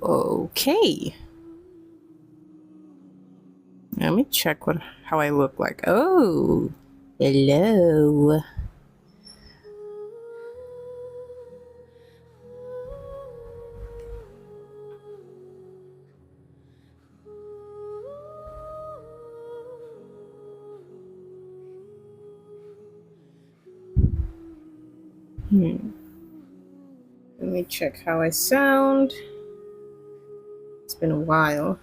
Okay. Let me check how I look like. Oh, hello. Let me check how I sound. It's been a while.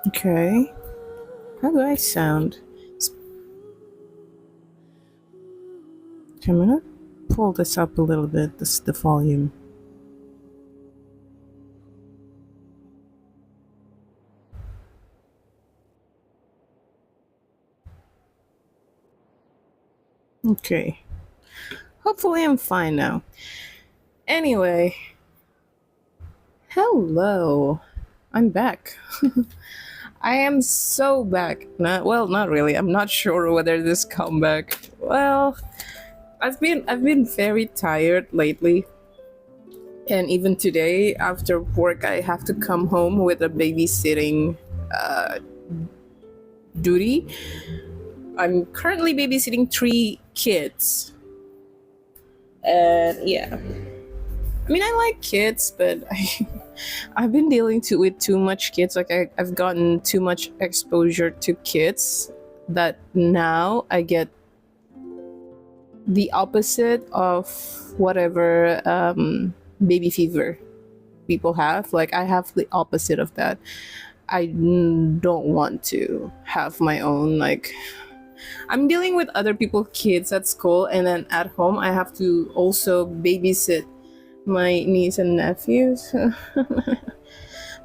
Okay. How do I sound? I'm gonna pull this up a little bit, the volume. Okay. Hopefully I'm fine now. Anyway. Hello. I'm back. I am so back. Not really. I'm not sure whether this comeback. Well, I've been very tired lately. And even today after work I have to come home with a babysitting uh, duty. I'm currently babysitting 3 kids. And yeah. I mean, I like kids, but I've been dealing with too much kids. Like I've gotten too much exposure to kids that now I get the opposite of whatever baby fever people have. Like I have the opposite of that. I don't want to have my own. Like I'm dealing with other people's kids at school, and then at home I have to also babysit my niece and nephews.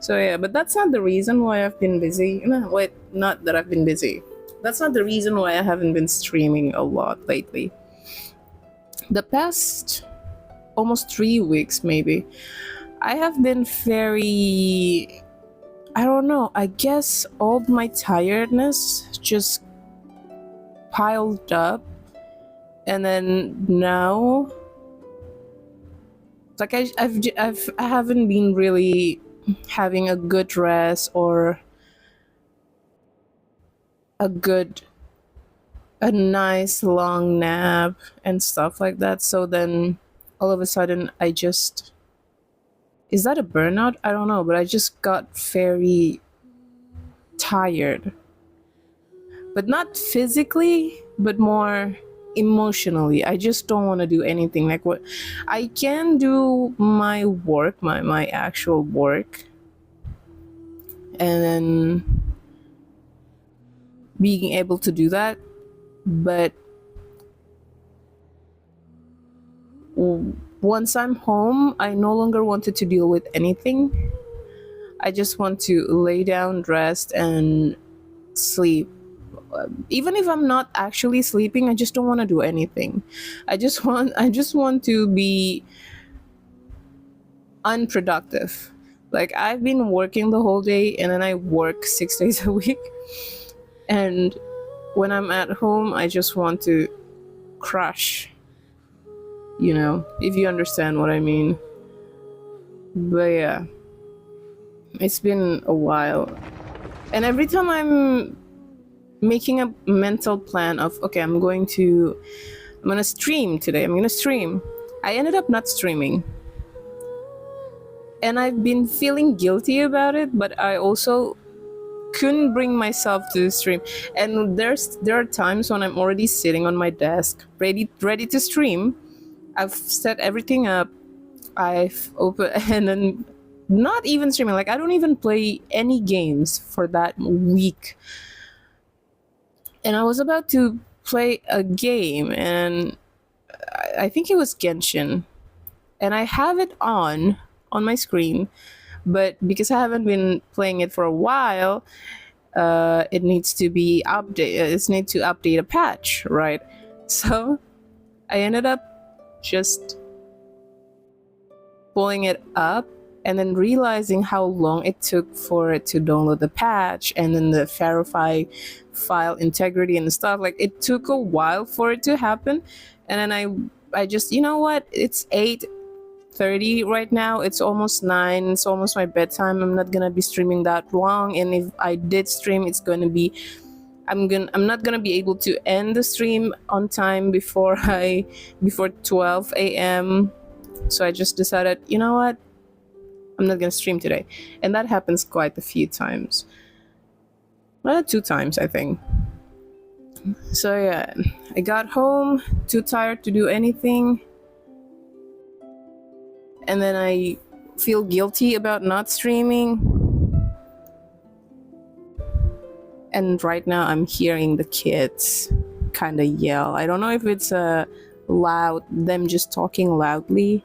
So yeah, but that's not the reason why I've been busy. No, wait, not that I've been busy. That's not the reason why I haven't been streaming a lot lately. The past almost 3 weeks, maybe, I have been very. I don't know. I guess all my tiredness just piled up, and then now, like I haven't been really having a good rest or a nice long nap and stuff like that. So then all of a sudden I just, is that a burnout? I don't know, but I just got very tired. But not physically, but more emotionally. I just don't want to do anything. Like what I can do my work, my actual work, and then being able to do that, but once I'm home, I no longer wanted to deal with anything. I just want to lay down, rest, and sleep. Even if I'm not actually sleeping, I just don't want to do anything. I just want to be unproductive. Like I've been working the whole day, and then I work 6 days a week. And when I'm at home, I just want to crush, if you understand what I mean. But yeah, it's been a while. And every time I'm making a mental plan of, okay, I'm going to stream today, I'm going to stream, I ended up not streaming. And I've been feeling guilty about it, but I also couldn't bring myself to stream. And there are times when I'm already sitting on my desk ready to stream. I've set everything up, I've opened, and then not even streaming. Like I don't even play any games for that week. And I was about to play a game, and I think it was Genshin, and I have it on my screen, but because I haven't been playing it for a while, it needs to be updated. It needs to update a patch, right? So I ended up just pulling it up and then realizing how long it took for it to download the patch and then the verify file integrity and stuff. Like it took a while for it to happen. And then I just, you know what, it's 8:30 right now, it's almost 9, it's almost my bedtime. I'm not gonna be streaming that long, and if I did stream, it's gonna be, I'm not gonna be able to end the stream on time before 12 a.m. So I just decided, you know what, I'm not gonna stream today. And that happens quite a few times. 2 times, I think. So yeah, I got home, too tired to do anything. And then I feel guilty about not streaming. And right now I'm hearing the kids kind of yell. I don't know if it's loud, them just talking loudly,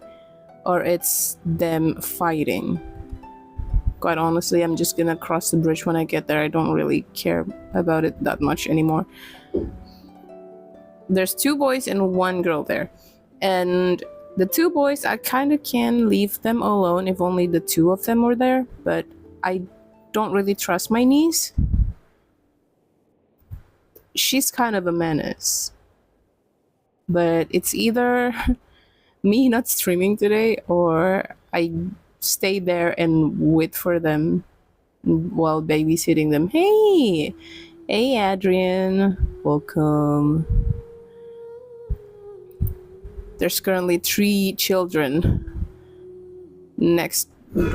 or it's them fighting. Quite honestly, I'm just gonna cross the bridge when I get there. I don't really care about it that much anymore. There's 2 boys and 1 girl there. And the 2 boys, I kind of can leave them alone if only the 2 of them were there, but I don't really trust my niece. She's kind of a menace. But it's either me not streaming today or I stay there and wait for them while babysitting them. Hey, Adrian, welcome. There's currently 3 children next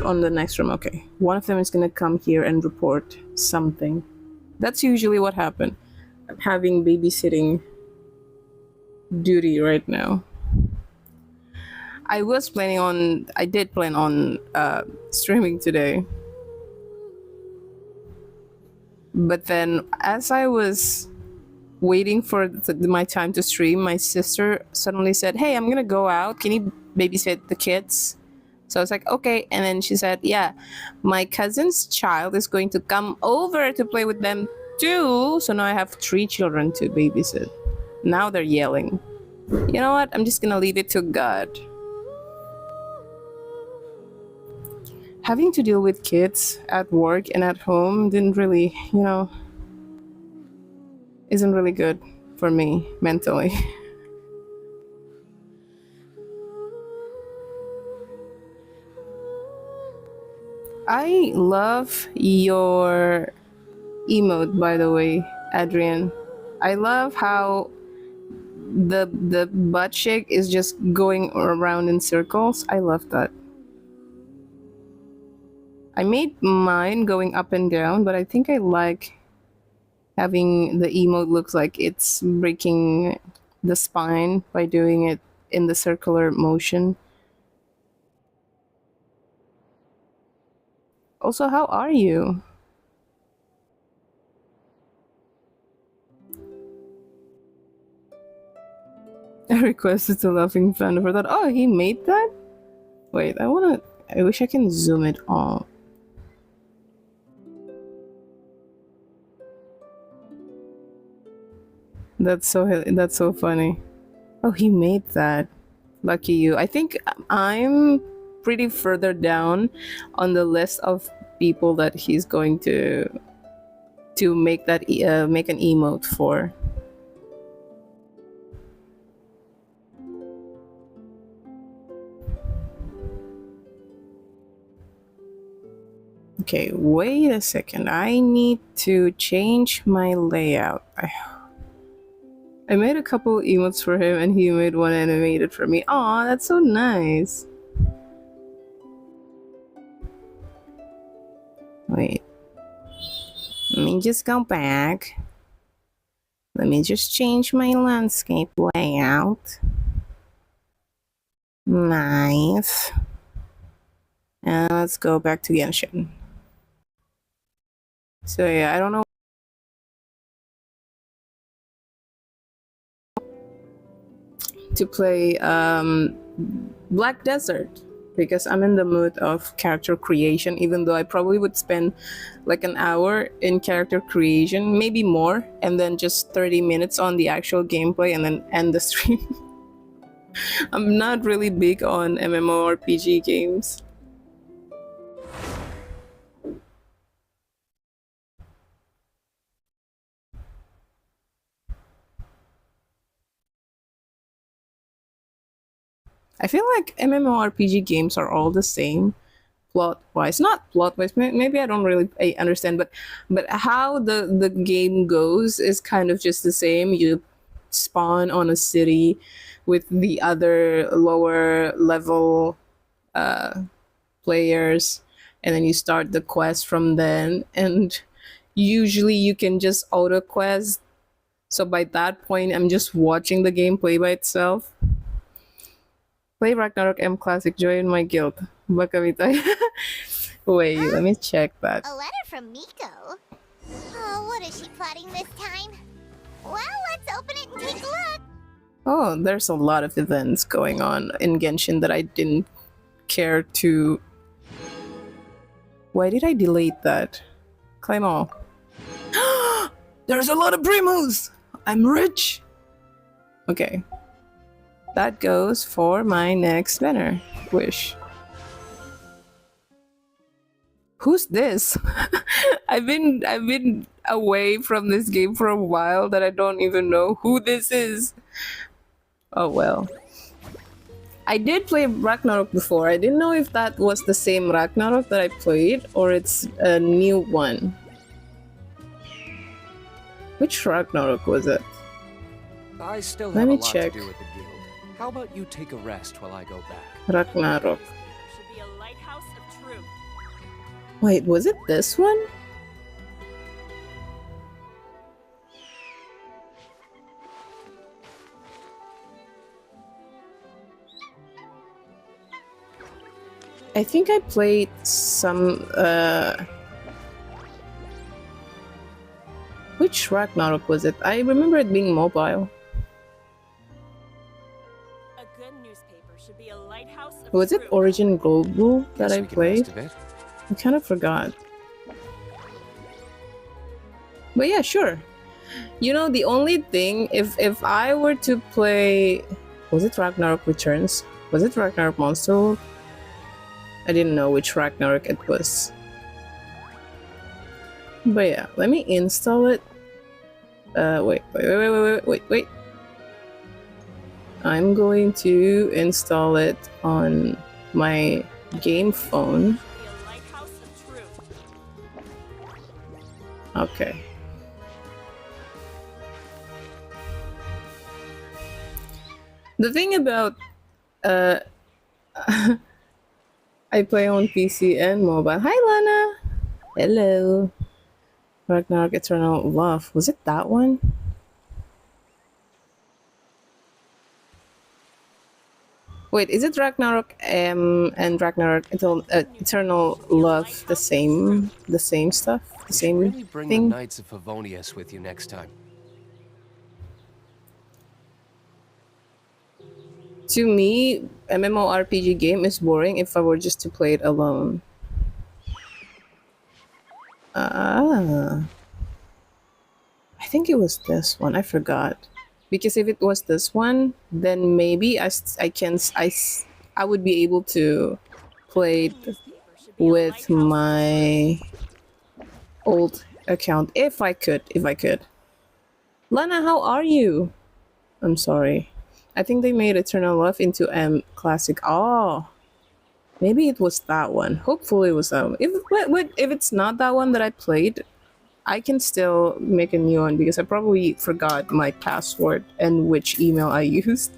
on the next room. Okay, one of them is gonna come here and report something. That's usually what happened. I'm having babysitting duty right now. I did plan on streaming today. But then as I was waiting for my time to stream, my sister suddenly said, hey, I'm gonna go out. Can you babysit the kids? So I was like, okay. And then she said, yeah, my cousin's child is going to come over to play with them too. So now I have 3 children to babysit. Now they're yelling. You know what? I'm just gonna leave it to God. Having to deal with kids at work and at home didn't really, isn't really good for me mentally. I love your emote, by the way, Adrian. I love how the butt shake is just going around in circles. I love that. I made mine going up and down, but I think I like having the emote looks like it's breaking the spine by doing it in the circular motion. Also, how are you? I requested a laughing fan for that. Oh, he made that? Wait, I wish I can zoom it all. That's so funny. Oh, he made that. Lucky you. I think I'm pretty further down on the list of people that he's going to make that make an emote for. Okay, wait a second. I need to change my layout. I made a couple emotes for him and he made one animated for me. Aw, that's so nice. Wait. Let me just go back. Let me just change my landscape layout. Nice. And let's go back to Genshin. So yeah, I don't know to play Black Desert because I'm in the mood of character creation, even though I probably would spend like an hour in character creation, maybe more, and then just 30 minutes on the actual gameplay and then end the stream. I'm not really big on MMORPG games. I feel like MMORPG games are all the same plot wise. Not plot wise. Maybe I don't really understand, but how the game goes is kind of just the same. You spawn on a city with the other lower level players, and then you start the quest from then, and usually you can just auto quest. So by that point I'm just watching the game play by itself. Play Ragnarok M Classic, join my guild. Baka mitay. Wait, let me check that. A letter from Miko. Oh, what is she plotting this time? Well, let's open it and take a look. Oh, there's a lot of events going on in Genshin that I didn't care to. Why did I delete that? Claim all. There's a lot of primos! I'm rich! Okay. That goes for my next banner. Wish. Who's this? I've been away from this game for a while that I don't even know who this is. Oh well. I did play Ragnarok before. I didn't know if that was the same Ragnarok that I played or it's a new one. Which Ragnarok was it? I still Let have me a lot check. to do with the guild. How about you take a rest while I go back? Ragnarok. Should be a lighthouse of truth. Wait, was it this one? I think I played some which Ragnarok was it? I remember it being mobile. A good newspaper should be a lighthouse of Was it truth. Origin Global that Guess I we can rest played? a bit. I kind of forgot. But yeah, sure. You know, the only thing, if I were to play, was it Ragnarok Returns? Was it Ragnarok Monster World? I didn't know which Ragnarok it was. But yeah, let me install it. Wait. I'm going to install it on my game phone. Should be a lighthouse of truth. Okay. The thing about I play on PC and mobile. Hi Lana. Hello. Ragnarok Eternal Love. Was it that one? Wait, is it Ragnarok and Ragnarok Eternal Love the same stuff? The You should same really bring thing? the Knights of Favonius with you next time. To me, MMORPG game is boring if I were just to play it alone. Ah. I think it was this one. I forgot. Because if it was this one, then maybe I would be able to play it Newspaper should be a with lighthouse of my old account if I could. Lana, how are you? I'm sorry. I think they made Eternal Love into Classic. Oh, maybe it was that one. Hopefully it was that one. If it's not that one that I played, I can still make a new one because I probably forgot my password and which email I used.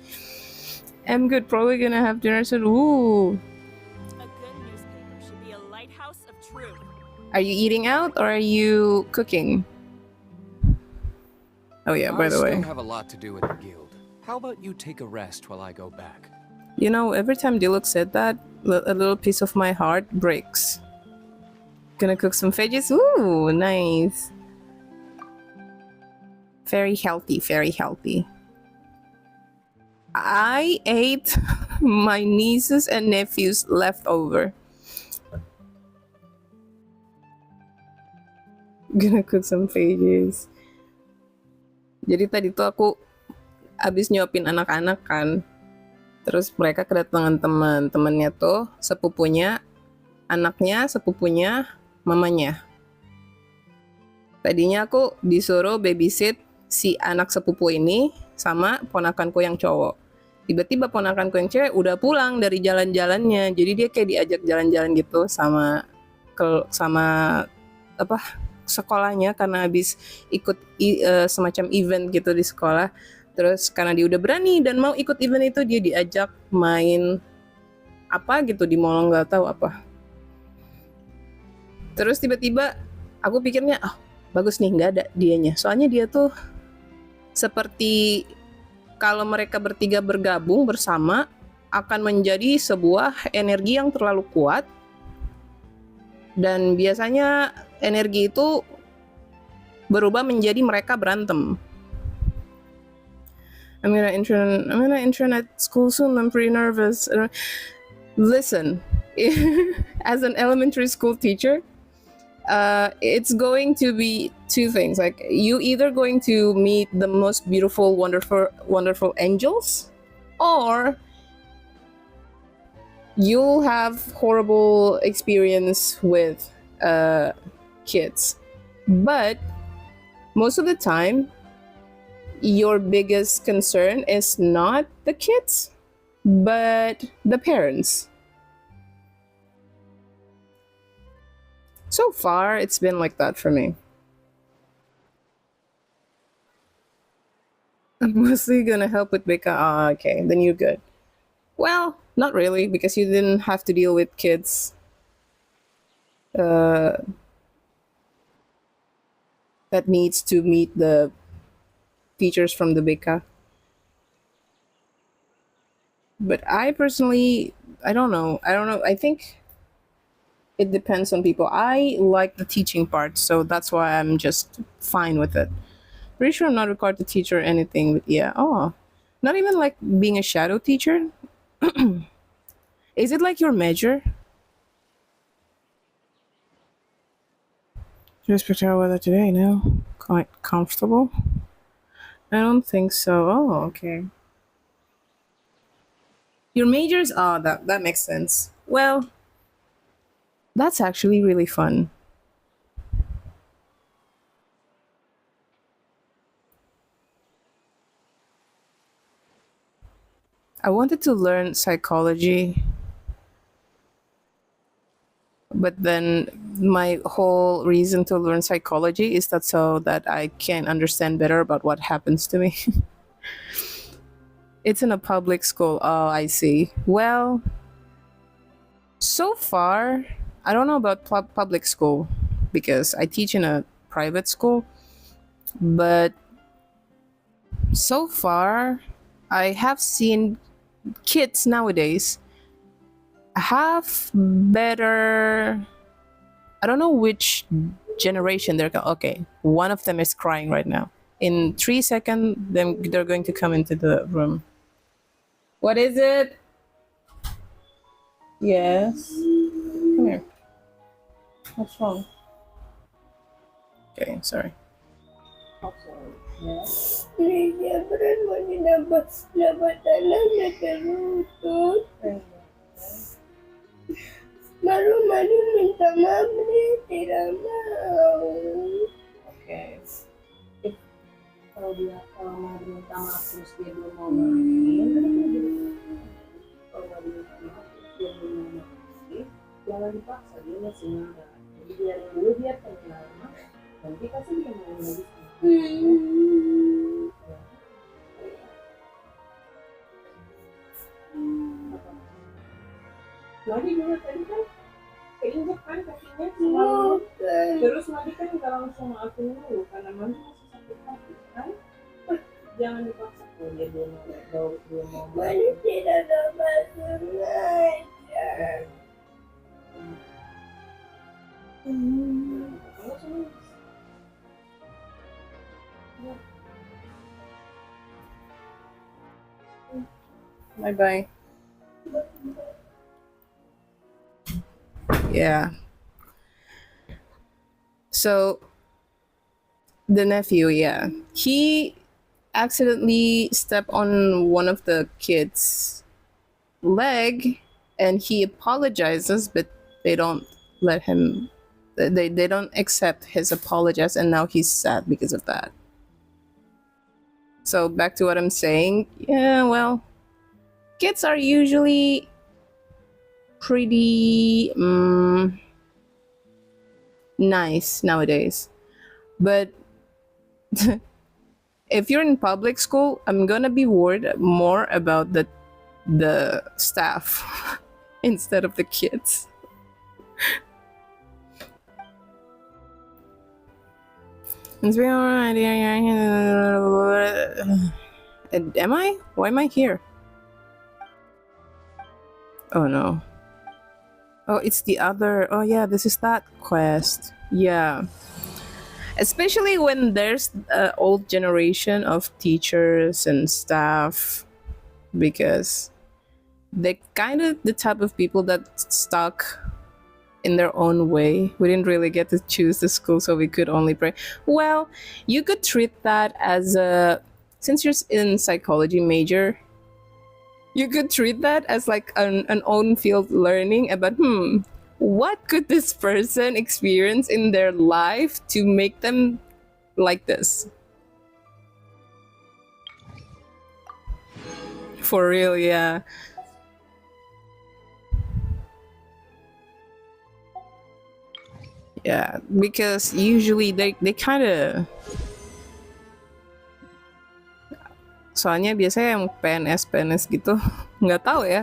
I'm good. Probably gonna have dinner soon. Ooh. A good newspaper should be a lighthouse of truth. Are you eating out or are you cooking? Oh yeah, by the I way. still have a lot to do with the guild. How about you take a rest while I go back? You know, every time Diluc said that, a little piece of my heart breaks. Gonna cook some veggies. Ooh, nice. Very healthy, very healthy. I ate my nieces and nephews leftover. Gonna cook some veggies. Jadi tadi tuh aku abis nyuapin anak-anak kan. Terus mereka kedatangan teman-temannya tuh, sepupunya, anaknya, sepupunya, mamanya. Tadinya aku disuruh babysit si anak sepupu ini sama ponakanku yang cowok. tiba-tiba ponakanku yang cewek udah pulang dari jalan-jalannya, jadi dia kayak diajak jalan-jalan gitu sama apa sekolahnya karena habis ikut semacam event gitu di sekolah. Terus karena dia udah berani dan mau ikut event itu, dia diajak main apa gitu di mall, nggak tahu apa. Terus tiba-tiba aku pikirnya, bagus nih nggak ada dianya, soalnya dia tuh seperti kalau mereka bertiga bergabung bersama akan menjadi sebuah energi yang terlalu kuat, dan biasanya energi itu berubah menjadi mereka berantem. I'm gonna intern at school soon. I'm pretty nervous. Listen, as an elementary school teacher, it's going to be two things. Like, you either going to meet the most beautiful, wonderful angels, or you'll have horrible experience with kids. But most of the time, your biggest concern is not the kids, but the parents. So far, it's been like that for me. I'm mostly gonna help with Becca. Okay, then you're good. Well, not really, because you didn't have to deal with kids that needs to meet the teachers from the Becca. But I personally, I don't know. I think it depends on people. I like the teaching part, so that's why I'm just fine with it. Pretty sure I'm not required to teach or anything, but yeah. Not even like being a shadow teacher. Is it like your major? Just prepare weather today, no? Quite comfortable? I don't think so. Oh, okay. Your majors? That makes sense. Well, that's actually really fun. I wanted to learn psychology, but then my whole reason to learn psychology is that so that I can understand better about what happens to me. It's in a public school. Oh, I see. Well, so far, I don't know about public school because I teach in a private school, but so far, I have seen kids nowadays have better. I don't know which generation they're. Okay, one of them is crying right now. In 3 seconds, then they're going to come into the room. What is it? Yes. Come here. What's wrong? Okay, sorry. Yes. Malu-malu minta maaf nih, tidak mau. Okay. Kalau mau minta maaf terus dia belum mau maafin, kalau nggak diminta maaf terus dia belum mau maafin, jangan dipaksa, dia masih marah. Jadi biarin dulu dia tenang, nanti pasti dia mau lagi. Madi juga tadi kan keinjek kan kakinya selalu. Terus Madi kan nggak langsung maafin dulu karena Madi masih sakit hati kan. Jangan dipaksa tuh, dia belum mau Madi tidak ada masalah. Bye-bye. Yeah. So the nephew, yeah, he accidentally stepped on one of the kids' leg, and he apologizes, but they don't let him. They don't accept his apologies, and now he's sad because of that. So back to what I'm saying. Yeah, well, kids are usually pretty nice nowadays. But if you're in public school, I'm gonna be worried more about the staff instead of the kids. It's been alright. Am I? Why am I here? Oh no. Oh, it's the other. Oh yeah, this is that quest. Yeah. Especially when there's an old generation of teachers and staff, because they're kind of the type of people that stuck in their own way. We didn't really get to choose the school, so we could only pray. Well, you could treat that as since you're in psychology major, you could treat that as like an own field learning about what could this person experience in their life to make them like this. For real, yeah. Yeah, because usually they kind of, soalnya biasanya yang PNS gitu nggak tahu ya,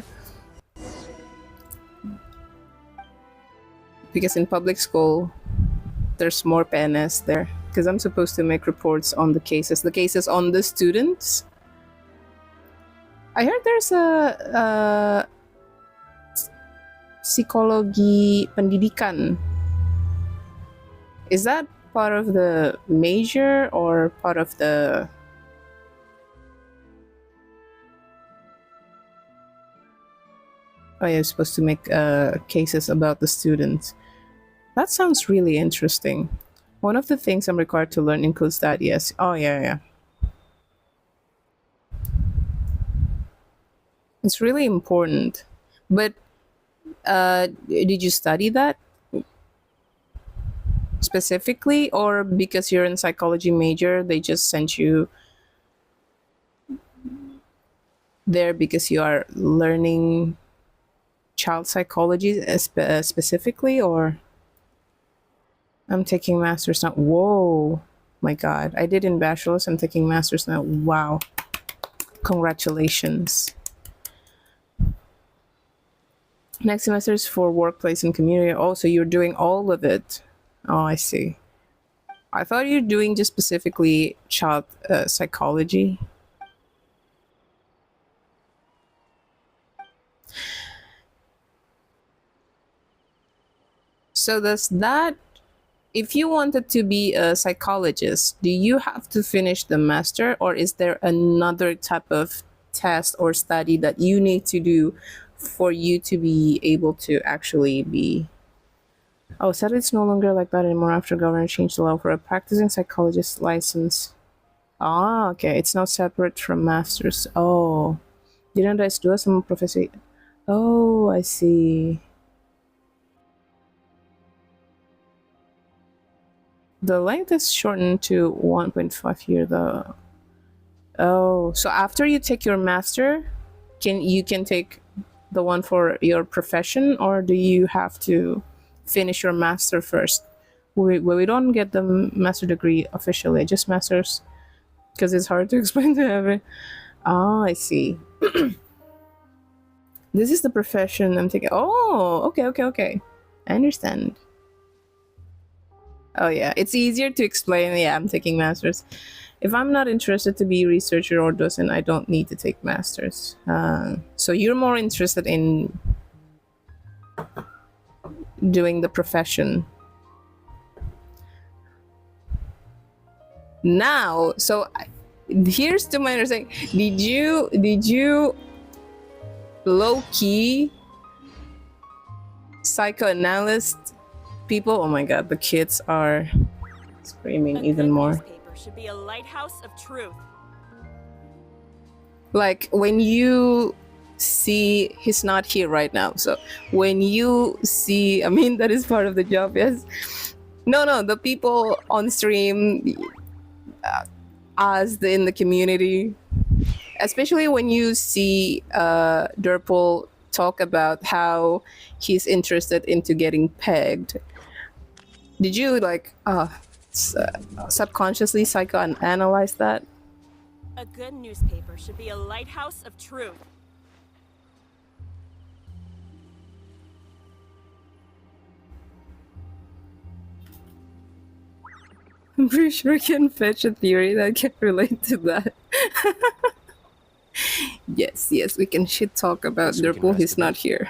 because in public school there's more PNS there, because I'm supposed to make reports on the cases on the students. I heard there's a psikologi pendidikan. Is that part of the major or part of the... Oh, you're supposed to make cases about the students. That sounds really interesting. One of the things I'm required to learn includes that, yes. Oh, yeah. It's really important. But did you study that specifically, or because you're in psychology major, they just sent you there because you are learning child psychology specifically? Or... I'm taking masters now. Whoa, my god, I did in bachelor's, I'm taking masters now. Wow, congratulations. Next semester is for workplace and community. Oh, so you're doing all of it. Oh, I see. I thought you're doing just specifically child psychology. So does that, if you wanted to be a psychologist, do you have to finish the master, or is there another type of test or study that you need to do for you to be able to actually be... Oh, sadly, it's no longer like that anymore after government changed the law for a practicing psychologist license. Ah, okay. It's now separate from masters. Oh. Didn't I do some professor? Oh, I see. The length is shortened to 1.5 year though. Oh, so after you take your master, you can take the one for your profession, or do you have to finish your master first? We don't get the master degree officially, just masters, because it's hard to explain to everyone. Oh, I see. This is the profession I'm taking. Oh, okay. I understand. Oh yeah, it's easier to explain. Yeah, I'm taking masters. If I'm not interested to be a researcher or docent, I don't need to take masters. So you're more interested in doing the profession now. So here's to my understanding. Did you low-key psychoanalyst people? Oh my god, the kids are screaming even more. Newspaper should be a lighthouse of truth. Like when you see, he's not here right now, so when you see, I mean, that is part of the job, yes. No, the people on stream, us in the community, especially when you see Durple talk about how he's interested into getting pegged. Did you like subconsciously psychoanalyze that? A good newspaper should be a lighthouse of truth. I'm pretty sure I can fetch a theory that can relate to that. Yes, we can shit talk about Guess we can Durple. rest He's a not bit. here.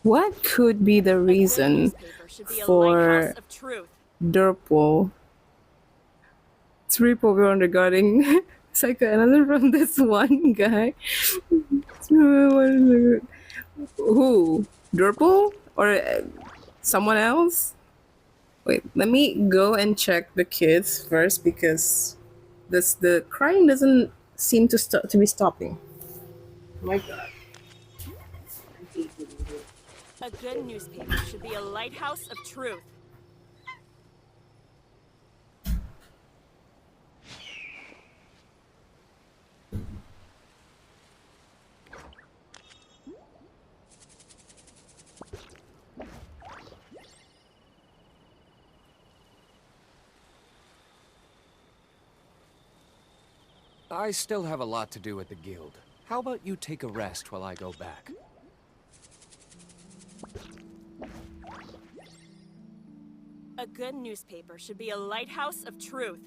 What could be the A good reason newspaper should be a for lighthouse of truth. Durple to report on regarding psychoanalysis from this one guy? Who? Durple? Or someone else? Wait, let me go and check the kids first because the crying doesn't seem to be stopping. Oh my god. A good newspaper should be a lighthouse of truth. I still have a lot to do at the guild. How about you take a rest while I go back? A good newspaper should be a lighthouse of truth.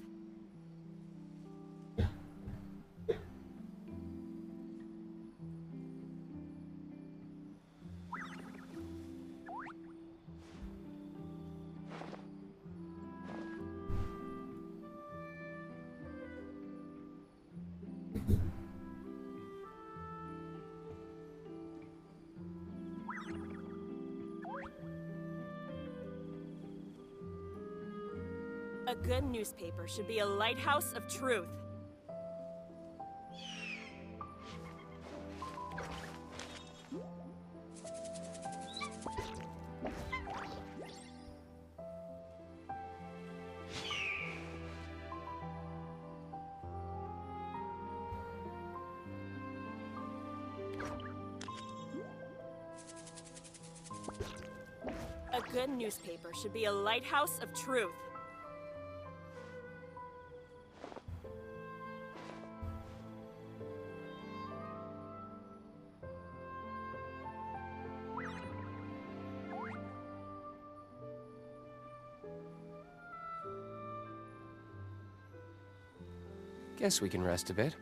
A good newspaper should be a lighthouse of truth. A good newspaper should be a lighthouse of truth. Guess we can rest a bit.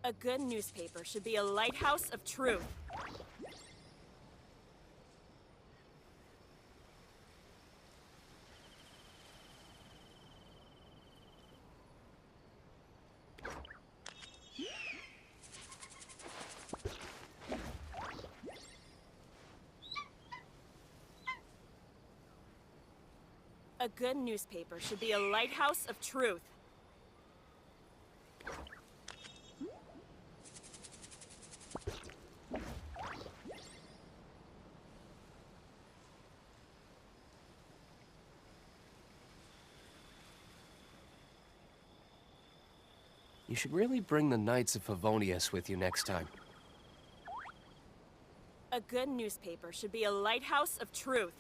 A good newspaper should be a lighthouse of truth. A good newspaper should be a lighthouse of truth. You should really bring the Knights of Favonius with you next time. A good newspaper should be a lighthouse of truth.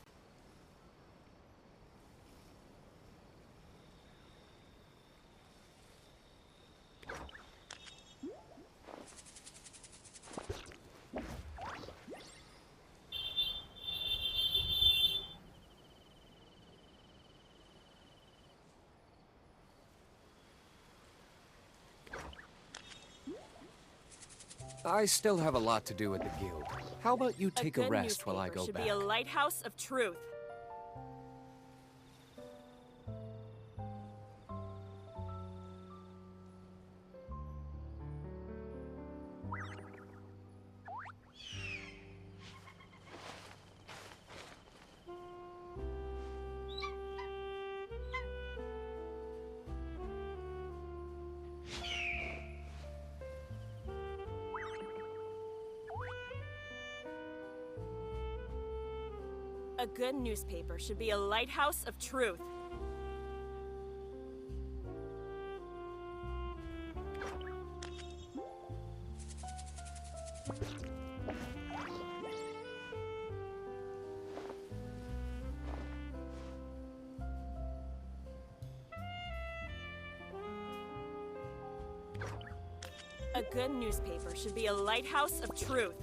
I still have a lot to do at the guild. How about you take a good rest while I newspaper go should back? be a lighthouse of truth. A good newspaper should be a lighthouse of truth. A good newspaper should be a lighthouse of truth.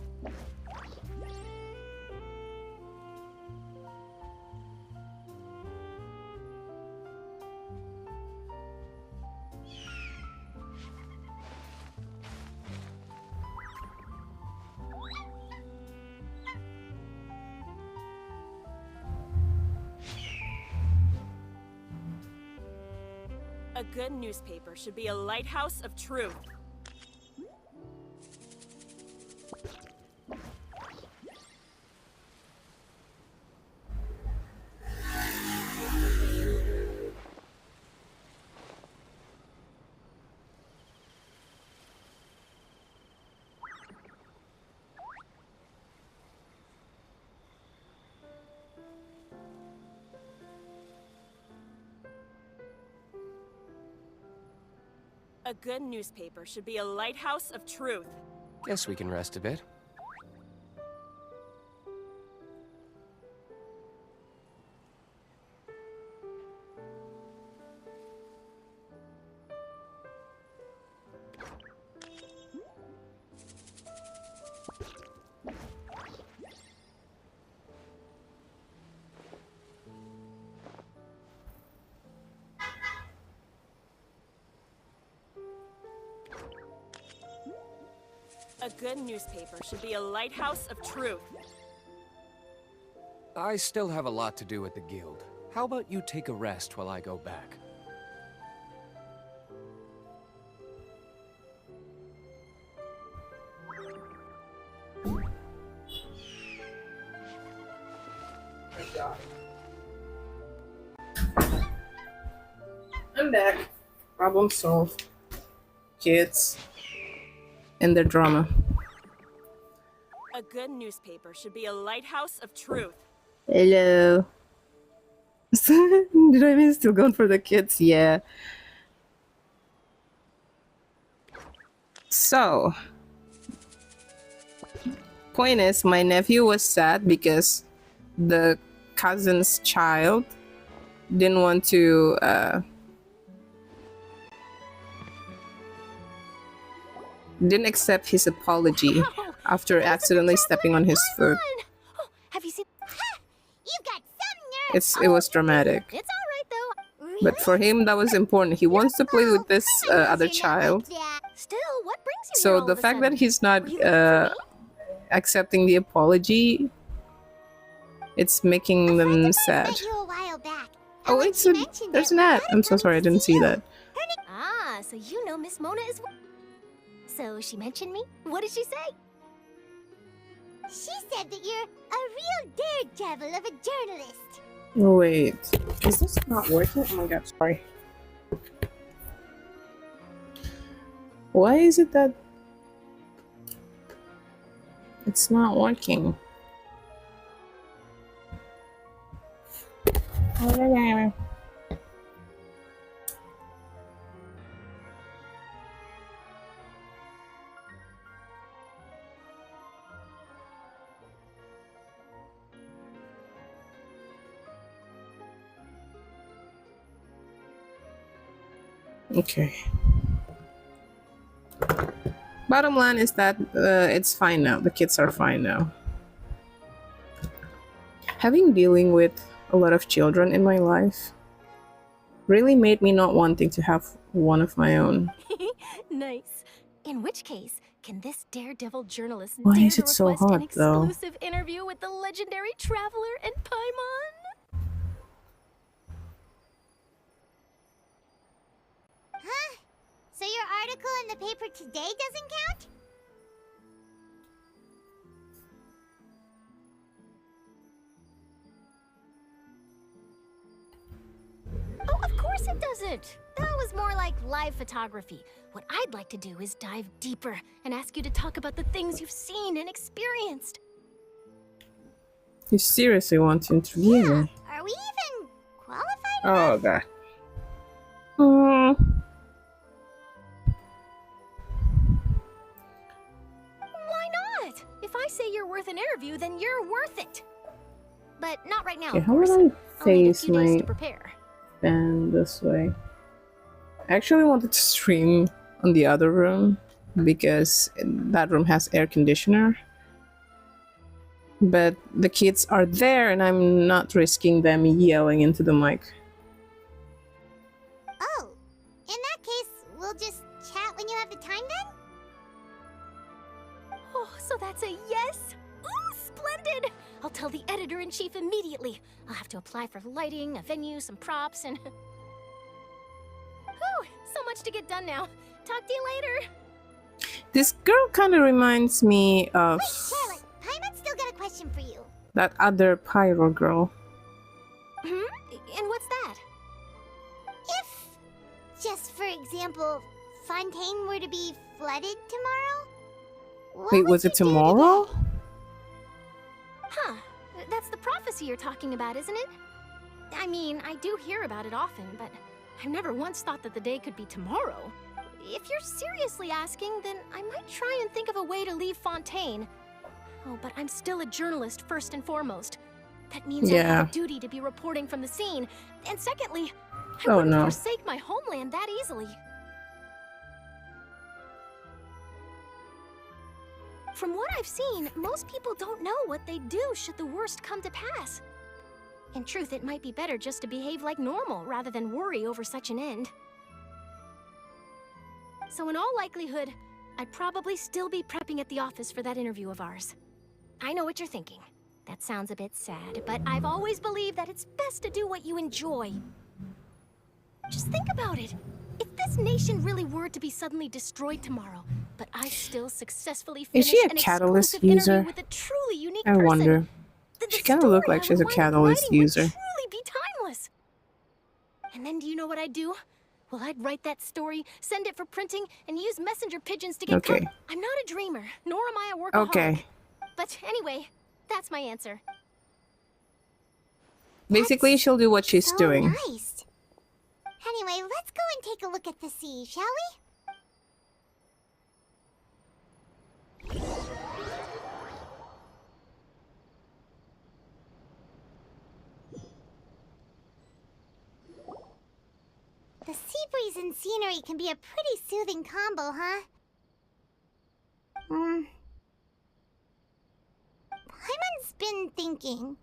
A good newspaper should be a lighthouse of truth. A good newspaper should be a lighthouse of truth. Guess we can rest a bit. A good newspaper should be a lighthouse of truth. I still have a lot to do at the guild. How about you take a rest while I go back? I'm back. Problem solved. Kids and their drama. A good newspaper should be a lighthouse of truth. Hello. Did I mean still going for the kids? Yeah. So, point is, my nephew was sad because the cousin's child didn't want to didn't accept his apology after accidentally stepping on his foot. Oh, have you seen? You've got some nerve. It was dramatic. It's all right though. Really? But for him, that was important. He wants to play with this other child. Still, what brings you here So all the of a fact sudden? that he's not Were you looking for me? accepting the apology, it's making them I sad. met you a while back. Oh, Like it's you a, mentioned there's it, an ad. right? I'm so sorry, I didn't see that. Ah, so you know Miss Mona as well. So she mentioned me? What did she say? She said that you're a real daredevil of a journalist. Wait, is this not working? Oh my god, sorry. Why is it that it's not working? Okay. Bottom line is that it's fine now. The kids are fine now. Having dealing with a lot of children in my life really made me not wanting to have one of my own. Nice. In which case, can this daredevil journalist Why dare is to it so request an hot, though? exclusive interview with the legendary traveler and Paimon? Huh? So your article in the paper today doesn't count? Oh, of course it doesn't. That was more like live photography. What I'd like to do is dive deeper and ask you to talk about the things you've seen and experienced. You seriously want to interview Yeah, me? are we even qualified? Oh god. Hmm. Why not? If I say you're worth an interview, then you're worth it. But not right now, Okay, of how would course. I I'll need a face few days my to prepare. fan this way? I actually wanted to stream on the other room because that room has air conditioner. But the kids are there and I'm not risking them yelling into the mic. Oh, in that case, we'll just chat when you have the time then? Oh, so that's a yes? Ooh, splendid! I'll tell the editor-in-chief immediately. I'll have to apply for lighting, a venue, some props, and... Whew, so much to get done now. Talk to you later. This girl kind of reminds me of Wait, Charlotte, Paimon's still got a question for you. that other pyro girl. Hmm? And what's that? If, just for example, Fontaine were to be flooded tomorrow, what Wait, would was it you do tomorrow? today? Huh. That's the prophecy you're talking about, isn't it? I mean, I do hear about it often, but I've never once thought that the day could be tomorrow. If you're seriously asking, then I might try and think of a way to leave Fontaine. Oh, but I'm still a journalist first and foremost. That means I Yeah. have a duty to be reporting from the scene. And secondly, I Oh, wouldn't no. forsake my homeland that easily. From what I've seen, most people don't know what they'd do should the worst come to pass. In truth, it might be better just to behave like normal rather than worry over such an end. So in all likelihood, I'd probably still be prepping at the office for that interview of ours. I know what you're thinking. That sounds a bit sad, but I've always believed that it's best to do what you enjoy. Just think about it. If this nation really were to be suddenly destroyed tomorrow, but I still successfully Is finish she a an Catalyst exclusive interview user? with a truly unique I person, wonder. then She the kinda look story like I she's would a wind up Catalyst writing would user. truly be timeless. And then do you know what I'd do? Well, I'd write that story, send it for printing, and use messenger pigeons to get Okay. I'm not a dreamer, nor am I a workaholic. Okay. But anyway, that's my answer. Basically, That's she'll do what she's so doing. nice. Anyway, let's go and take a look at the sea, shall we? The sea breeze and scenery can be a pretty soothing combo, huh? Paimon's been thinking.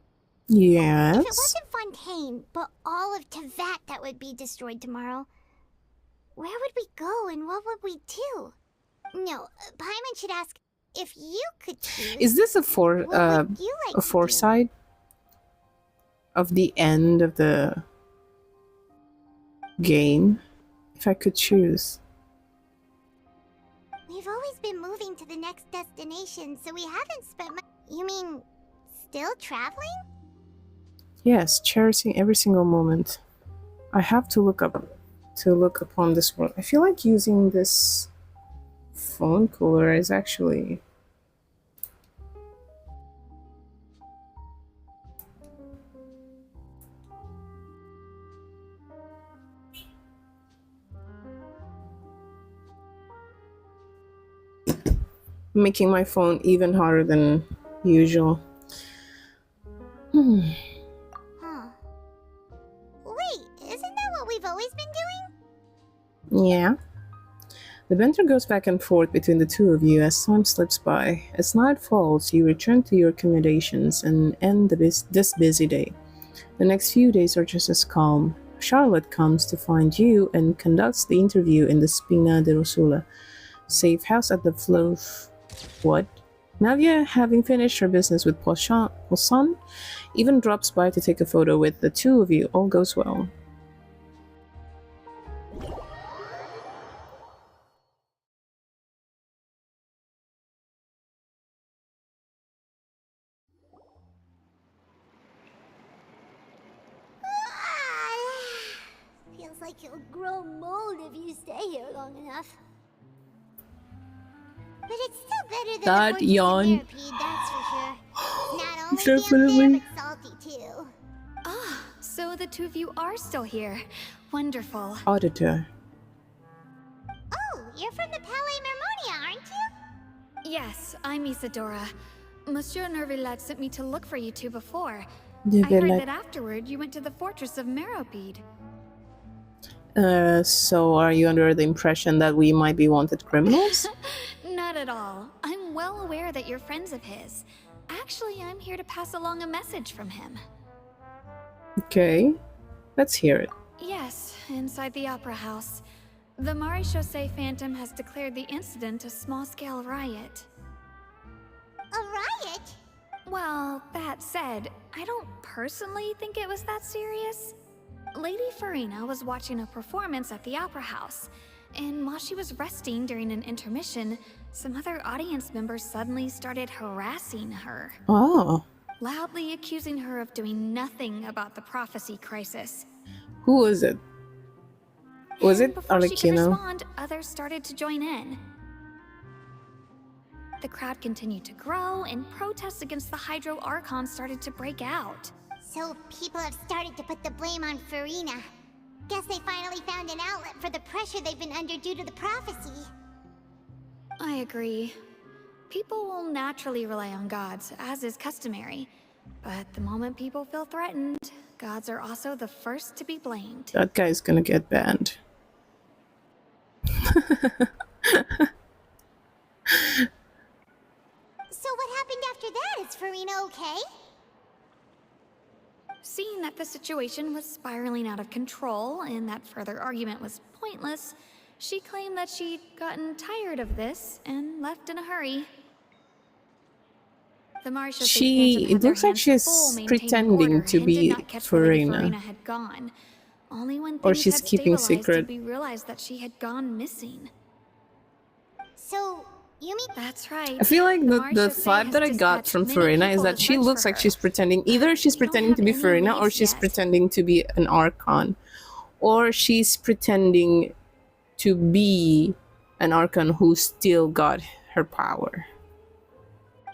If it Yes. wasn't Fontaine, but all of Tevat that would be destroyed tomorrow, where would we go and what would we do? No, Paimon should ask if you could choose. Is this a What would you like to do? foresight of the end of the game? If I could choose. We've always been moving to the next destination, so we haven't spent much. You mean, still traveling? Yes, cherishing every single moment. I have to look upon this world. I feel like using this phone cooler is actually making my phone even harder than usual. Huh. Wait, isn't that what we've always been doing? Yeah. The banter goes back and forth between the two of you as time slips by. As night falls, you return to your accommodations and end this busy day. The next few days are just as calm. Charlotte comes to find you and conducts the interview in the Spina de Rosula, safe house at the What? Navia, having finished her business with Poisson, even drops by to take a photo with the two of you. All goes well. Feels like you'll grow mold if you stay here long enough. But it's still better than That the yawn. therapy, that's for sure. Not Only damn Definitely. fair but salty too. Ah, so the two of you are still here. Wonderful. Auditor. Oh, you're from the Palais Mermonia, aren't you? Yes, I'm Isadora. Monsieur Nervillet sent me to look for you two before. I Nervillet. heard that afterward you went to the fortress of Meropide. So are you under the impression that we might be wanted criminals? Not at all. I'm well aware that you're friends of his. Actually, I'm here to pass along a message from him. Okay, let's hear it. Yes, inside the Opera House. The Maréchaussée Phantom has declared the incident a small-scale riot. A riot? Well, that said, I don't personally think it was that serious. Lady Farina was watching a performance at the Opera House, and while she was resting during an intermission, some other audience members suddenly started harassing her, Oh, loudly accusing her of doing nothing about the prophecy crisis. who was it? Was And it before she could Arlecchino? respond, others started to join in. The crowd continued to grow, and protests against the Hydro Archon started to break out. So people have started to put the blame on Farina. Guess they finally found an outlet for the pressure they've been under due to the prophecy. I agree. People will naturally rely on gods, as is customary. But the moment people feel threatened, gods are also the first to be blamed. That guy's gonna get banned. So what happened after that? Is Farina okay? Seeing that the situation was spiraling out of control and that further argument was pointless, she claimed that she'd gotten tired of this and left in a hurry. The Maréchaussée It looks like she's pretending to be Farina. Farina had gone. Only when Or things she's had keeping stabilized secret. did we realize that she had gone missing. So, you mean That's right. I feel like the Maréchaussée vibe has that I got dispatched from many Farina is people that to she search looks for like her. she's pretending. Either she's We don't pretending to have be any Farina or leads she's yet. pretending to be an Archon. Or she's pretending to be an Archon who still got her power.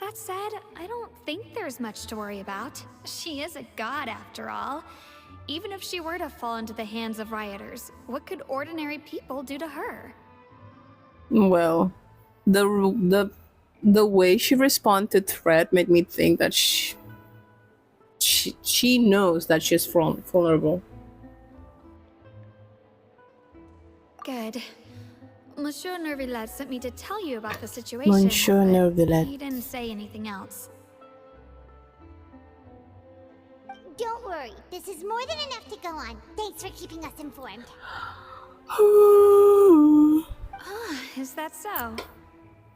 That said, I don't think there's much to worry about. She is a god after all. Even if she were to fall into the hands of rioters, what could ordinary people do to her? Well, the way she responded to threat made me think that she knows that she's vulnerable. Good. Monsieur Nervillet sent me to tell you about the situation. Monsieur but Nervillet. He didn't say anything else. Don't worry, this is more than enough to go on. Thanks for keeping us informed. Ah, is that so?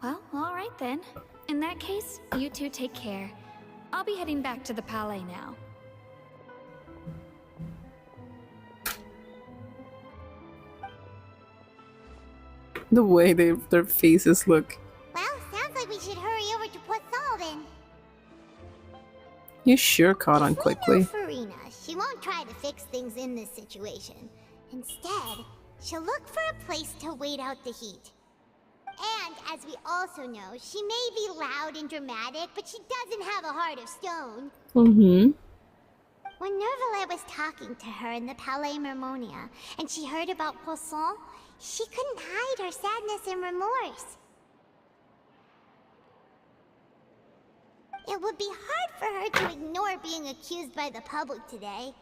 Well, all right then. In that case, you two take care. I'll be heading back to the Palais now. The way their faces look. Well, sounds like we should hurry over to Poisson then. You sure caught on If we quickly. know Farina, she won't try to fix things in this situation. Instead, she'll look for a place to wait out the heat. And, as we also know, she may be loud and dramatic, but she doesn't have a heart of stone. Mm-hmm. When Nervillet was talking to her in the Palais Mermonia, and she heard about Poisson, she couldn't hide her sadness and remorse. It would be hard for her to ignore being accused by the public today.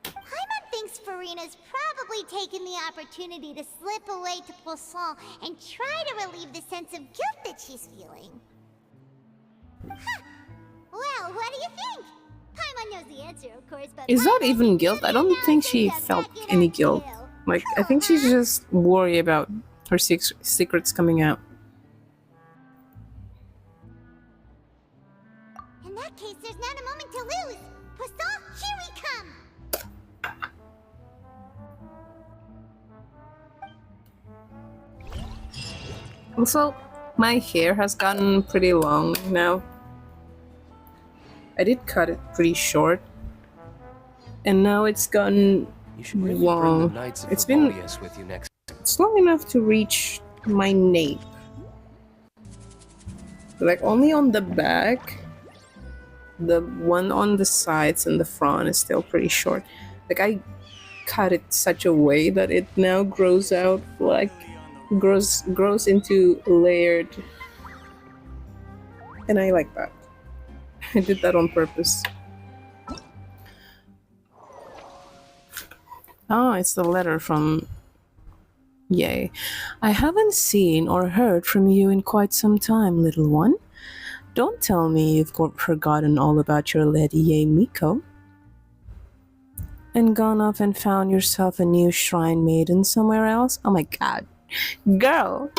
Paimon thinks Farina's probably taken the opportunity to slip away to Poisson and try to relieve the sense of guilt that she's feeling. Huh. Well, what do you think? Paimon knows the answer, of course, but Is that Paimon even thinks guilt? I you don't now think she just felt suck it any up guilt. too. Like, I think she's Come on. just worried about her secrets coming out. In that case, there's not a moment to lose. Poisson, here we come. Also, my hair has gotten pretty long now. I did cut it pretty short. And now it's gotten You should really bring long. the Knights of It's been- Favonius with you next. It's long enough to reach my nape. Like only on the back. The one on the sides and the front is still pretty short. Like I cut it such a way that it now grows out like grows into layered, and I like that. I did that on purpose. Oh, it's the letter from Yay. I haven't seen or heard from you in quite some time, little one. Don't tell me you've forgotten all about your lady Yay Miko and gone off and found yourself a new shrine maiden somewhere else. Oh my god. Girl!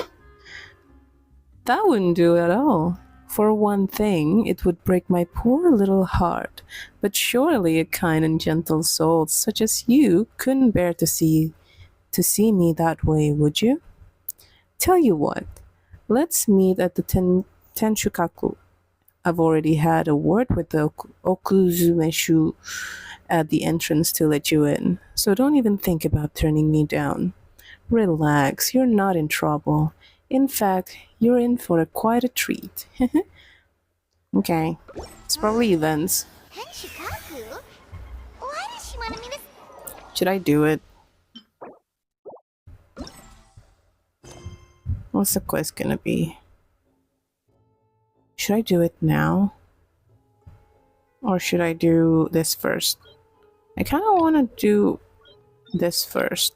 That wouldn't do at all. For one thing, it would break my poor little heart, but surely a kind and gentle soul such as you couldn't bear to see me that way, would you? Tell you what, let's meet at the Tenshukaku. I've already had a word with the Okuzumeshu at the entrance to let you in, so don't even think about turning me down. Relax, you're not in trouble. In fact, you're in for quite a treat. Okay, it's probably events. Henshikaku? Why does she want me to... Should I do it? What's the quest gonna be? Should I do it now? Or should I do this first? I kind of want to do this first.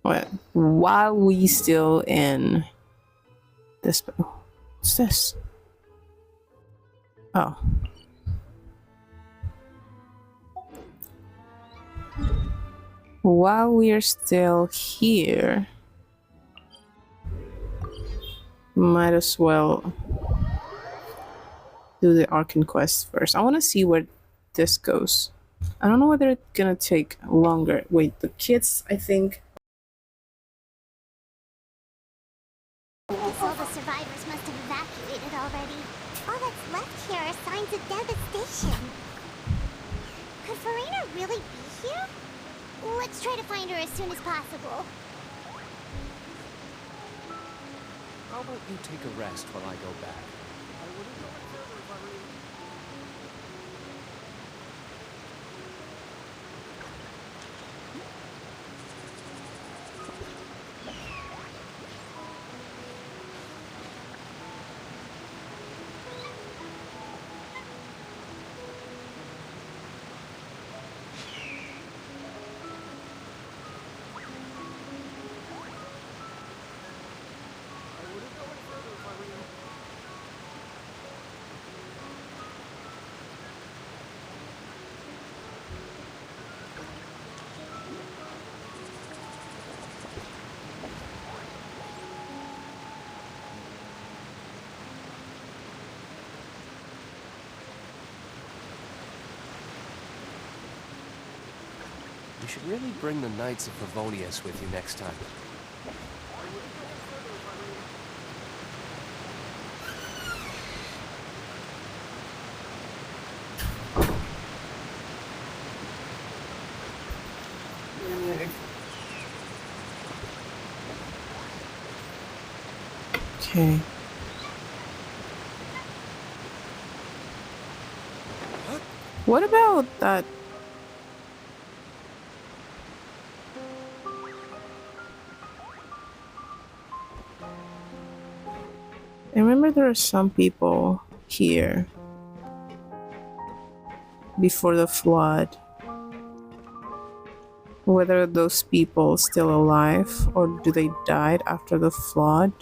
What? While we still in this... What's this? Oh. While we are still here, might as well do the Archon quest first. I want to see where this goes. I don't know whether it's gonna take longer. Wait, the kids, I think... Guess all the survivors must have evacuated already. All that's left here are signs of devastation. Could Farina really be here? Let's try to find her as soon as possible. How about you take a rest while I go back? You should really bring the Knights of Favonius with you next time. Okay. What about that? I remember there are some people here before the flood. Whether those people still alive or do they died after the flood?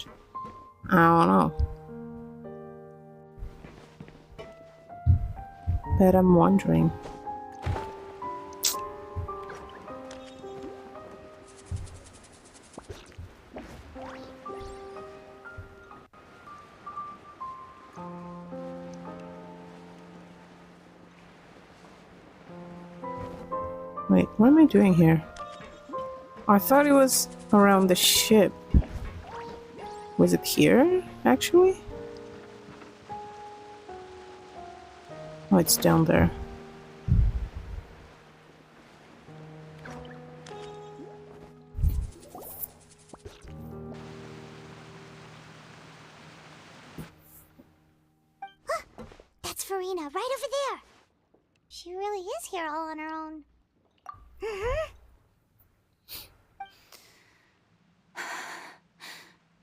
I don't know. But I'm wondering. Wait, what am I doing here? I thought it was around the ship. Was it here, actually? Oh, it's down there. Farina, right over there. She really is here all on her own.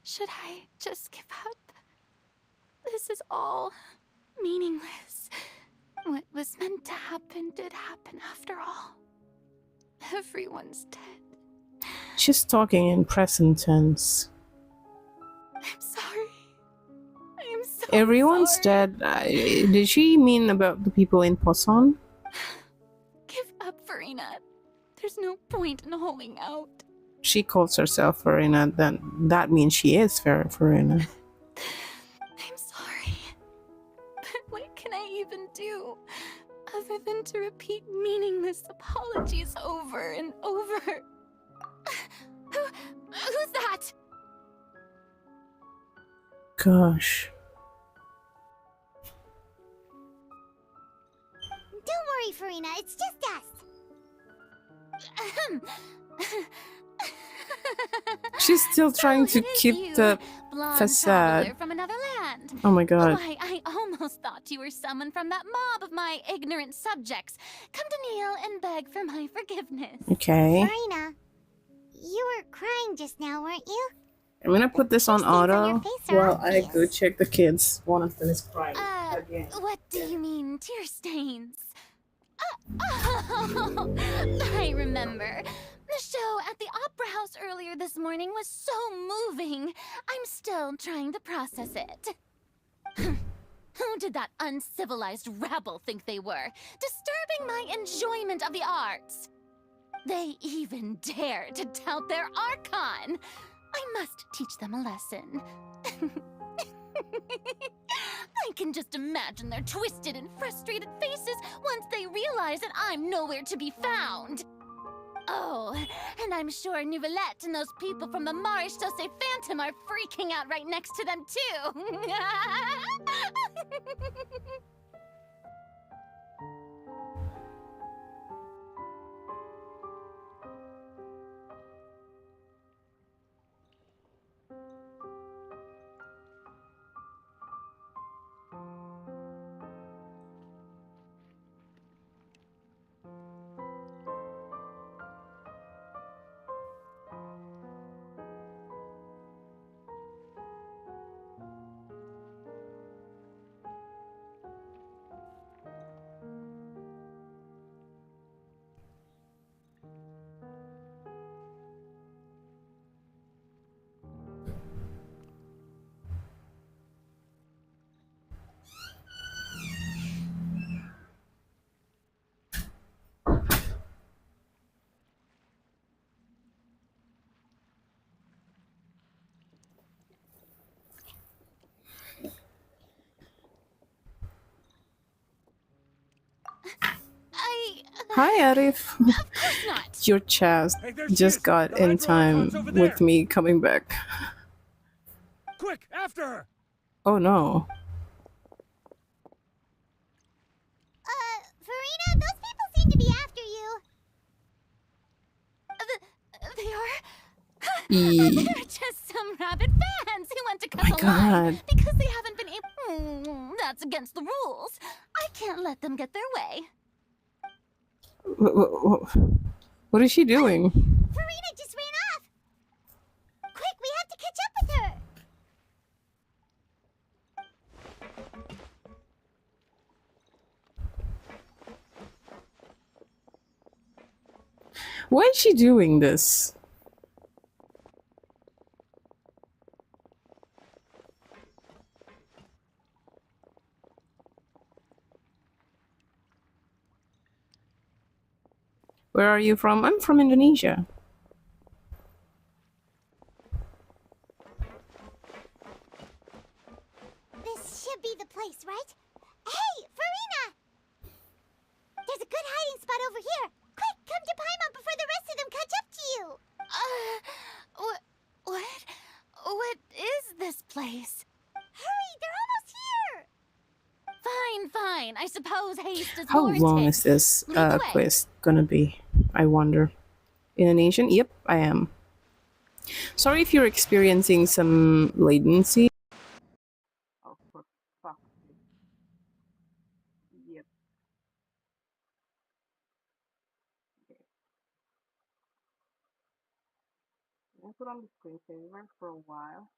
Should I just give up? This is all meaningless. What was meant to happen did happen after all. Everyone's dead. She's talking in present tense. I'm sorry. I'm so Everyone's sorry. dead. Did she mean about the people in Poson? Give up, Farina. There's no point in holding out. She calls herself Farina, then that means she is Farina. I'm sorry. But what can I even do? Other than to repeat meaningless apologies over and over. Who's that? Gosh. Don't worry, Farina, it's just us. She's still trying So to it is keep you, the blonde facade. traveler from another land. Oh my god. Why, I almost thought you were someone from that mob of my ignorant subjects. Come to kneel and beg for my forgiveness. Okay. Farina, you were crying just now, weren't you? I'm gonna put this on Tears on your auto face are while I go obvious. check the kids. One of them is crying again. What do you mean, tear stains? Oh, I remember. The show at the Opera House earlier this morning was so moving. I'm still trying to process it. Who did that uncivilized rabble think they were? Disturbing my enjoyment of the arts. They even dared to tout their Archon. I must teach them a lesson. I can just imagine their twisted and frustrated faces once they realize that I'm nowhere to be found. Oh, and I'm sure Nouvellette and those people from the Marche Chaussee Phantom are freaking out right next to them, too. Hi, Arif. Of course not. Your chest Hey, there she just is. got The in hydro time icon's over there. with me coming back. Quick, after her! Oh no. Farina, those people seem to be after you. They are? E- They're just some rabid fans who want to cut my the line god. because they haven't been able. That's against the rules. I can't let them get their way. What is she doing? Farina just ran off. Quick, we have to catch up with her. Why is she doing this? Where are you from? I'm from Indonesia. This should be the place, right? Hey, Farina! There's a good hiding spot over here. Quick, come to Paimon before the rest of them catch up to you. What? What is this place? Hurry, they're almost here. Fine. I suppose haste is How warranted. long is this Lead the way. quest gonna be? I wonder. Indonesian? Yep, I am. Sorry if you're experiencing some latency. Oh, for fuck's sake. put on the screensaver for a while.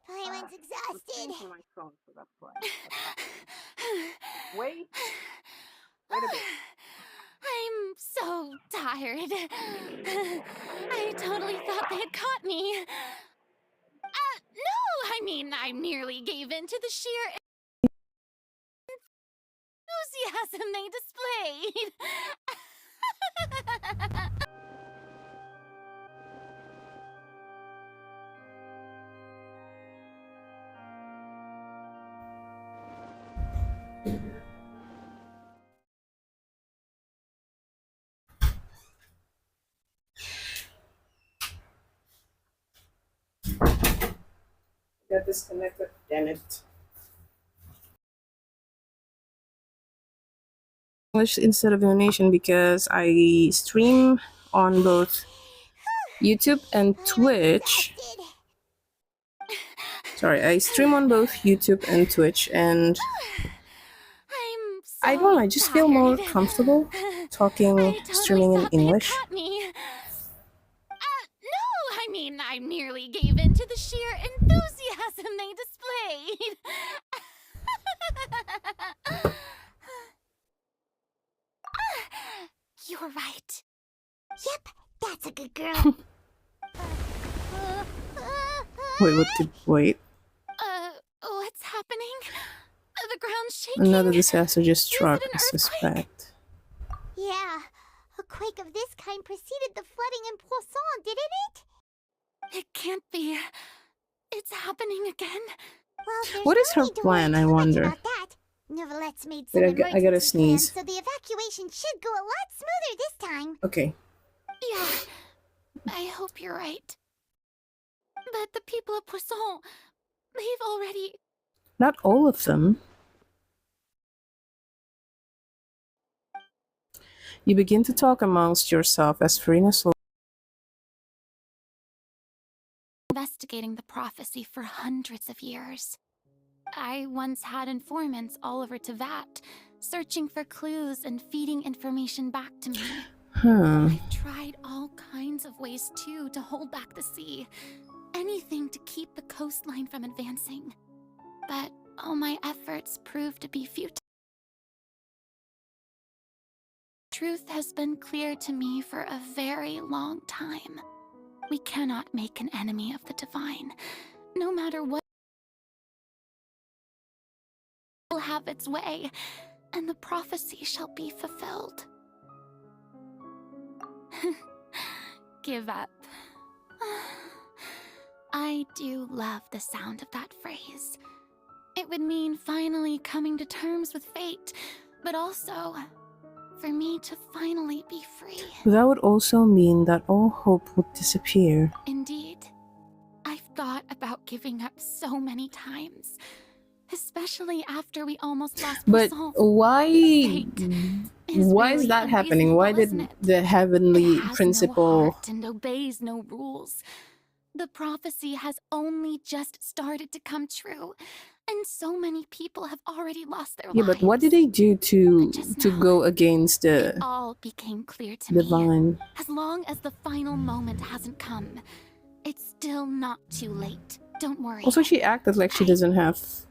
Paimon's I'm exhausted. streaming from my phone, so that's why. Wait a bit. I'm so tired. I totally thought they had caught me. No, I mean, I nearly gave in to the sheer enthusiasm they displayed. Got disconnected. Damn it. English instead of Indonesian because I stream on both YouTube and Paimon's Twitch. exhausted. Sorry, I stream on both YouTube and Twitch, and I'm so I don't know, I just feel more tired. comfortable talking, I totally streaming in thought they had English. caught me. No, I mean, I nearly gave in to the sheer enthusiasm they displayed. You're right. Yep, that's a good girl. Wait. What's happening? The ground's shaking. Another disaster just Is struck, it an I earthquake? suspect. Yeah, a quake of this kind preceded the flooding in Poisson, didn't it? It can't be. It's happening again. Well, there's What no is her need to worry plan, I too much wonder? about that. Novelette's made some Wait, I gotta emergency sneeze. plans, so the evacuation should go a lot smoother this time. Okay. Yeah, I hope you're right. But the people of Poisson, they've already... Not all of them. You begin to talk amongst yourself as Farina slowly. investigating the prophecy for hundreds of years. I once had informants all over Tevat, searching for clues and feeding information back to me. I've tried all kinds of ways too to hold back the sea. Anything to keep the coastline from advancing. But all my efforts proved to be futile. Truth has been clear to me for a very long time. We cannot make an enemy of the divine, no matter what will have its way, and the prophecy shall be fulfilled. Give up. I do love the sound of that phrase. It would mean finally coming to terms with fate, but also for me to finally be free. That would also mean that all hope would disappear. Indeed. I've thought about giving up so many times, especially after we almost lost But Poisson. why Is is really that happening? Why unreasonable, isn't did it? the heavenly It has no principle heart and obeys no rules. The prophecy has only just started to come true, and so many people have already lost their Yeah, lives. but what did they do to But just to now, go against It the all became clear to me. divine? As long as the final moment hasn't come, it's still not too late. Don't worry. Also, she acted like she doesn't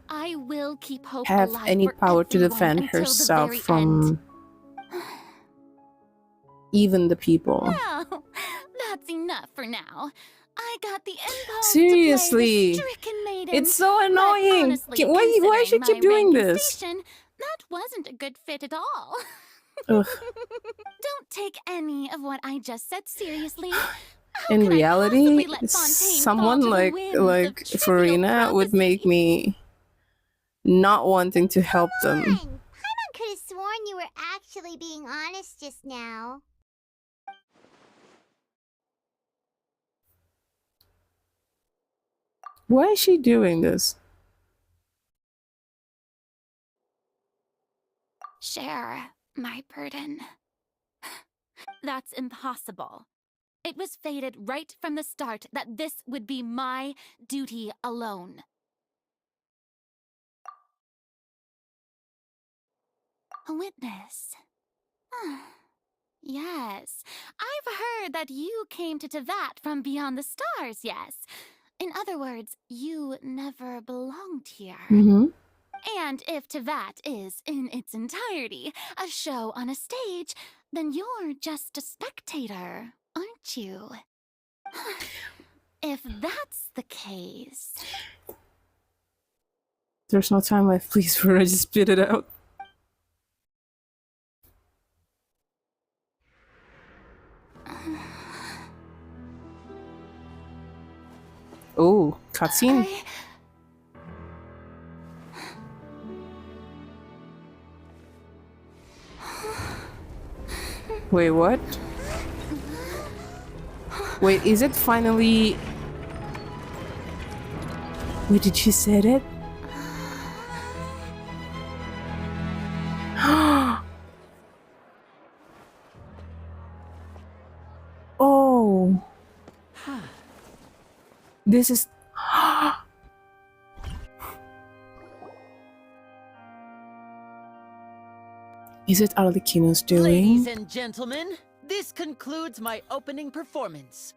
I will keep hope have alive any for power to everyone defend until the herself very from end. even the people. Well, that's enough for now. I got the impulse Seriously, to play the stricken maiden. it's so But annoying. honestly, Why she considering keep my doing rank and this? station, that wasn't a good fit at all. Ugh. Don't take any of what I just said seriously. How In could I reality, possibly let Fontaine someone fall to the like winds of trivial Farina would make prophecy? me not wanting to help them. Paimon could have sworn you were actually being honest just now. Why is she doing this? Share my burden. That's impossible. It was fated right from the start that this would be my duty alone. A witness. Yes, I've heard that you came to Tevat from beyond the stars, yes. In other words, you never belonged here. Mm-hmm. And if Tevat is, in its entirety, a show on a stage, then you're just a spectator, aren't you? If that's the case... There's no time left, please, for I just spit it out. Oh, cutscene. Wait, what? Wait, is it finally... Wait, did she say it? Oh. This is... Is it Arlecchino's doing? Ladies and gentlemen, this concludes my opening performance.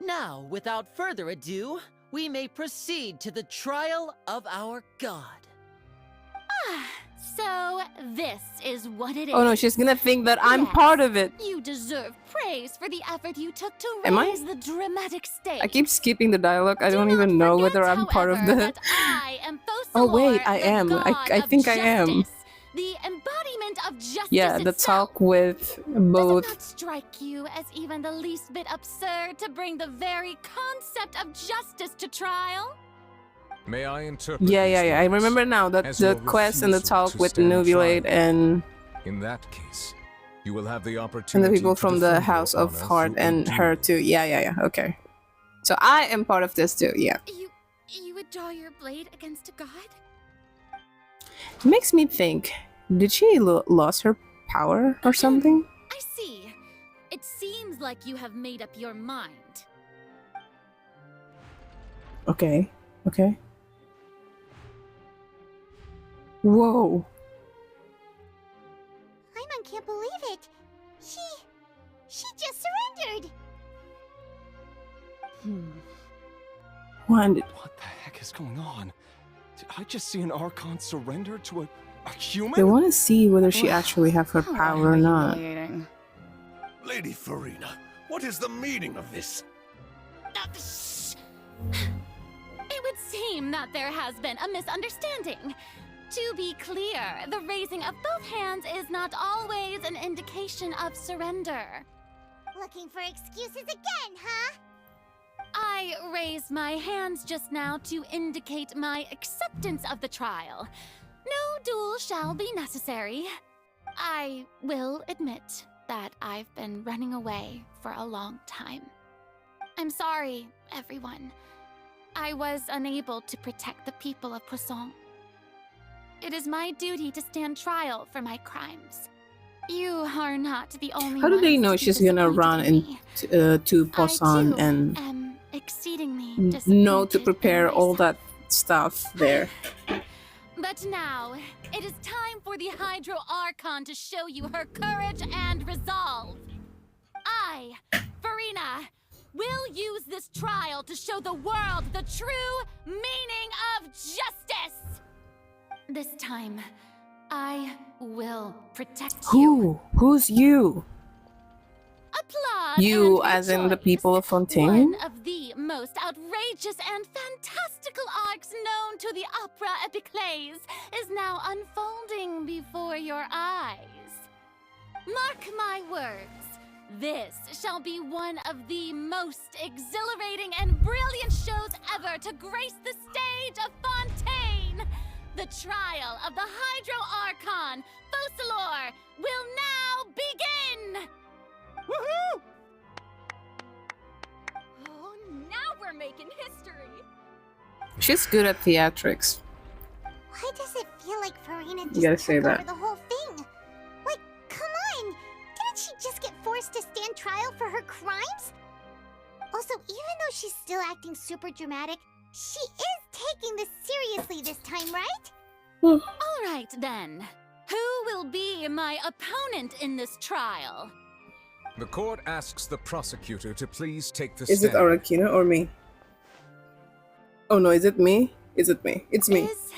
Now, without further ado, we may proceed to the trial of our god. So, this is what it is. Oh no, she's gonna think that I'm Yes, part of it. You deserve praise for the effort you took to Am I? raise the dramatic stage. I keep skipping the dialogue. I Do don't not even know forget, whether I'm part of however, the... that I am Oh wait, Fosalor, I the am. god I of think I am. justice, the embodiment of justice Yeah, the itself. talk with Does it both... not strike you as even the least bit absurd to bring the very concept of justice to trial? May I interpret? Yeah. these I words remember now that as the your quest and the refusal talk to with stand Nuvilade trial? and In that case, you will have the the opportunity people to from the defend House your of honor Heart through a and her duel. too. Yeah. Okay. So I am part of this too. Yeah. You would draw your blade against a god? It makes me think. Did she lost her power or something? I see. It seems like you have made up your mind. Okay. Whoa. Paimon can't believe it. She just surrendered. What? What the heck is going on? Did I just see an Archon surrender to a human? They want to see whether she actually have her How power or not. humiliating. Lady Farina, what is the meaning of this? It would seem that there has been a misunderstanding. To be clear, the raising of both hands is not always an indication of surrender. Looking for excuses again, huh? I raised my hands just now to indicate my acceptance of the trial. No duel shall be necessary. I will admit that I've been running away for a long time. I'm sorry, everyone. I was unable to protect the people of Poisson. It is my duty to stand trial for my crimes. You are not the only How do they ones know to be she's gonna disappointed run in me. to I, Poisson too, and am exceedingly know disappointed to in prepare all myself. that stuff there? But now, it is time for the Hydro Archon to show you her courage and resolve. I, Farina, will use this trial to show the world the true meaning of justice. This time, I will protect you. Who's you? Applaud You, and as in the rejoice. people of Fontaine? One of the most outrageous and fantastical arcs known to the opera epiclese is now unfolding before your eyes. Mark my words, this shall be one of the most exhilarating and brilliant shows ever to grace the stage of Fontaine. The trial of the Hydro Archon, Fosalor, will now begin! Woohoo! Oh, now we're making history. She's good at theatrics. Why does it feel like Farina You gotta just say took that. over the whole thing? Like, come on! Didn't she just get forced to stand trial for her crimes? super dramatic, she is taking this seriously this time, right? All right, then. Who will be my opponent in this trial? The court asks the prosecutor to please take the Is it stand. Arakina or me? Oh no, is it me? Is it me? It's me. Is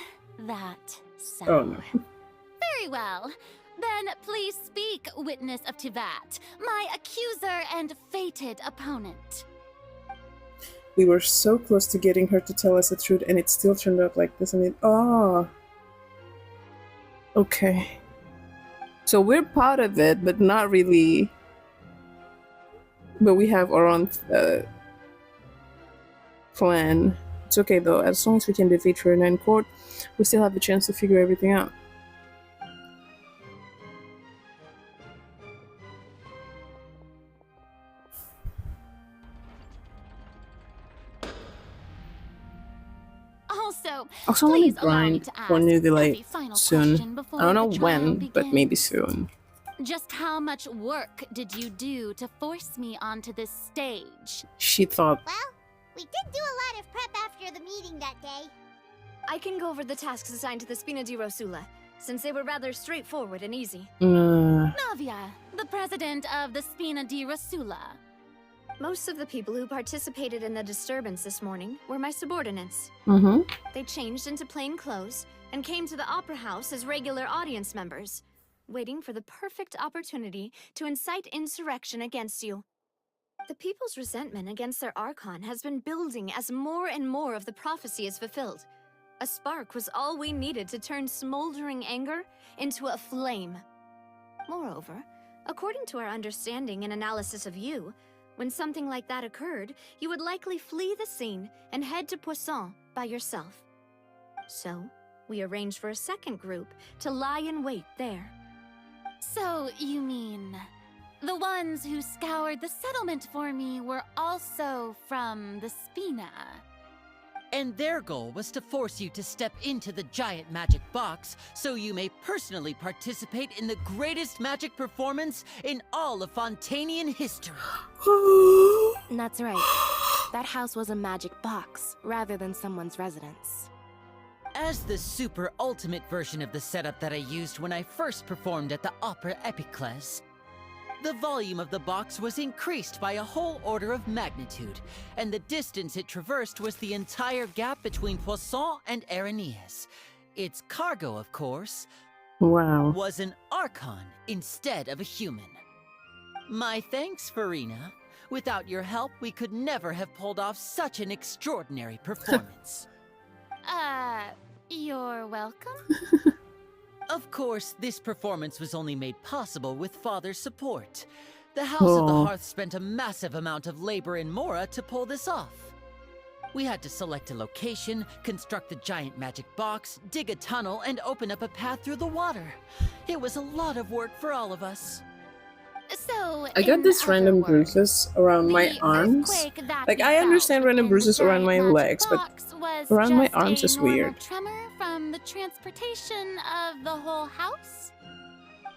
that so? Oh no. Very well. Then please speak, witness of Tivat, my accuser and fated opponent. We were so close to getting her to tell us the truth, and it still turned out like this. And it, okay. So we're part of it, but not really. But we have our own plan. It's okay though. As long as we can defeat Farina in court, we still have the chance to figure everything out. Also, I want please to allow me grind to for ask New every Delay final soon. question before I don't know the trial when, but begins. maybe soon. Just how much work did you do to force me onto this stage? She thought. Well, we did do a lot of prep after the meeting that day. I can go over the tasks assigned to the Spina di Rosula, since they were rather straightforward and easy. Navia, the president of the Spina di Rosula. Most of the people who participated in the disturbance this morning were my subordinates. They changed into plain clothes and came to the Opera House as regular audience members, waiting for the perfect opportunity to incite insurrection against you. The people's resentment against their Archon has been building as more and more of the prophecy is fulfilled. A spark was all we needed to turn smoldering anger into a flame. Moreover, according to our understanding and analysis of you, when something like that occurred, you would likely flee the scene and head to Poisson by yourself. So, we arranged for a second group to lie in wait there. So, you mean... the ones who scoured the settlement for me were also from the Spina? And their goal was to force you to step into the giant magic box so you may personally participate in the greatest magic performance in all of Fontanian history. That's right. That house was a magic box, rather than someone's residence. As the super ultimate version of the setup that I used when I first performed at the Opera Epiclese, the volume of the box was increased by a whole order of magnitude, and the distance it traversed was the entire gap between Poisson and Araneas. Its cargo, of course, was an Archon instead of a human. My thanks, Farina. Without your help, we could never have pulled off such an extraordinary performance. You're welcome? Of course, this performance was only made possible with Father's support. The House of the Hearth spent a massive amount of labor in Mora to pull this off. We had to select a location, construct the giant magic box, dig a tunnel, and open up a path through the water. It was a lot of work for all of us. So, I got this random bruises around my arms. Like, I understand random bruises around my legs, but around my arms is weird. Tremor from the transportation of the whole house?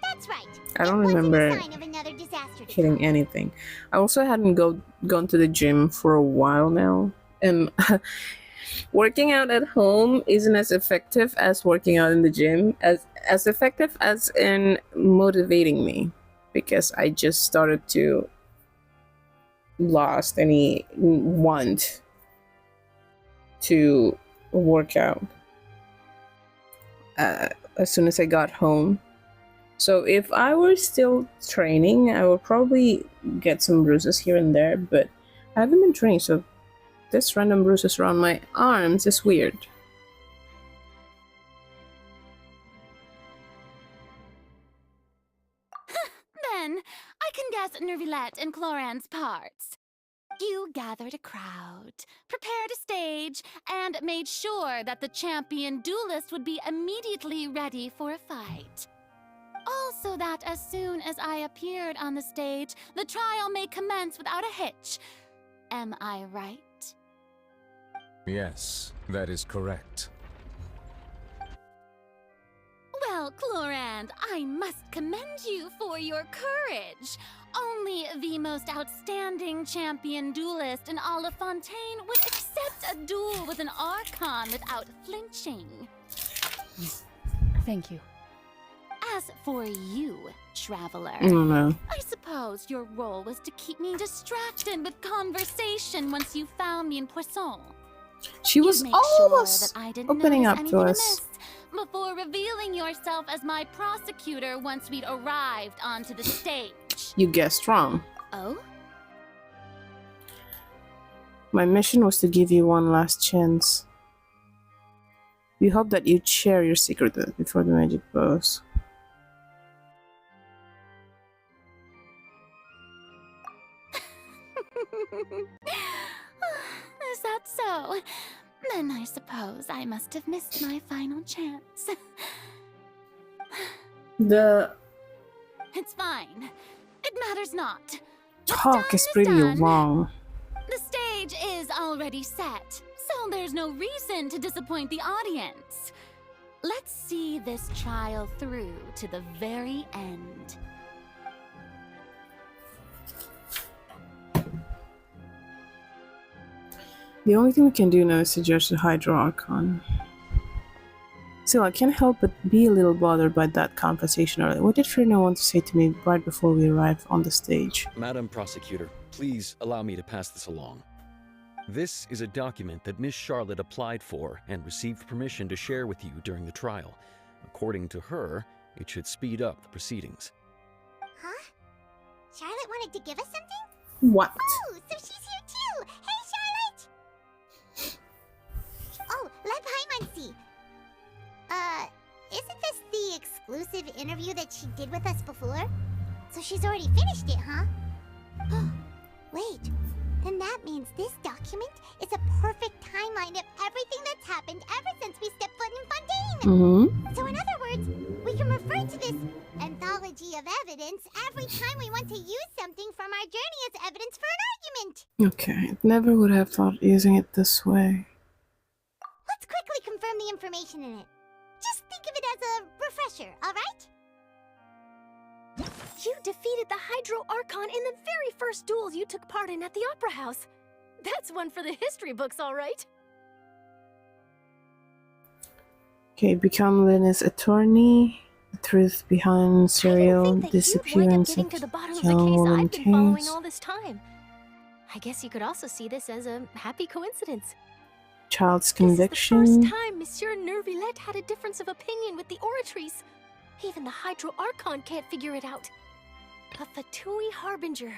That's right. I don't remember Sign of another disaster to hitting anything. I also hadn't gone to the gym for a while now, and working out at home isn't as effective as working out in the gym, as effective as in motivating me, because I just started to lost any want to work out as soon as I got home. So if I were still training, I would probably get some bruises here and there, but I haven't been training, so this random bruises around my arms is weird. Then, I can guess Nervilette and Cloran's parts. You gathered a crowd, prepared a stage, and made sure that the champion duelist would be immediately ready for a fight. Also that as soon as I appeared on the stage, the trial may commence without a hitch. Am I right? Yes, that is correct. Well, Clorand, I must commend you for your courage. Only the most outstanding champion duelist in all of Fontaine would accept a duel with an Archon without flinching. Thank you. As for you, Traveler, No. I suppose your role was to keep me distracted with conversation once you found me in Poisson. She was Make almost sure that I didn't opening notice up to anything us. amiss before revealing yourself as my prosecutor once we'd arrived onto the stage. You guessed wrong. Oh? My mission was to give you one last chance. We hope that you'd share your secret before the magic bows. Is that so? Then I suppose I must have missed my final chance. It's fine. It matters not. What's Talk done is pretty done. long. The stage is already set, so there's no reason to disappoint the audience. Let's see this trial through to the very end. The only thing we can do now is to judge the Hydro Archon. Still, I can't help but be a little bothered by that conversation earlier. What did Furina want to say to me right before we arrived on the stage? Madam Prosecutor, please allow me to pass this along. This is a document that Miss Charlotte applied for and received permission to share with you during the trial. According to her, it should speed up the proceedings. Huh? Charlotte wanted to give us something? What? Oh, so she's here too! Hey, Charlotte! Oh, let Paimon see. Isn't this the exclusive interview that she did with us before? So she's already finished it, huh? Wait, then that means this document is a perfect timeline of everything that's happened ever since we stepped foot in Fontaine! So in other words, we can refer to this anthology of evidence every time we want to use something from our journey as evidence for an argument! Okay, never would have thought using it this way. Let's quickly confirm the information in it. Just think of it as a refresher, alright? You defeated the Hydro Archon in the very first duel you took part in at the Opera House. That's one for the history books, all right? Okay, become Lena's attorney. The truth behind serial disappearance Getting of to the bottom of the young case woman I've been following Kings. all this time. I guess you could also see this as a happy coincidence. Child's This is the conviction. first time Monsieur Nervillette had a difference of opinion with the Oratories. Even the Hydro Archon can't figure it out. A Fatui Harbinger.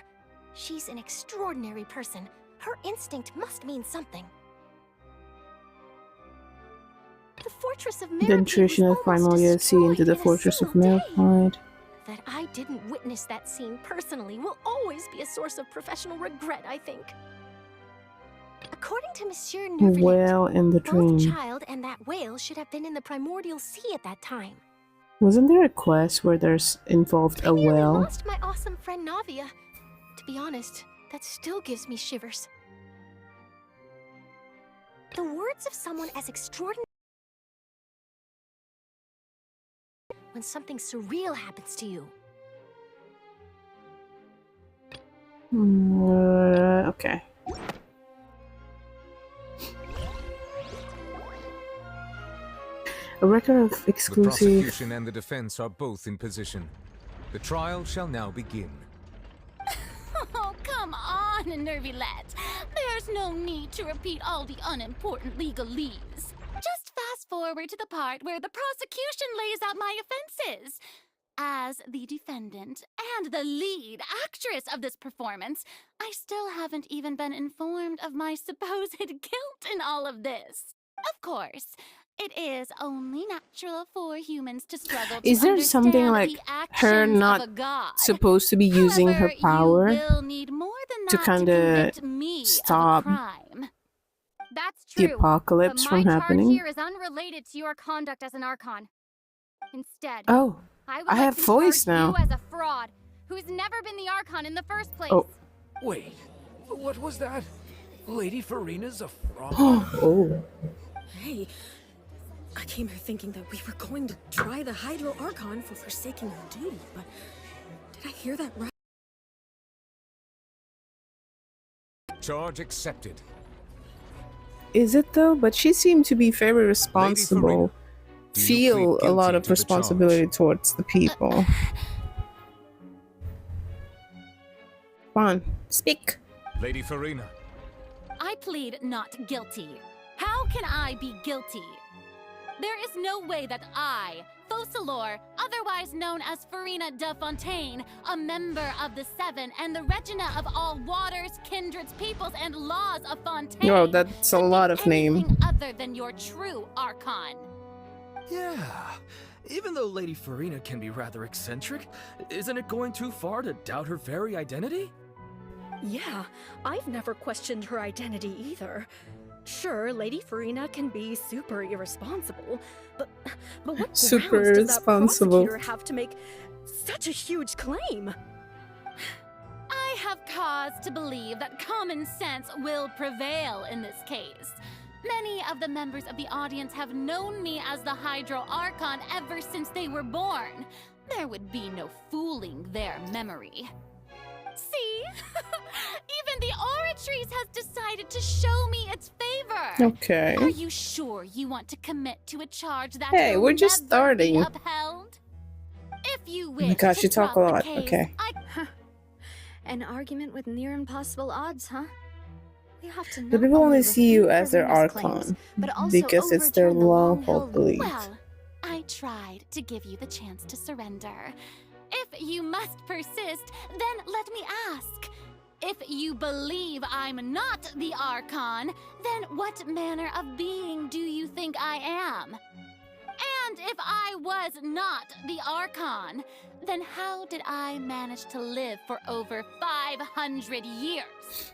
She's an extraordinary person. Her instinct must mean something. The Fortress of The Meripede intrusion was of almost Primordial Sea into destroyed the in a Fortress of single day. Meripede. That I didn't witness that scene personally will always be a source of professional regret, I think. According to Monsieur Nervillette, Whale in the both dream. Child and that whale should have been in the Primordial Sea at that time. Wasn't there a quest where there's involved a Nearly whale? lost my awesome friend Navia. To be honest, that still gives me shivers. The words of someone as extraordinary when something surreal happens to you. Okay. A record of The exclusive. prosecution and the defense are both in position. The trial shall now begin. Oh, come on, Nervillette. There's no need to repeat all the unimportant legalese. Just fast forward to the part where the prosecution lays out my offenses. As the defendant and the lead actress of this performance, I still haven't even been informed of my supposed guilt in all of this. Of course, it is only natural for humans to struggle to Is there something understand like the her actions not of a god. supposed to be using her However, power you will need more than to that kind to of convict me stop of a crime. That's the true. apocalypse but from my charge happening? here is unrelated to your conduct as an Archon. Instead, Oh, I would I like have to voice charge now. you as a fraud who's never been the Archon in the first place. Oh. Wait, what was that? Lady Farina's a fraud? Oh. Hey, I came here thinking that we were going to try the Hydro Archon for forsaking her duty, but did I hear that right? Charge accepted. is it though? But she seemed to be very Farina, responsible. do you Feel plead a guilty lot of to the responsibility towards the people. Come on, speak. Lady Farina, I plead not guilty. How can I be guilty? There is no way that I, Focalor, otherwise known as Farina de Fontaine, a member of the Seven and the Regina of all waters, kindreds, peoples, and laws of Fontaine, Oh, that's a lot of name. anything other than your true Archon. Yeah. Even though Lady Farina can be rather eccentric, isn't it going too far to doubt her very identity? Yeah, I've never questioned her identity either. Sure, Lady Farina can be super irresponsible, but what Super grounds does that irresponsible. prosecutor have to make such a huge claim? I have cause to believe that common sense will prevail in this case. Many of the members of the audience have known me as the Hydro Archon ever since they were born. There would be no fooling their memory. See? Even the Oratrice has decided to show me its favor. Okay. Are you sure you want to commit to a charge that Hey, will we're just never starting. be upheld? If you Oh wish my gosh, to you talk a drop the lot. case, Okay. An argument with near impossible odds, huh? We have to The not people only only see you refute as their Farina's claims, Archon but also because it's their overturn the long-held long-held belief. Well, I tried to give you the chance to surrender. If you must persist, then let me ask. If you believe I'm not the Archon, then what manner of being do you think I am? And if I was not the Archon, then how did I manage to live for over 500 years?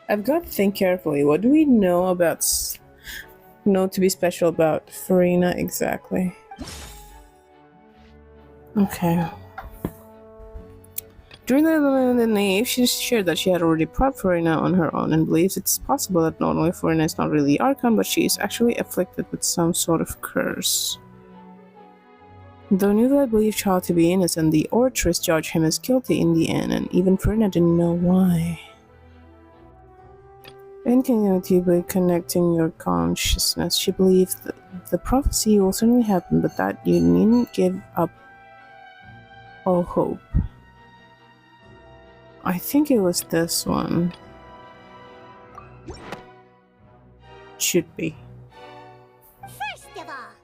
I've got to think carefully. What do we know about know to be special about Farina exactly? Okay. During the nave, she shared that she had already prepped Farina on her own and believes it's possible that not only Farina is not really Archon, but she is actually afflicted with some sort of curse. Though Nuvia believed Child to be innocent, the Oratrice judged him as guilty in the end, and even Farina didn't know why. In continuity by connecting your consciousness, she believes that the prophecy will certainly happen, but that you needn't give up all hope. I think it was this one. Should be. First of all,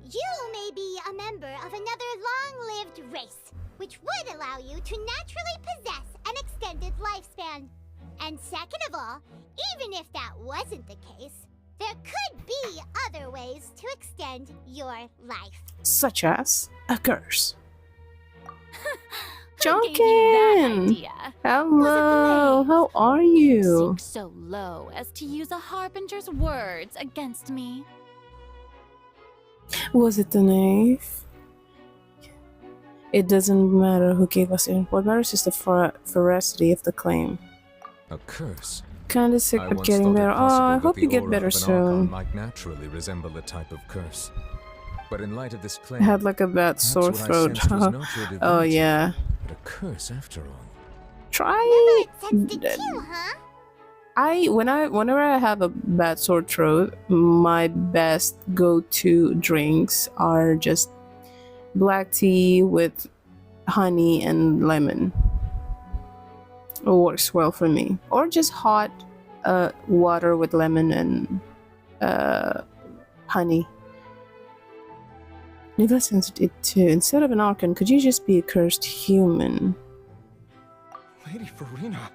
you may be a member of another long-lived race, which would allow you to naturally possess an extended lifespan. And second of all, even if that wasn't the case, there could be other ways to extend your life. Such as a curse. Who gave you that Jokin! idea? Hello, how are you? Sink so low as to use a harbinger's words against me. Was it the knave? It doesn't matter who gave us it. What matters is the veracity of the claim. a curse. Kinda sick, I but once getting thought it better. Oh, possible I that hope the you get aura better of an Archon soon. might naturally resemble a type of curse. But in light of this I claim, had like a bad perhaps sore what I throat. sensed was not your Oh divinity, yeah. but a curse after all. Try. Sensed it too, huh? Whenever I have a bad sore throat, my best go-to drinks are just black tea with honey and lemon. It works well for me. Or just hot water with lemon and honey. Niva sensed it too. Instead of an Archon, could you just be a cursed human? Lady Farina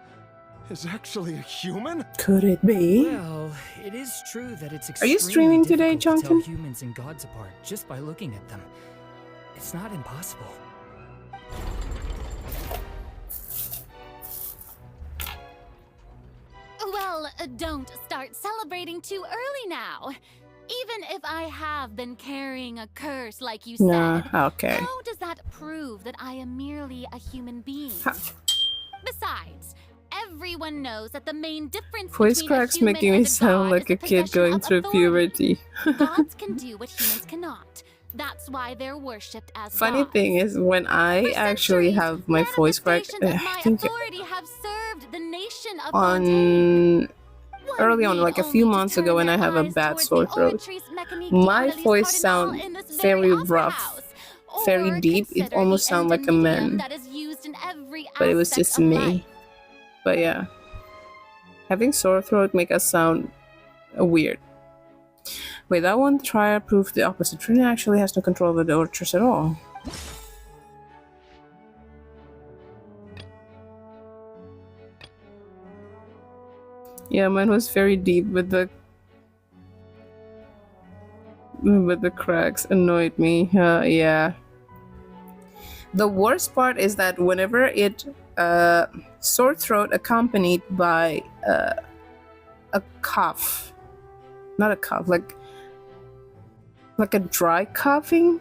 is actually a human? Could it be? Well, it is true that it's Are you extremely streaming today, difficult to tell Jonkin? humans and gods apart just by looking at them. It's not impossible. Well, don't start celebrating too early now. Even if I have been carrying a curse like you Nah, said, okay. how does that prove that I am merely a human being? Besides, everyone knows that the main difference Voice between a cracks human making me and a sound god like is a the kid possession going of through authority. puberty. Gods can do what humans cannot. That's why they're worshipped as Funny gods. thing is, when I actually have my voice crack, I think Authority have served the nation of on early on, like a few months ago, when I have a bad sore throat, my voice sounds very rough, very deep. It almost sounds like a man, but it was just me. But yeah, having sore throat make us sound weird. Wait, that one trial proved the opposite. Frina actually has no control over the orchards at all. Yeah, mine was very deep with the cracks. Annoyed me. Yeah. The worst part is that whenever it sore throat accompanied by a cough, not a cough, like a dry coughing.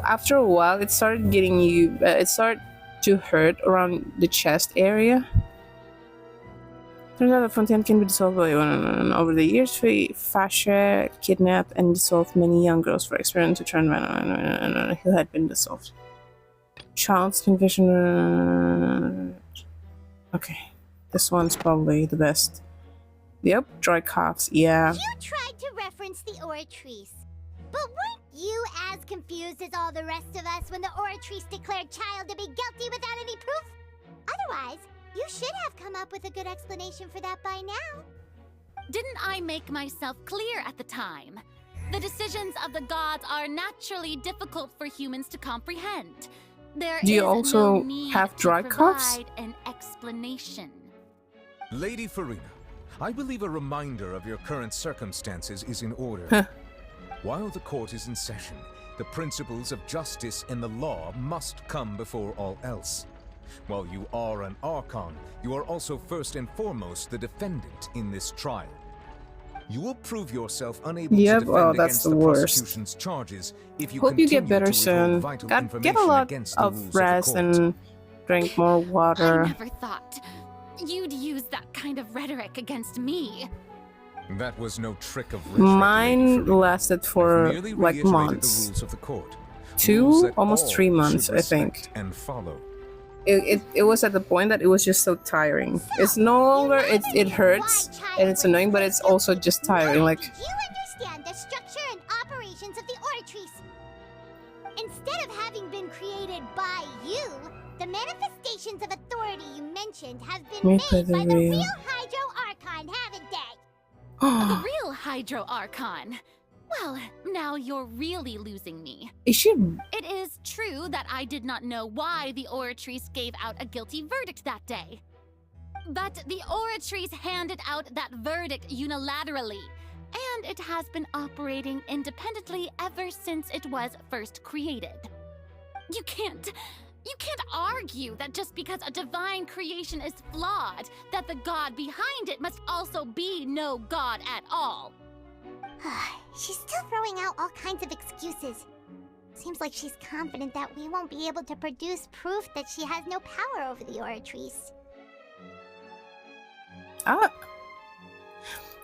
After a while, it started getting you. It started to hurt around the chest area. Turns out the Fontaine can be dissolved by over the years. Fascia kidnapped and dissolved many young girls for experiment to turn who had been dissolved. Child's confession. Okay, this one's probably the best. Yep, dry coughs. Yeah. You tried to reference the Oratrice, but weren't you as confused as all the rest of us when the Oratrice declared Child to be guilty without any proof? Otherwise, you should have come up with a good explanation for that by now. Didn't I make myself clear at the time? The decisions of the gods are naturally difficult for humans to comprehend. There Do you is also no need have to dry coughs? provide an explanation. Lady Farina, I believe a reminder of your current circumstances is in order. Huh. While the court is in session, the principles of justice and the law must come before all else. While you are an Archon, you are also first and foremost the defendant in this trial. You will prove yourself unable to defend that's against the the worst. prosecution's charges if you Hope you get continue better to soon. withhold vital Get a information lot against the rules of the rest court. and drink more water. I never thought you'd use that kind of rhetoric against me. That was no trick of rhetoric. Mine lasted for Merely like reiterated months. The rules of the court. 2, Rules that almost all 3 months, should I think. respect and follow. It was at the point that it was just so tiring. It's no longer it hurts and it's annoying, but it's also just tiring. Like, You understand the structure and operations of the Oratrice. Instead of having been created by you, the manifestations of authority you mentioned have been Made made by by the the real. real Hydro Archon, haven't they? The real Hydro Archon. Well, now you're really losing me. Is she? It is true that I did not know why the Oratrice gave out a guilty verdict that day. But the Oratrice handed out that verdict unilaterally, and it has been operating independently ever since it was first created. You can't argue that just because a divine creation is flawed, that the god behind it must also be no god at all. She's still throwing out all kinds of excuses. Seems like she's confident that we won't be able to produce proof that she has no power over the Oratrice.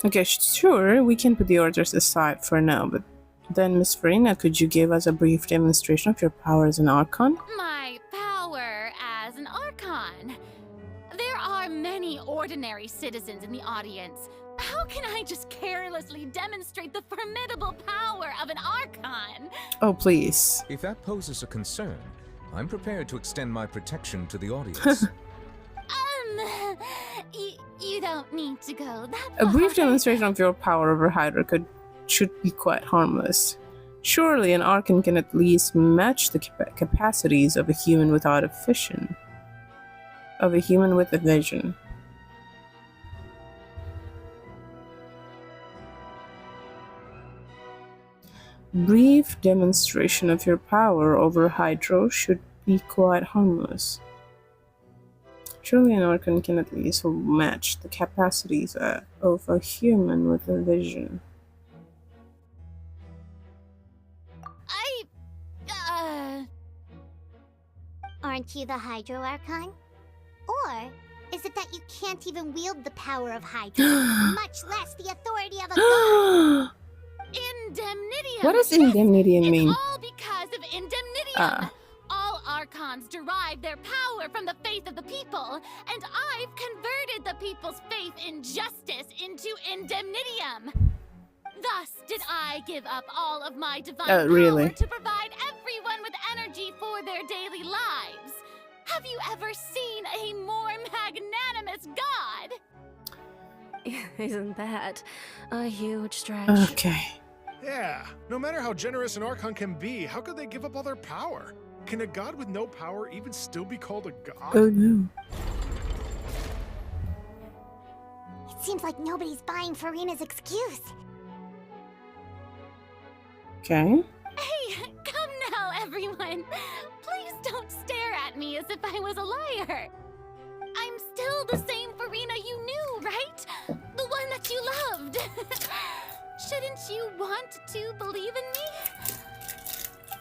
Okay, sure, we can put the orders aside for now, but then, Miss Farina, could you give us a brief demonstration of your power as an Archon? My power as an Archon. There are many ordinary citizens in the audience. How can I just carelessly demonstrate the formidable power of an Archon? Oh, please. If that poses a concern, I'm prepared to extend my protection to the audience. You don't need to go that A brief far. demonstration of your power over Hydra should be quite harmless. Surely an Archon can at least match the capacities of a human without a vision. Of a human with a vision. Brief demonstration of your power over Hydro should be quite harmless. Surely an Archon can at least match the capacities of a human with a vision. Aren't you the Hydro Archon? Or is it that you can't even wield the power of Hydro, much less the authority of a god? Indemnitium. What does indemnitium mean? It's all because of indemnitium. All Archons derive their power from the faith of the people, and I've converted the people's faith in justice into indemnitium. Thus did I give up all of my divine really? power to provide everyone with energy for their daily lives. Have you ever seen a more magnanimous god? Isn't that a huge stretch? Okay. Yeah, no matter how generous an Archon can be, how could they give up all their power? Can a god with no power even still be called a god? Oh no. It seems like nobody's buying Furina's excuse. Okay. Hey, come now, everyone. Please don't stare at me as if I was a liar. I'm still the same Furina you knew, right? The one that you loved. Shouldn't you want to believe in me?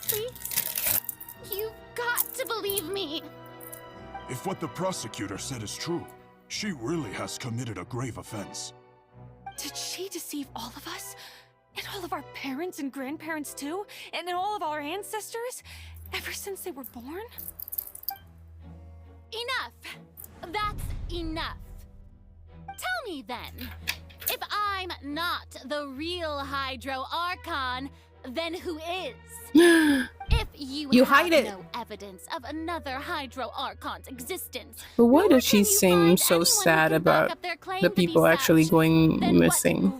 Please? You've got to believe me. If what the prosecutor said is true, she really has committed a grave offense. Did she deceive all of us? And all of our parents and grandparents too? And all of our ancestors? Ever since they were born? Enough. That's enough. Tell me then, if I'm not the real Hydro Archon, then who is? If you have hide it. no evidence of another Hydro Archon's existence, But why does she seem so sad about the people actually going missing?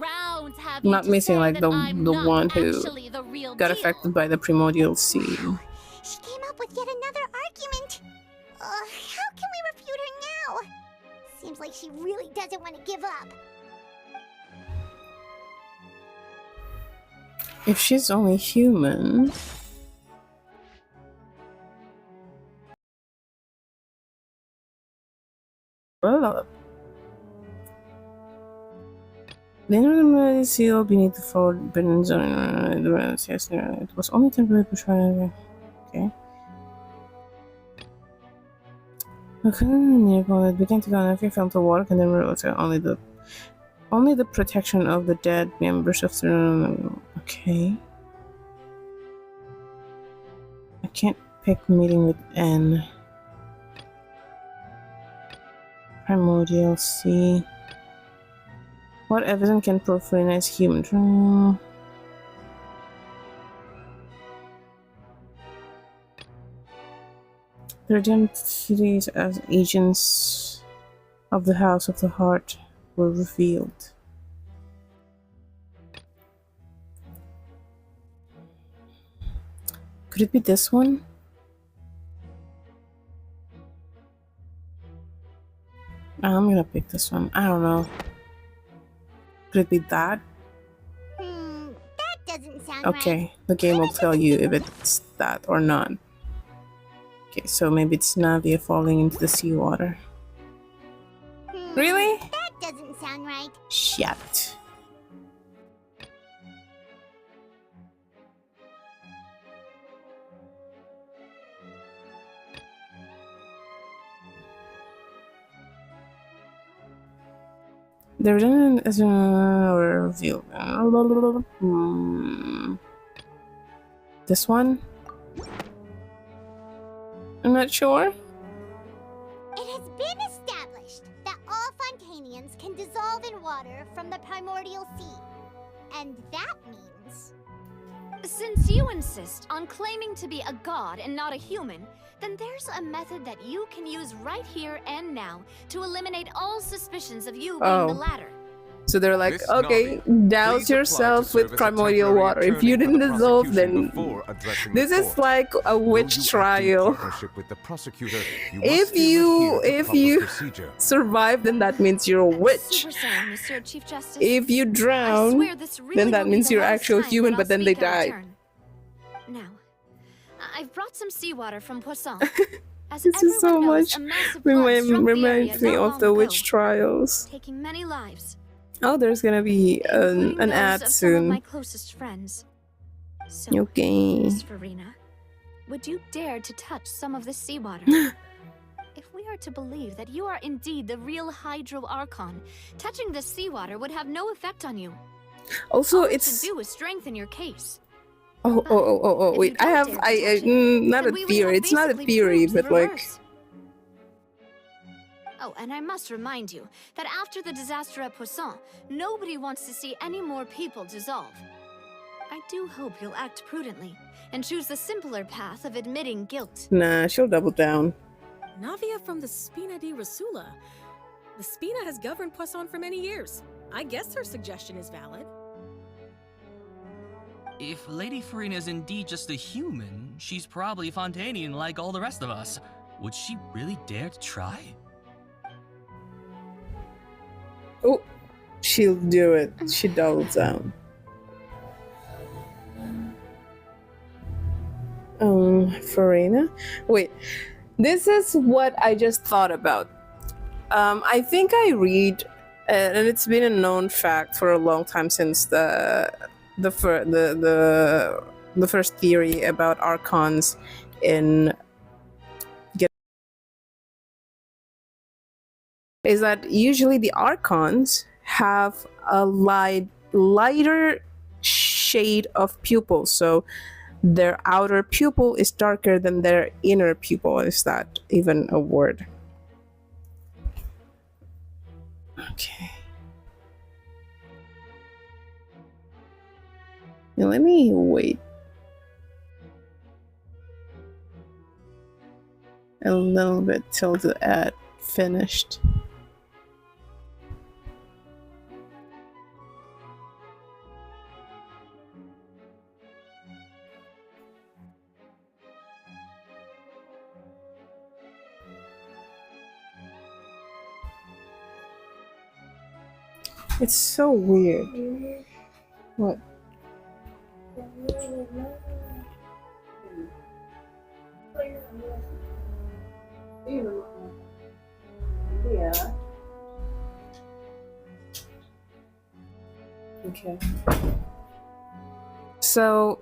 Not missing like the one who got affected by the primordial sea. She came up with yet another argument. How can we refute her now? Seems like she really doesn't want to give up. If she's only human... Well, the seal beneath the forbidden zone. Yes, it was only temporary pushing. Okay. Okay, it began to go on every felt the water and then realized only the protection of the dead members of the. Okay. I can't pick meeting with N. Primordial sea. What evidence can prove Furina is human? Their identities as agents of the House of the Heart were revealed. Could it be this one? I'm gonna pick this one. I don't know. Could it be that? That doesn't sound Okay, right. the game will tell you if it's that or not. Okay, so maybe it's Navia falling into the seawater. Really? That doesn't sound right. Shit. There's an reveal. This one? I'm not sure. It has been established that all Fontanians can dissolve in water from the primordial sea. And that means... Since you insist on claiming to be a god and not a human, then there's a method that you can use right here and now to eliminate all suspicions of you being the latter. So they're like, okay, douse yourself with primordial water. If you didn't dissolve, then this is like a witch trial. If you survive, then that means you're a witch. Mr. Chief Justice. If you drown, then that means you're actual human, but then they die. Now, I've brought some seawater from Poisson. As This is so everyone much knows, a massive flood struck the reminds area me not of long the ago, witch trials. taking many lives. Oh, there's gonna be an Those ad of some of my soon. closest friends. So, Okay. Miss Farina, would you dare to touch some of the seawater? If we are to believe that you are indeed the real Hydro Archon, touching the seawater would have no effect on you. Also, All it's to do is strengthen your case. wait. I have not a theory. It's not a theory, but like Oh, and I must remind you that after the disaster at Poisson, nobody wants to see any more people dissolve. I do hope you'll act prudently and choose the simpler path of admitting guilt. Nah, she'll double down. Navia from the Spina di Rasula. The Spina has governed Poisson for many years. I guess her suggestion is valid. If Lady Farina is indeed just a human, she's probably Fontanian like all the rest of us. Would she really dare to try? Oh, she'll do it. She doubles down. Farina? Wait, this is what I just thought about. I think I read, and it's been a known fact for a long time since the first theory about Archons in is that usually the Archons have a lighter shade of pupils, so their outer pupil is darker than their inner pupil. Is that even a word? Okay. Now let me wait a little bit till the ad finished. It's so weird. What? Yeah. Okay. So,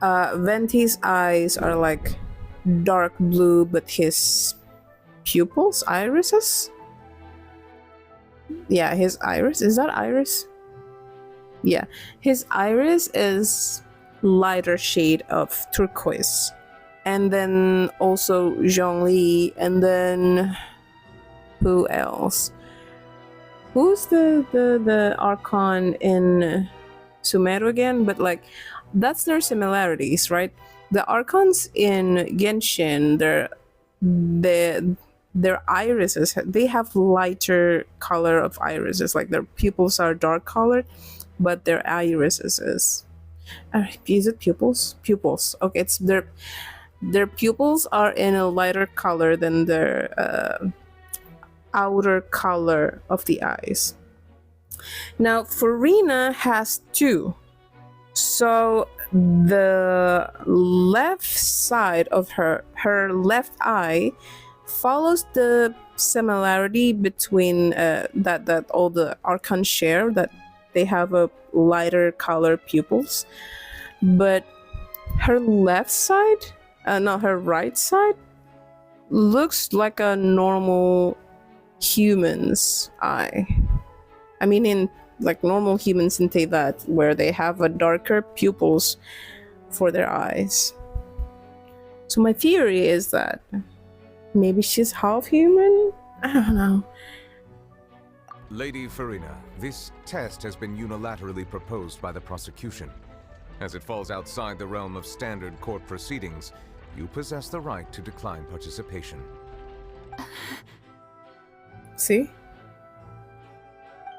Venti's eyes are like dark blue, but his pupils, irises? Yeah, his iris. Is that iris? Yeah, his iris is lighter shade of turquoise. And then also Zhongli, and then who else? Who's the Archon in Sumeru again? But like, that's their similarities, right? The Archons in Genshin, their irises, they have lighter color of irises, like their pupils are dark colored, but their irises is it pupils? Pupils. Okay, it's their pupils are in a lighter color than their outer color of the eyes. Now, Farina has two. So the left side of her left eye follows the similarity between that all the Archons share, that they have a lighter color pupils, but her left side, her right side, looks like a normal human's eye. I mean, in like normal humans in Teyvat, where they have a darker pupils for their eyes. So my theory is that maybe she's half human? I don't know. Lady Farina, this test has been unilaterally proposed by the prosecution. As it falls outside the realm of standard court proceedings, you possess the right to decline participation. See?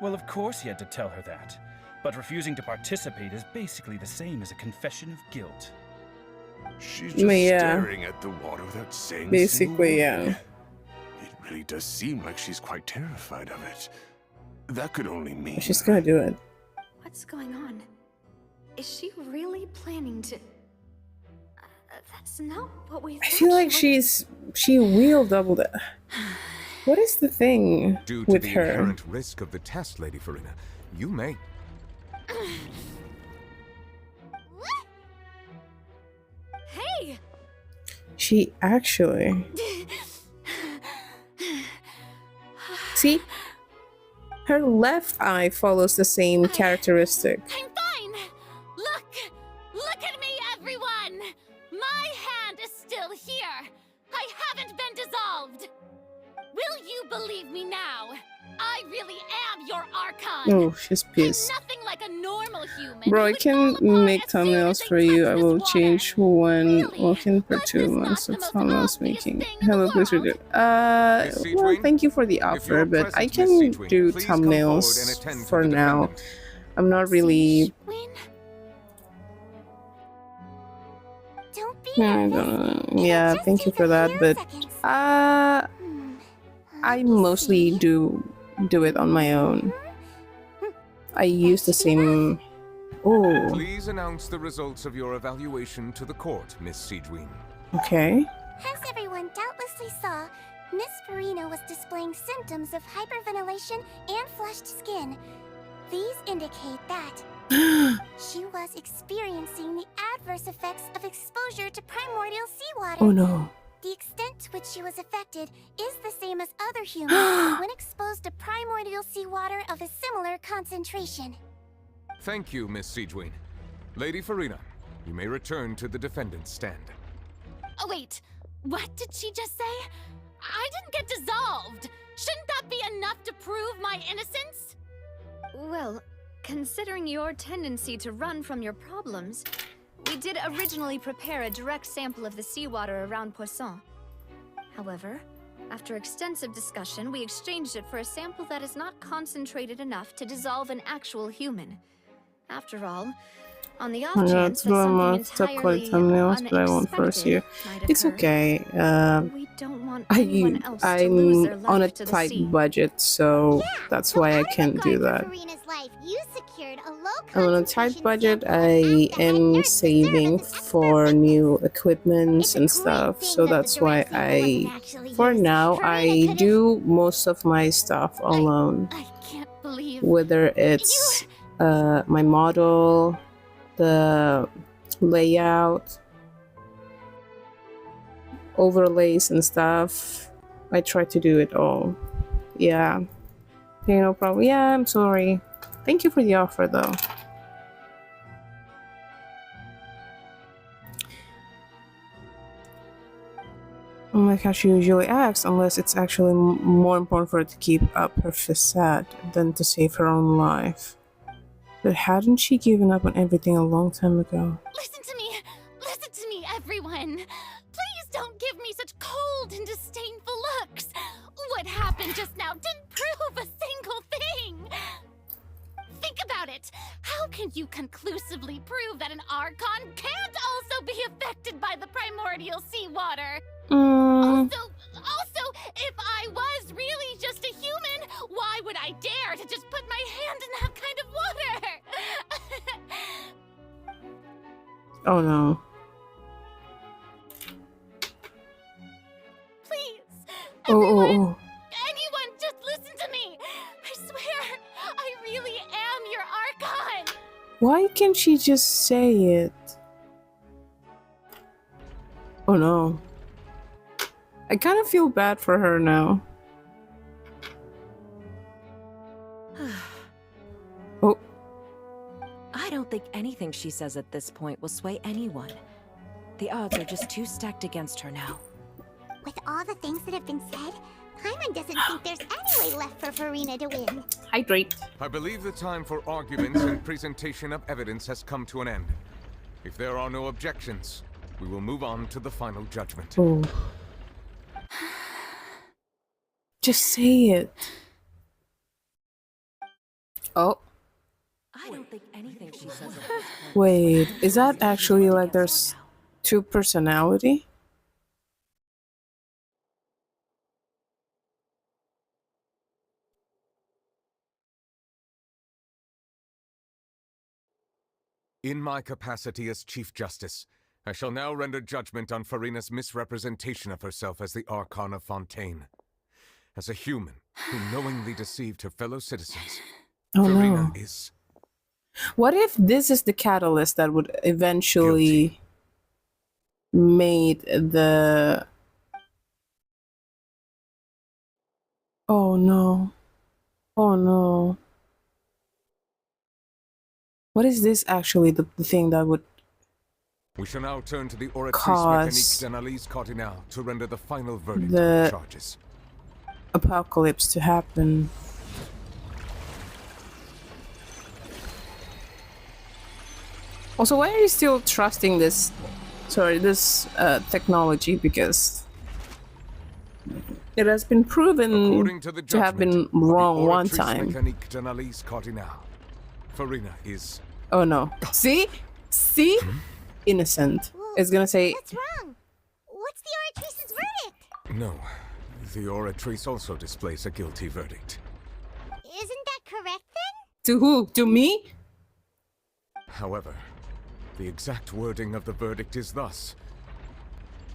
Well, of course he had to tell her that. But refusing to participate is basically the same as a confession of guilt. She's just staring at the water without saying a single basically, word. yeah. It really does seem like she's quite terrified of it. That could only mean... She's gonna do it. What's going on? Is she really planning to... that's not what we I feel like she will double that. What is the thing Due to with the her? inherent risk of the test, Lady Farina, you may... Hey! She actually... See? Her left eye follows the same characteristic. I'm fine! Look at me, everyone! My hand is still here! I haven't been dissolved! Will Will you believe me now? I really am your Archon. Oh, she's pissed. Nothing like a normal human. Bro, I can make thumbnails for you. I will change one walking for 2 months of thumbnails making. Hello, please read it. Well, thank you for the offer, but I can do thumbnails for now. I'm not really. Yeah, thank you for that, but I mostly do it on my own. I use the same. Oh. Please announce the results of your evaluation to the court, Miss Siegewien. Okay. As everyone doubtlessly saw, Miss Farina was displaying symptoms of hyperventilation and flushed skin. These indicate that she was experiencing the adverse effects of exposure to primordial seawater. Oh no. The extent to which she was affected is the same as other humans when exposed to primordial seawater of a similar concentration. Thank you, Miss Siegewien. Lady Farina, you may return to the defendant's stand. Oh wait, what did she just say? I didn't get dissolved. Shouldn't that be enough to prove my innocence? Well, considering your tendency to run from your problems, we did originally prepare a direct sample of the seawater around Poisson. However, after extensive discussion, we exchanged it for a sample that is not concentrated enough to dissolve an actual human. After all, on the off chance that something entirely thumbnails, but I won't force you. It's okay. I'm on a tight budget, so that's why I can't do that. I'm on a tight budget. I am saving for new equipments and stuff, so that's why for now, I do most of my stuff alone. Whether it's my model, the layout, overlays and stuff, I try to do it all. Yeah. Okay, no problem. Yeah, I'm sorry. Thank you for the offer, though. Like how she usually acts, unless it's actually more important for her to keep up her facade than to save her own life. But hadn't she given up on everything a long time ago? Listen to me, everyone. Please don't give me such cold and disdainful looks. What happened just now didn't prove a single thing. Think about it. How can you conclusively prove that an Archon can't also be affected by the primordial seawater? Also, if I was really just a human, why would I dare to just put my hand in that kind of water? Oh no. Please, Oh. anyone, just listen to me. I swear, I really am your Archon. Why can't she just say it? Oh no. I kind of feel bad for her now. Oh. I don't think anything she says at this point will sway anyone. The odds are just too stacked against her now. With all the things that have been said, Paimon doesn't think there's any way left for Farina to win. Hydrate. I believe the time for arguments and presentation of evidence has come to an end. If there are no objections, we will move on to the final judgment. Oh. Just say it. Oh. I don't think anything she says. Wait, is that actually like there's two personality? In my capacity as Chief Justice, I shall now render judgment on Farina's misrepresentation of herself as the Archon of Fontaine. As a human who knowingly deceived her fellow citizens, Oh Farina no. is What if this is the catalyst that would eventually made the... Oh no. Oh no. What is this actually the thing that would... We shall now turn to the Oratrice Cause Mécanique d'Analyse Cardinale to render the final verdict the- on the charges. apocalypse to happen. Also, why are you still trusting this technology? Because it has been proven to have been wrong one time. Farina is... Oh no. See? See? Innocent. It's gonna say... What's wrong? What's the Oratrice's verdict? No. The Oratrice also displays a guilty verdict. Isn't that correct then? To who? To me? However, the exact wording of the verdict is thus.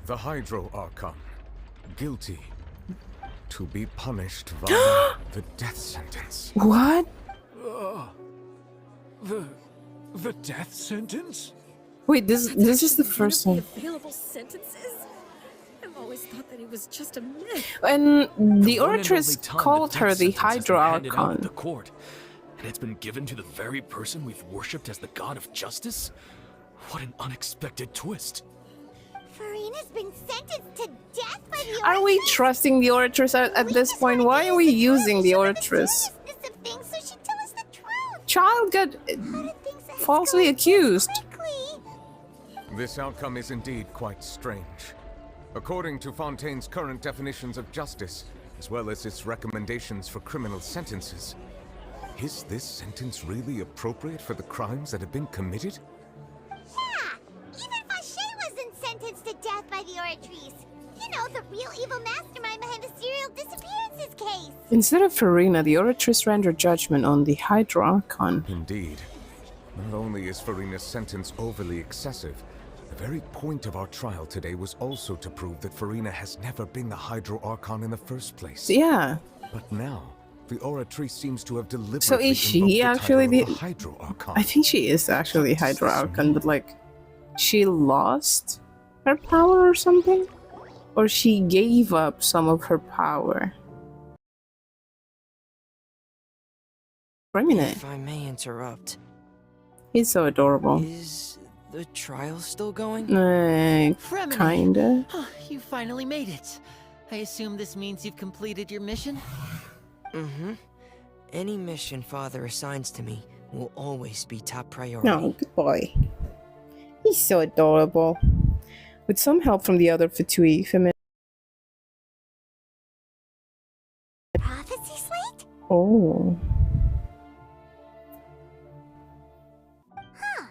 The Hydro Archon, guilty, to be punished via the death sentence. What? The death sentence? Wait, this is the first one. Available sentences? I've always thought that he was just a myth. And the one and Oratrice only time called the her death the sentence has Hydro been handed out at Archon. the court, and it's been given to the very person we've worshipped as the god of justice? What an unexpected twist. Farina's been sentenced to death by the Oratrice? Are we trusting the Oratrice at this point? Why are we using the Oratrice? So she'd tell us the truth. Child got falsely accused. This outcome is indeed quite strange. According to Fontaine's current definitions of justice, as well as its recommendations for criminal sentences, is this sentence really appropriate for the crimes that have been committed? Yeah, even Fauché wasn't sentenced to death by the Oratrice. You know, the real evil mastermind behind the serial disappearances case. Instead of Farina, the Oratrice rendered judgment on the Hydro Archon. Indeed. Not only is Farina's sentence overly excessive, the very point of our trial today was also to prove that Farina has never been the Hydro Archon in the first place. Yeah. But now, the Oratrice seems to have deliberately So is she actually the Hydro Archon? I think she is actually Hydro Archon, but like, she lost her power or something? Or she gave up some of her power? If I may interrupt. He's so adorable. Is the trial still going? Fremini. Kinda. You finally made it. I assume this means you've completed your mission? Mm-hmm. Any mission Father assigns to me will always be top priority. No, good boy. He's so adorable. With some help from the other Fatui feminine. Prophecy slate? Oh. Huh.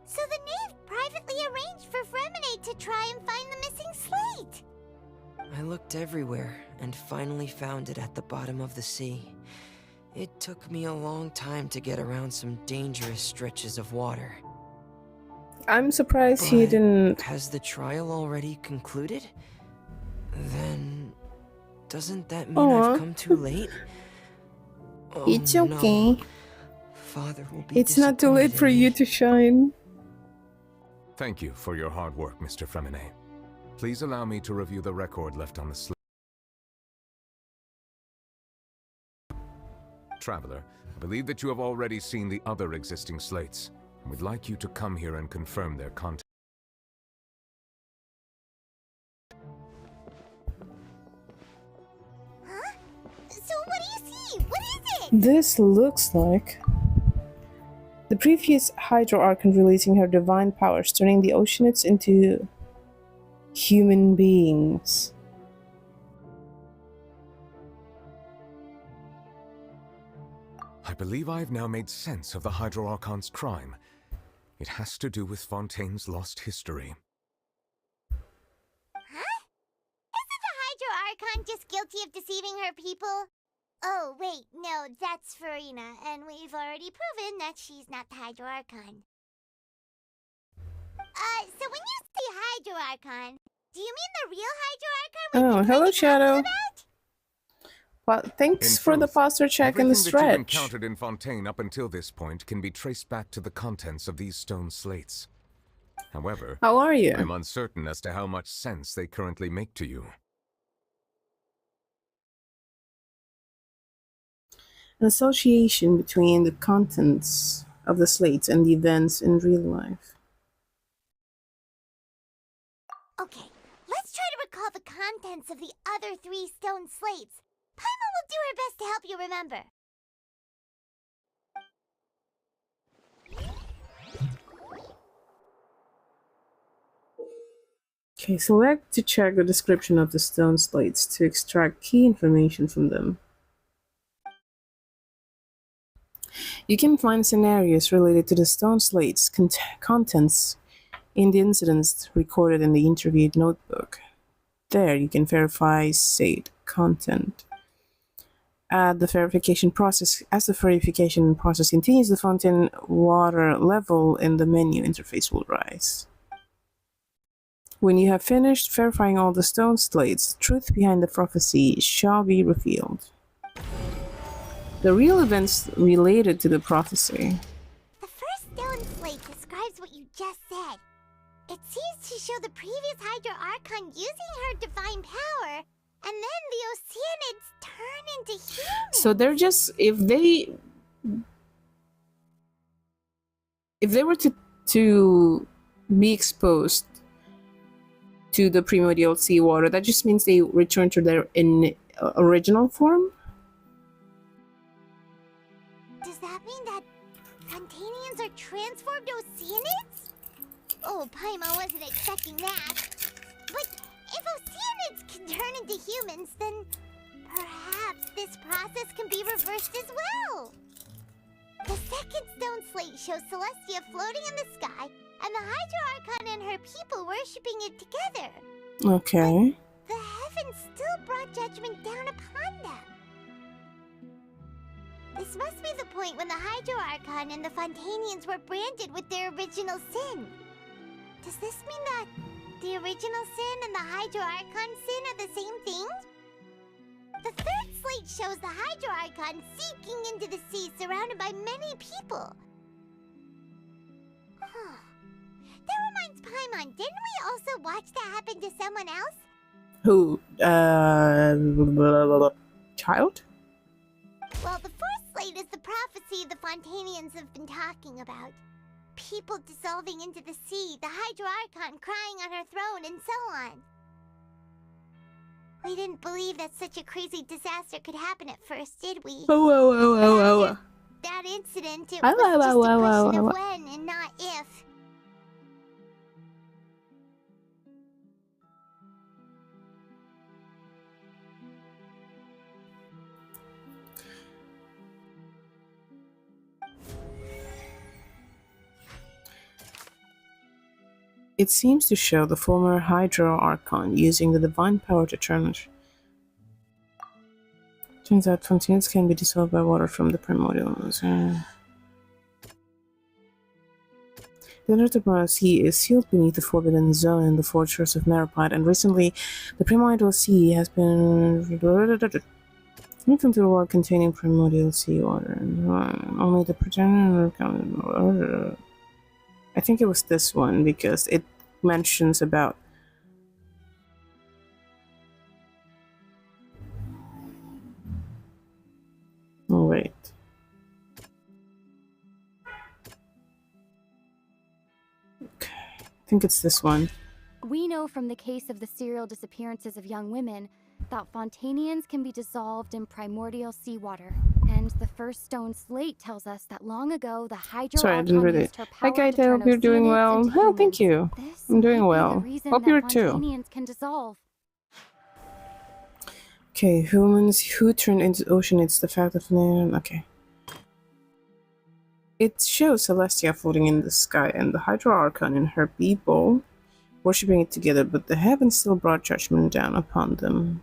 So the knave privately arranged for Fremine to try and find the missing slate. I looked everywhere and finally found it at the bottom of the sea. It took me a long time to get around some dangerous stretches of water. I'm surprised he didn't... Has the trial already concluded? Then... doesn't that mean I've come too late? Oh, It's okay. No. Father will be It's not too late for you to shine. Thank you for your hard work, Mr. Fremine. Please allow me to review the record left on the slate. Traveler, I believe that you have already seen the other existing slates, and would like you to come here and confirm their content. Huh? So what do you see? What is it? This looks like the previous Hydro Archon releasing her divine powers, turning the Oceanids into human beings. I believe I have now made sense of the Hydro Archon's crime. It has to do with Fontaine's lost history. Huh? Isn't the Hydro Archon just guilty of deceiving her people? Oh, wait, no, that's Farina, and we've already proven that she's not the Hydro Archon. So when you say Hydro Archon, do you mean the real Hydro Archon? Oh, hello, Shadow. Well, thanks for the posture check and the Everything that you've stretch. encountered in Fontaine up until this point can be traced back to the contents of these stone slates. However, How are you? I'm uncertain as to how much sense they currently make to you. An association between the contents of the slates and the events in real life. Okay, let's try to recall the contents of the other 3 stone slates. Paimon will do her best to help you remember. Okay, select to check the description of the stone slates to extract key information from them. You can find scenarios related to the stone slates contents in the incidents recorded in the interviewed notebook. There you can verify said content. As the verification process continues, the fountain water level in the menu interface will rise. When you have finished verifying all the stone slates, the truth behind the prophecy shall be revealed. The real events related to the prophecy. The first stone slate describes what you just said. It seems to show the previous Hydra Archon using her divine power, and then the Oceanids turn into humans. So they're just if they were to be exposed to the primordial seawater, that just means they return to their original form? Does that mean that Fontanians are transformed Oceanids? Oh, Paimon wasn't expecting that. But if Oceanids can turn into humans, then perhaps this process can be reversed as well. The second stone slate shows Celestia floating in the sky, and the Hydra Archon and her people worshipping it together. Okay. But the heavens still brought judgment down upon them. This must be the point when the Hydra Archon and the Fontanians were branded with their original sin. Does this mean that the original sin and the Hydra Archon sin are the same thing? The third slate shows the Hydra Archon sinking into the sea surrounded by many people. Huh. That reminds Paimon, didn't we also watch that happen to someone else? Who? Child? Well, the fourth slate is the prophecy the Fontanians have been talking about. People dissolving into the sea, the Hydra Archon crying on her throne, and so on. We didn't believe that such a crazy disaster could happen at first, did we? Oh. That incident, it was just a question of when and not if. It seems to show the former Hydra Archon using the divine power to turn it. Turns out fountains can be dissolved by water from the primordial. The Primordial Sea is sealed beneath the Forbidden Zone in the fortress of Meropide, and recently the Primordial Sea has been moved into the world containing primordial seawater. Only the pretender. I think it was this one because it mentions about oh wait. Okay. I think it's this one. We know from the case of the serial disappearances of young women that Fontanians can be dissolved in primordial seawater. And the first stone slate tells us that long ago the Hydra Sorry, I didn't Archon read it. used her Hi power guys, to I turn hope you're doing Oceanids well. into Oh, thank humans. you. This I'm doing might be well. the reason Hope that you're too. Fontanians can dissolve. Okay, humans who turned into oceanids, the fact of name. Okay. It shows Celestia floating in the sky and the Hydra Archon and her people worshipping it together, but the heavens still brought judgment down upon them.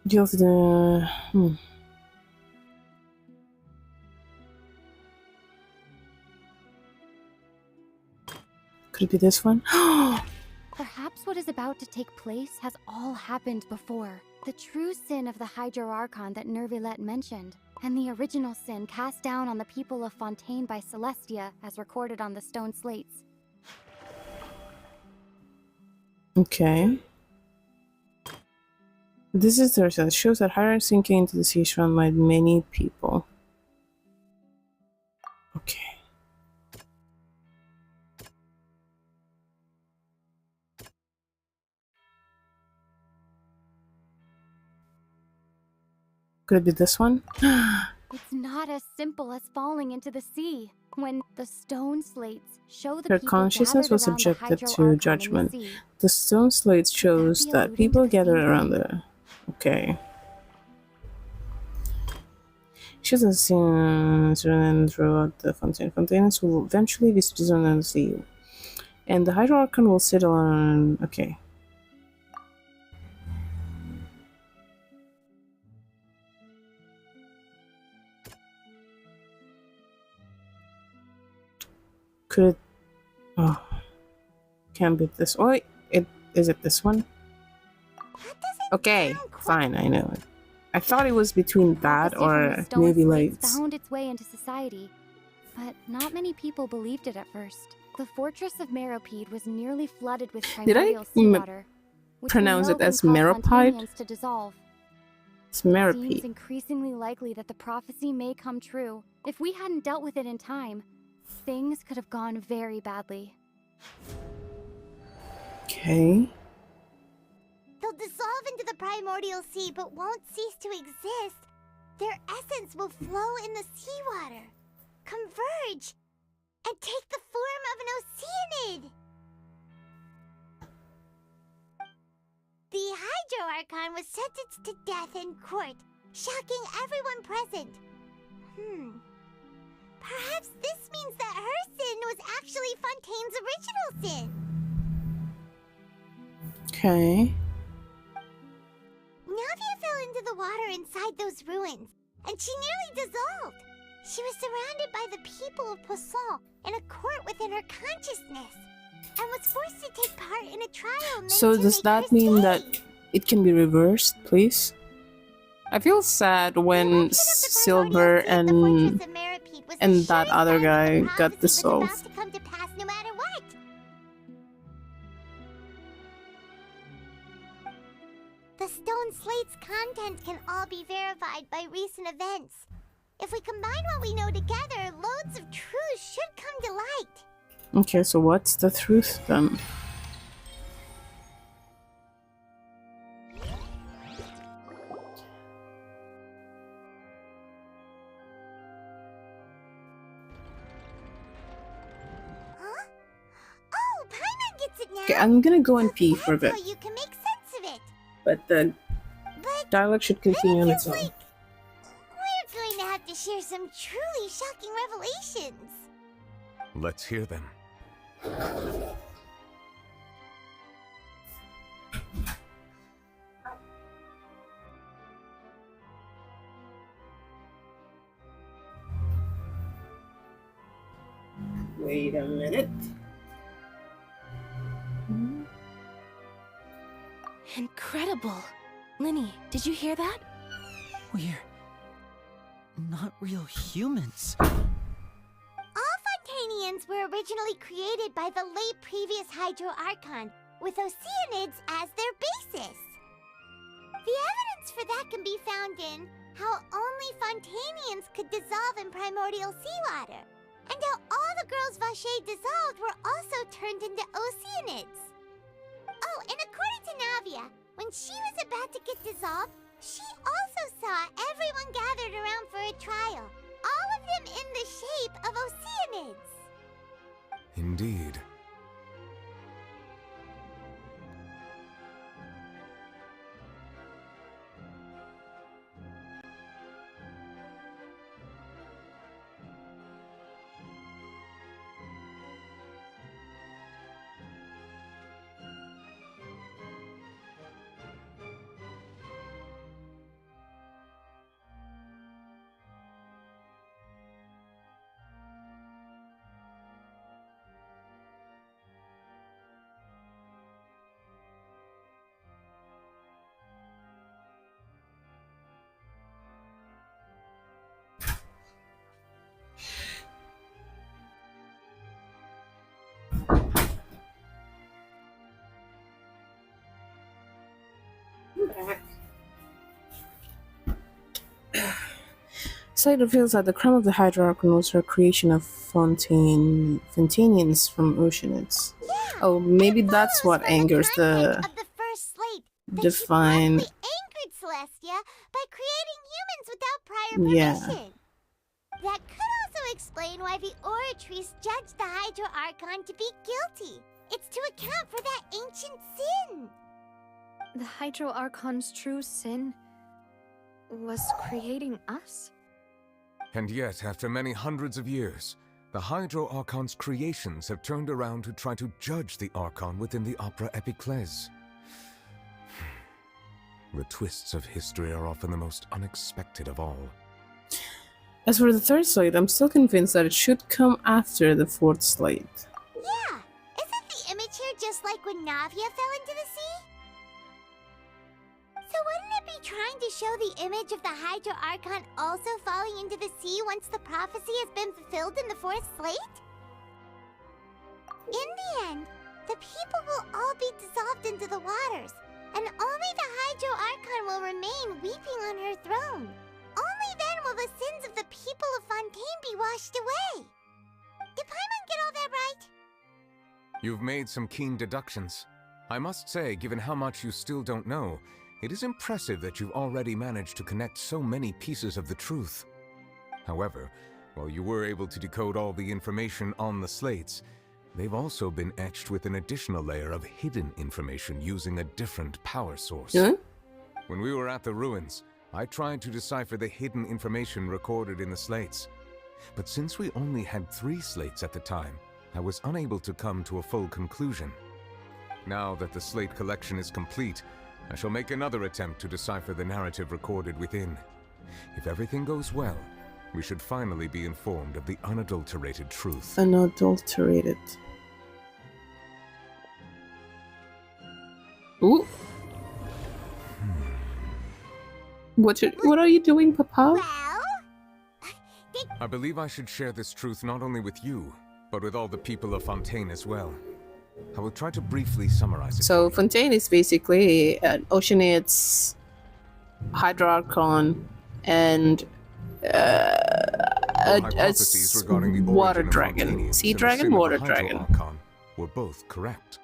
Deals with the Could it be this one? Perhaps what is about to take place has all happened before. The true sin of the Hydra Archon that Nervilette mentioned, and the original sin cast down on the people of Fontaine by Celestia as recorded on the stone slates. Okay. This is the result. It shows that hydra sinking into the sea is run by many people. Okay. Could it be this one? It's not as simple as falling into the sea. When the stone slates show the Her people consciousness gathered was around the subjected Hydro to Archon in judgment. the sea. The stone slate shows be that alluding people to the gathered same around thing? the. Okay. She has seen throughout the fountain. Fountains will eventually be visible on the sea. And the Hydro Archon will sit on. Okay. Could it. Oh. Can't be this. Oh, is it this one? Okay, fine, I know it. I thought it was between that Prophecy from the or stone Navy slates Lights. found its way into society, but not many people believed it at first. The fortress of Meropide was nearly flooded with Did I primordial seawater, which we pronounce know it can as cause Meropide? Fontanians to dissolve. It's It seems Meropide. increasingly likely that the prophecy may come true. If we hadn't dealt with it in time, things could have gone very badly. Okay. They'll dissolve into the primordial sea but won't cease to exist. Their essence will flow in the seawater, converge, and take the form of an oceanid. The Hydro Archon was sentenced to death in court, shocking everyone present. Perhaps this means that her sin was actually Fontaine's original sin. Okay. Navia fell into the water inside those ruins, and she nearly dissolved. She was surrounded by the people of Poisson in a court within her consciousness, and was forced to take part in a trial made So to does make that her mean stay. that it can be reversed, please? I feel sad when Silver and that other guy got dissolved. To come to pass no matter what. The stone slate's content can all be verified by recent events. If we combine what we know together, loads of truth should come to light. Okay, so what's the truth then? Oh, Paimon gets it now. Okay, I'm gonna go and pee for a bit. So you can make sense of it. But the dialogue should continue on its own. We're going to have to share some truly shocking revelations. Let's hear them. Wait a minute. Incredible. Linny, did you hear that? We're not real humans. All Fontanians were originally created by the late previous Hydro Archon, with Oceanids as their basis. The evidence for that can be found in how only Fontanians could dissolve in primordial seawater, and how all the girls Vacher dissolved were also turned into Oceanids. Oh, and according to Navia, when she was about to get dissolved, she also saw everyone gathered around for a trial, all of them in the shape of Oceanids. Indeed. slate reveals that the crown of the Hydra Archon was a creation of Fontanians from Oceanids. Yeah, oh, maybe that's what angers the first slate. Divine. Angered Celestia by creating humans without prior permission. That could also explain why the Oratrice judged the Hydro Archon to be guilty. It's to account for that ancient sin. The Hydro Archon's true sin was creating us? And yet, after many hundreds of years, the Hydro Archon's creations have turned around to try to judge the Archon within the Opera Epiclese. The twists of history are often the most unexpected of all. As for the third slate, I'm still convinced that it should come after the fourth slate. Yeah, isn't the image here just like when Navia fell into the sea? So wouldn't it be trying to show the image of the Hydro Archon also falling into the sea once the prophecy has been fulfilled in the fourth slate? In the end, the people will all be dissolved into the waters, and only the Hydro Archon will remain weeping on her throne. Only then will the sins of the people of Fontaine be washed away. Did Paimon get all that right? You've made some keen deductions. I must say, given how much you still don't know, it is impressive that you've already managed to connect so many pieces of the truth. However, while you were able to decode all the information on the slates, they've also been etched with an additional layer of hidden information using a different power source. When we were at the ruins, I tried to decipher the hidden information recorded in the slates. But since we only had 3 slates at the time, I was unable to come to a full conclusion. Now that the slate collection is complete, I shall make another attempt to decipher the narrative recorded within. If everything goes well, we should finally be informed of the unadulterated truth. Unadulterated. Ooh. What are you doing, Papa? I believe I should share this truth not only with you, but with all the people of Fontaine as well. I will try to briefly summarize it. So Fontaine is basically an Oceanids, Hydro Archon, and a water dragon. Sea dragon, water dragon. Archon were both correct.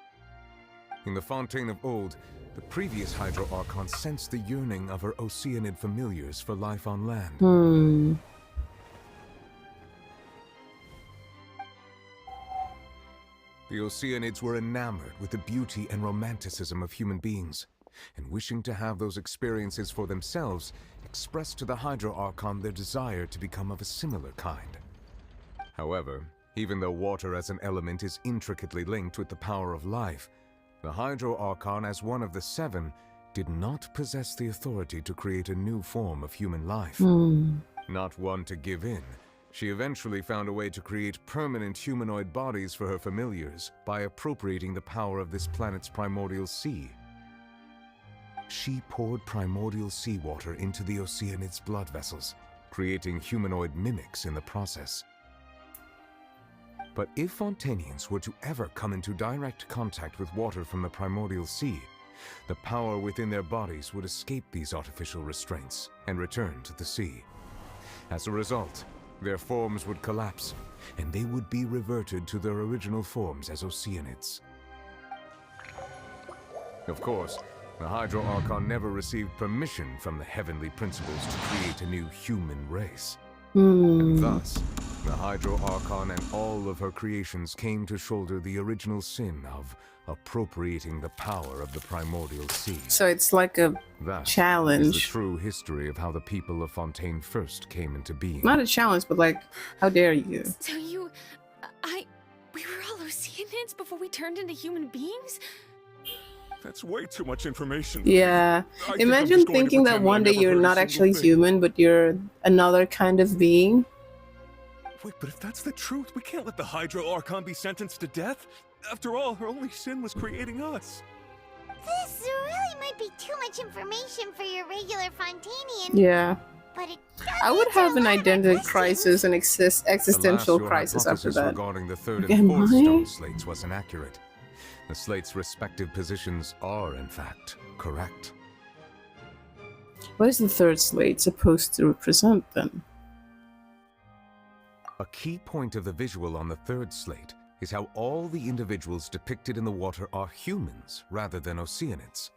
In the Fontaine of old, the previous Hydro Archon sensed the yearning of her Oceanid familiars for life on land. The Oceanids were enamored with the beauty and romanticism of human beings, and wishing to have those experiences for themselves, expressed to the Hydro Archon their desire to become of a similar kind. However, even though water as an element is intricately linked with the power of life, the Hydro Archon, as one of the 7, did not possess the authority to create a new form of human life. Not one to give in, she eventually found a way to create permanent humanoid bodies for her familiars by appropriating the power of this planet's primordial sea. She poured primordial seawater into the Oceanids' blood vessels, creating humanoid mimics in the process. But if Fontainians were to ever come into direct contact with water from the primordial sea, the power within their bodies would escape these artificial restraints and return to the sea. As a result, their forms would collapse, and they would be reverted to their original forms as Oceanids. Of course, the Hydro Archon never received permission from the heavenly principles to create a new human race. And thus, the Hydro Archon and all of her creations came to shoulder the original sin of appropriating the power of the primordial sea. So it's like a challenge. That is the true history of how the people of Fontaine first came into being. Not a challenge, but like, how dare you? So we were all Oceanids before we turned into human beings? That's way too much information. Yeah. Imagine thinking that one day you're not actually human, but you're another kind of being. Wait, but if that's the truth, we can't let the Hydro Archon be sentenced to death. After all, her only sin was creating us. This really might be too much information for your regular Fontainian. Yeah. But it I would have an identity crisis and existential crisis after that. Regarding the third and fourth stone slates was inaccurate. The slates' respective positions are, in fact, correct. What is the third slate supposed to represent, then? A key point of the visual on the third slate is how all the individuals depicted in the water are humans rather than Oceanids.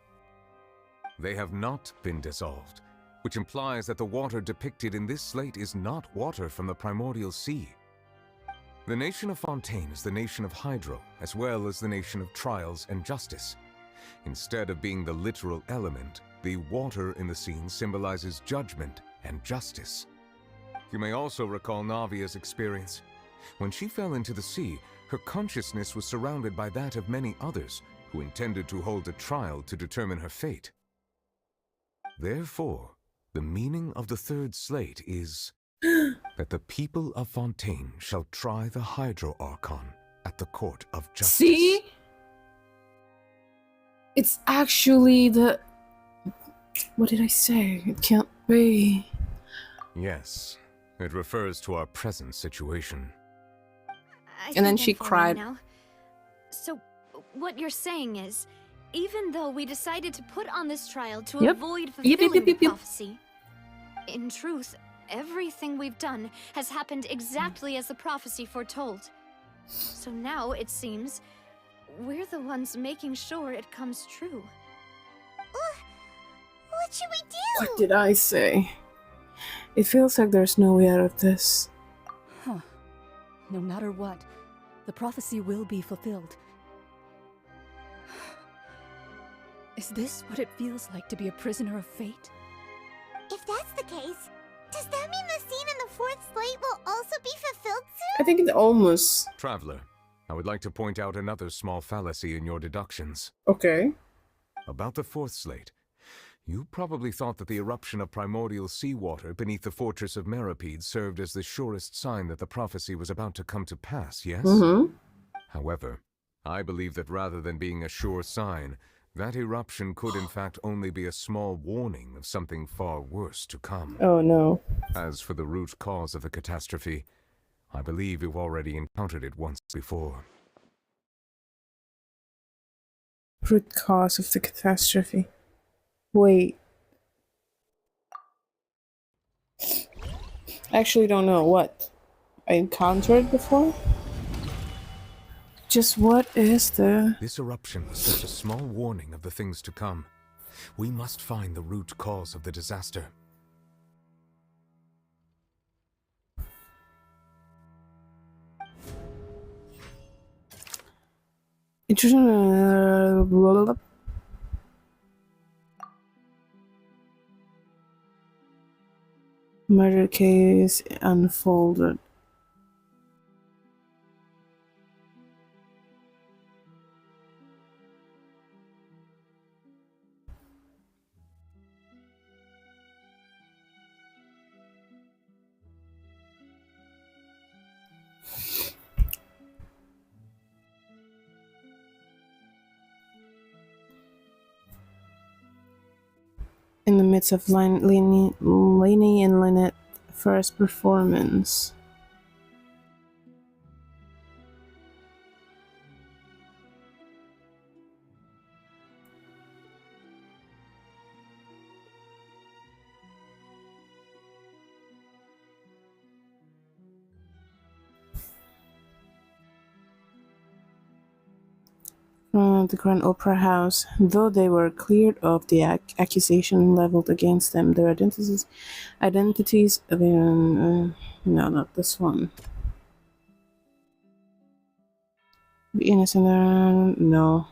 They have not been dissolved, which implies that the water depicted in this slate is not water from the primordial sea. The nation of Fontaine is the nation of Hydro, as well as the nation of Trials and Justice. Instead of being the literal element, the water in the scene symbolizes judgment and justice. You may also recall Navia's experience. When she fell into the sea, her consciousness was surrounded by that of many others who intended to hold a trial to determine her fate. Therefore, the meaning of the third slate is that the people of Fontaine shall try the Hydro Archon at the court of justice. See? It's actually the... What did I say? It can't be. Yes, it refers to our present situation. And then she cried. Now. So, what you're saying is, even though we decided to put on this trial to avoid fulfilling the prophecy, in truth, everything we've done has happened exactly as the prophecy foretold. So now, it seems, we're the ones making sure it comes true. What should we do? What did I say? It feels like there's no way out of this. Huh. No matter what, the prophecy will be fulfilled. Is this what it feels like to be a prisoner of fate? If that's the case, does that mean the scene in the fourth slate will also be fulfilled soon? I think it almost... Traveler, I would like to point out another small fallacy in your deductions. Okay. About the fourth slate. You probably thought that the eruption of primordial seawater beneath the fortress of Meripede served as the surest sign that the prophecy was about to come to pass, yes? Mm-hmm. However, I believe that rather than being a sure sign, that eruption could in fact only be a small warning of something far worse to come. Oh no. As for the root cause of the catastrophe, I believe you've already encountered it once before. Root cause of the catastrophe. Wait. I actually don't know what. I encountered before? Just what is the... This eruption was such a small warning of the things to come. We must find the root cause of the disaster. Murder case unfolded. In the midst of Lainey and Lynette's first performance. The Grand Opera House. Though they were cleared of the accusation leveled against them, their identities of no, not this one. Be innocent, no.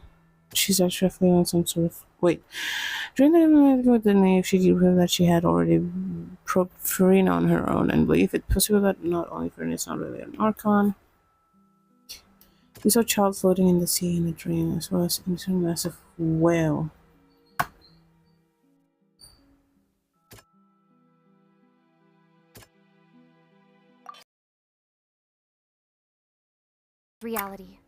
She's actually on some sort of... Wait. During the nave, she revealed that she had already probed Farina on her own and believe it possible that not only Farina is not really an Archon. We saw a child floating in the sea in a dream, as well as a massive whale. Reality.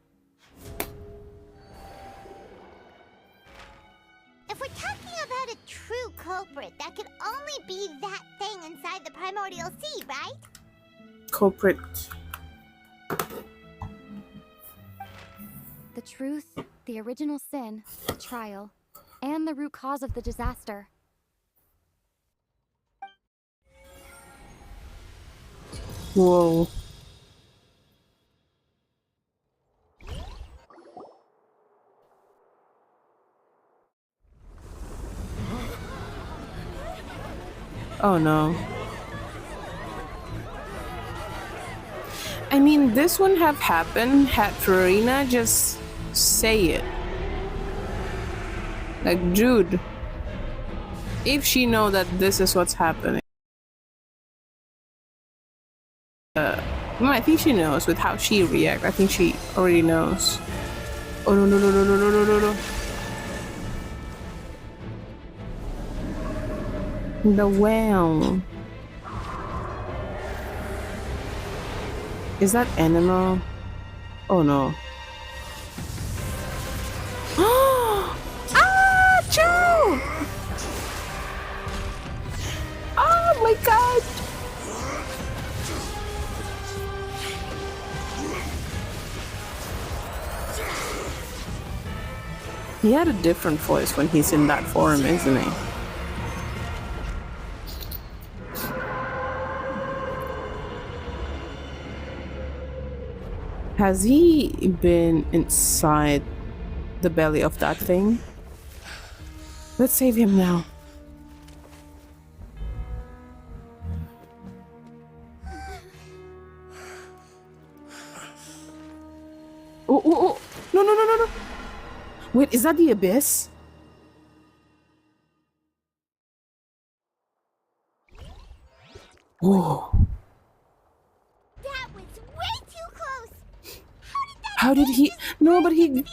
If we're talking about a true culprit, that could only be that thing inside the primordial sea, right? Culprit. The truth, the original sin, the trial, and the root cause of the disaster. Whoa. Oh no. I mean, this wouldn't have happened had Farina just say it. Like, dude, if she know that this is what's happening. No, I think she knows with how she reacts. I think she already knows. Oh no no no no no no no no no. The whale. Is that animal? Oh no. Ah, Joe! Oh my god! He had a different voice when he's in that form, isn't he? Has he been inside the belly of that thing? Let's save him now. Oh, oh, oh. No, no, no, no, no. Wait, is that the abyss? Whoa. That was way too close. How did he? No, but he.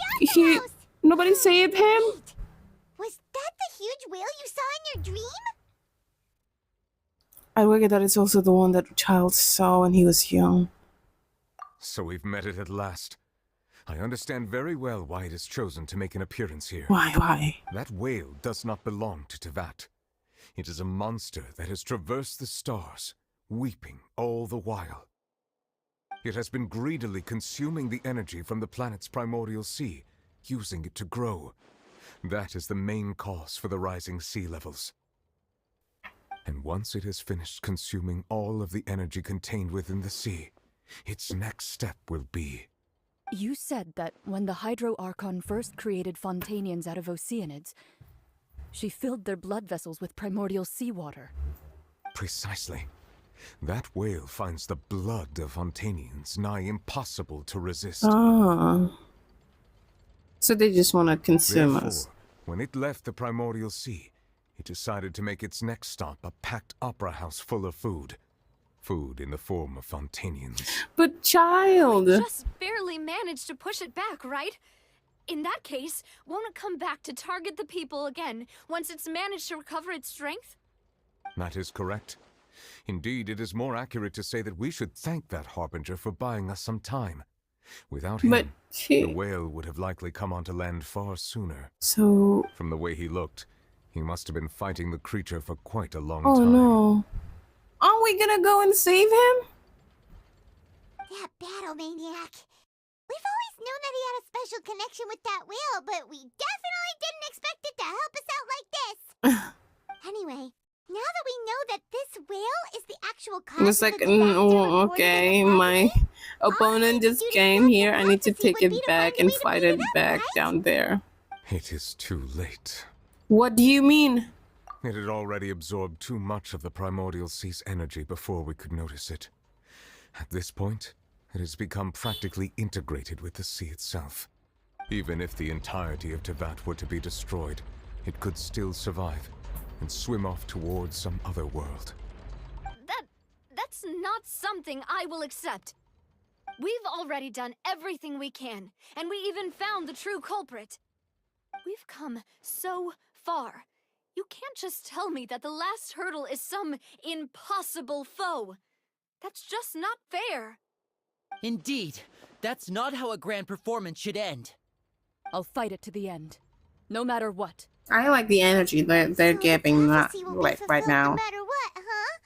Nobody saved him. Was that the huge whale you saw in your dream? I worry that it's also the one that child saw when he was young. So we've met it at last. I understand very well why it has chosen to make an appearance here. Why? That whale does not belong to Tevat. It is a monster that has traversed the stars, weeping all the while. It has been greedily consuming the energy from the planet's primordial sea, using it to grow. That is the main cause for the rising sea levels. And once it has finished consuming all of the energy contained within the sea, its next step will be... You said that when the Hydro Archon first created Fontanians out of Oceanids, she filled their blood vessels with primordial seawater. Precisely. That whale finds the blood of Fontanians nigh impossible to resist. Ah. So they just want to consume Therefore, us. when it left the primordial sea, it decided to make its next stop a packed opera house full of food. Food in the form of Fontanians. But child! Just barely managed to push it back, right? In that case, won't it come back to target the people again once it's managed to recover its strength? That is correct. Indeed, it is more accurate to say that we should thank that Harbinger for buying us some time. Without him, the whale would have likely come onto land far sooner. So... From the way he looked, he must have been fighting the creature for quite a long Oh time. no. Aren't we gonna go and save him? That battle maniac. We've always known that he had a special connection with that whale, but we definitely didn't expect it to help us out like this. Anyway, now that we know that this whale is the actual cause It's like, of the disaster oh, reported okay, in the my opponent just came here. I need to take it back and fight it back down there. It is too late. What do you mean? It had already absorbed too much of the primordial sea's energy before we could notice it. At this point, it has become practically integrated with the sea itself. Even if the entirety of Tevat were to be destroyed, it could still survive and swim off towards some other world. That's not something I will accept. We've already done everything we can, and we even found the true culprit. We've come so far. You can't just tell me that the last hurdle is some impossible foe. That's just not fair. Indeed, that's not how a grand performance should end. I'll fight it to the end, no matter what. I like the energy they're giving that right now. No matter what, huh?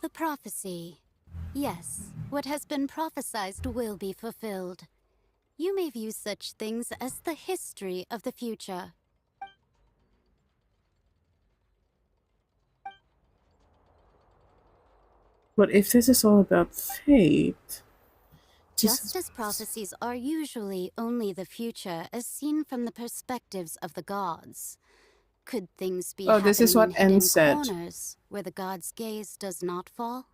The prophecy. Yes, what has been prophesied will be fulfilled. You may view such things as the history of the future. But if this is all about fate, Justice prophecies are usually only the future as seen from the perspectives of the gods. Could things be Oh, this is happening what in hidden N said. corners where the god's gaze does not fall?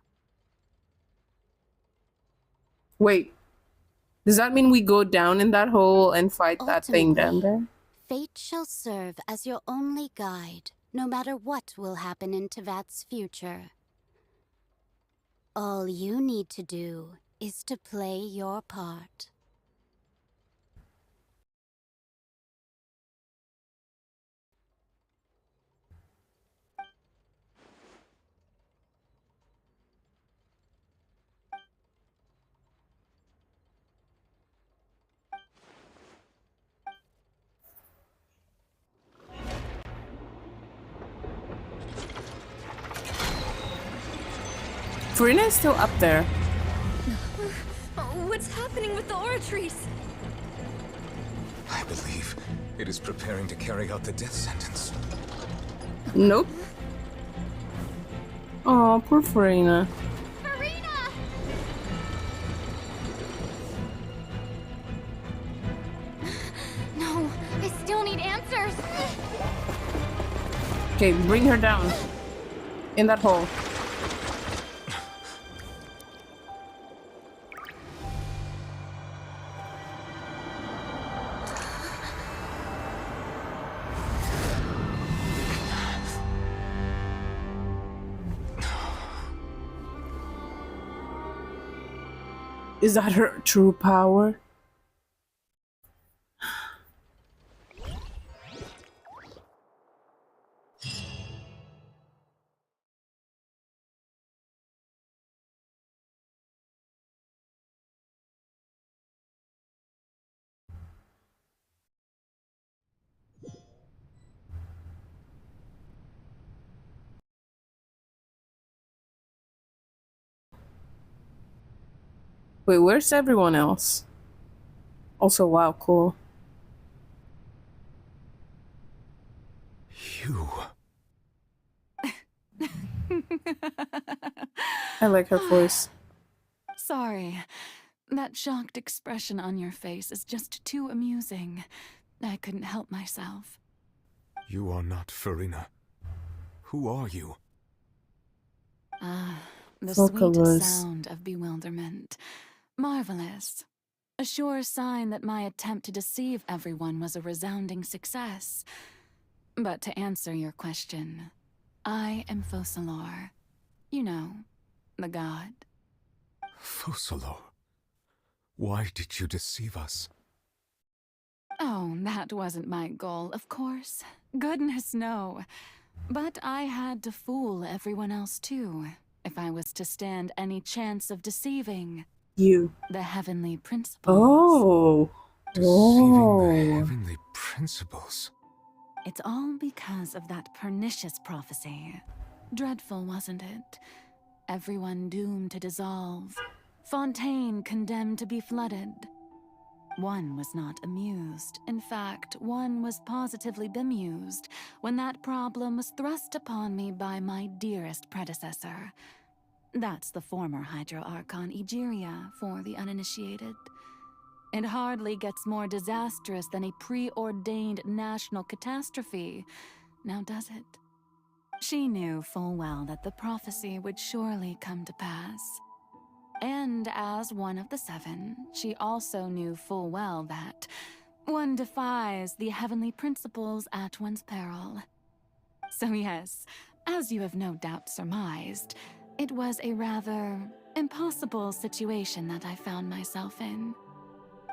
Wait, does that mean we go down in that hole and fight that thing down there? Fate shall serve as your only guide, no matter what will happen in Tevat's future. All you need to do is to play your part. Furina is still up there. What's happening with the aura trees? I believe it is preparing to carry out the death sentence. Nope. Oh, poor Furina. No, I still need answers. Okay, bring her down. In that hole. Is that her true power? Wait, where's everyone else? Also, wow, cool. You. I like her voice. Sorry. That shocked expression on your face is just too amusing. I couldn't help myself. You are not Furina. Who are you? Ah, the Vocalist. sweet sound of bewilderment. Marvelous. A sure sign that my attempt to deceive everyone was a resounding success. But to answer your question, I am Focalor. You know, the god. Focalor. Why did you deceive us? Oh, that wasn't my goal, of course. Goodness, no. But I had to fool everyone else too, if I was to stand any chance of deceiving You. the heavenly principles. Oh. Deceiving the heavenly principles. It's all because of that pernicious prophecy. Dreadful, wasn't it? Everyone doomed to dissolve. Fontaine condemned to be flooded. One was not amused. In fact, one was positively bemused when that problem was thrust upon me by my dearest predecessor. That's the former Hydro Archon Egeria for the uninitiated. It hardly gets more disastrous than a preordained national catastrophe, now does it? She knew full well that the prophecy would surely come to pass. And as one of the seven, she also knew full well that one defies the heavenly principles at one's peril. So yes, as you have no doubt surmised, it was a rather impossible situation that I found myself in.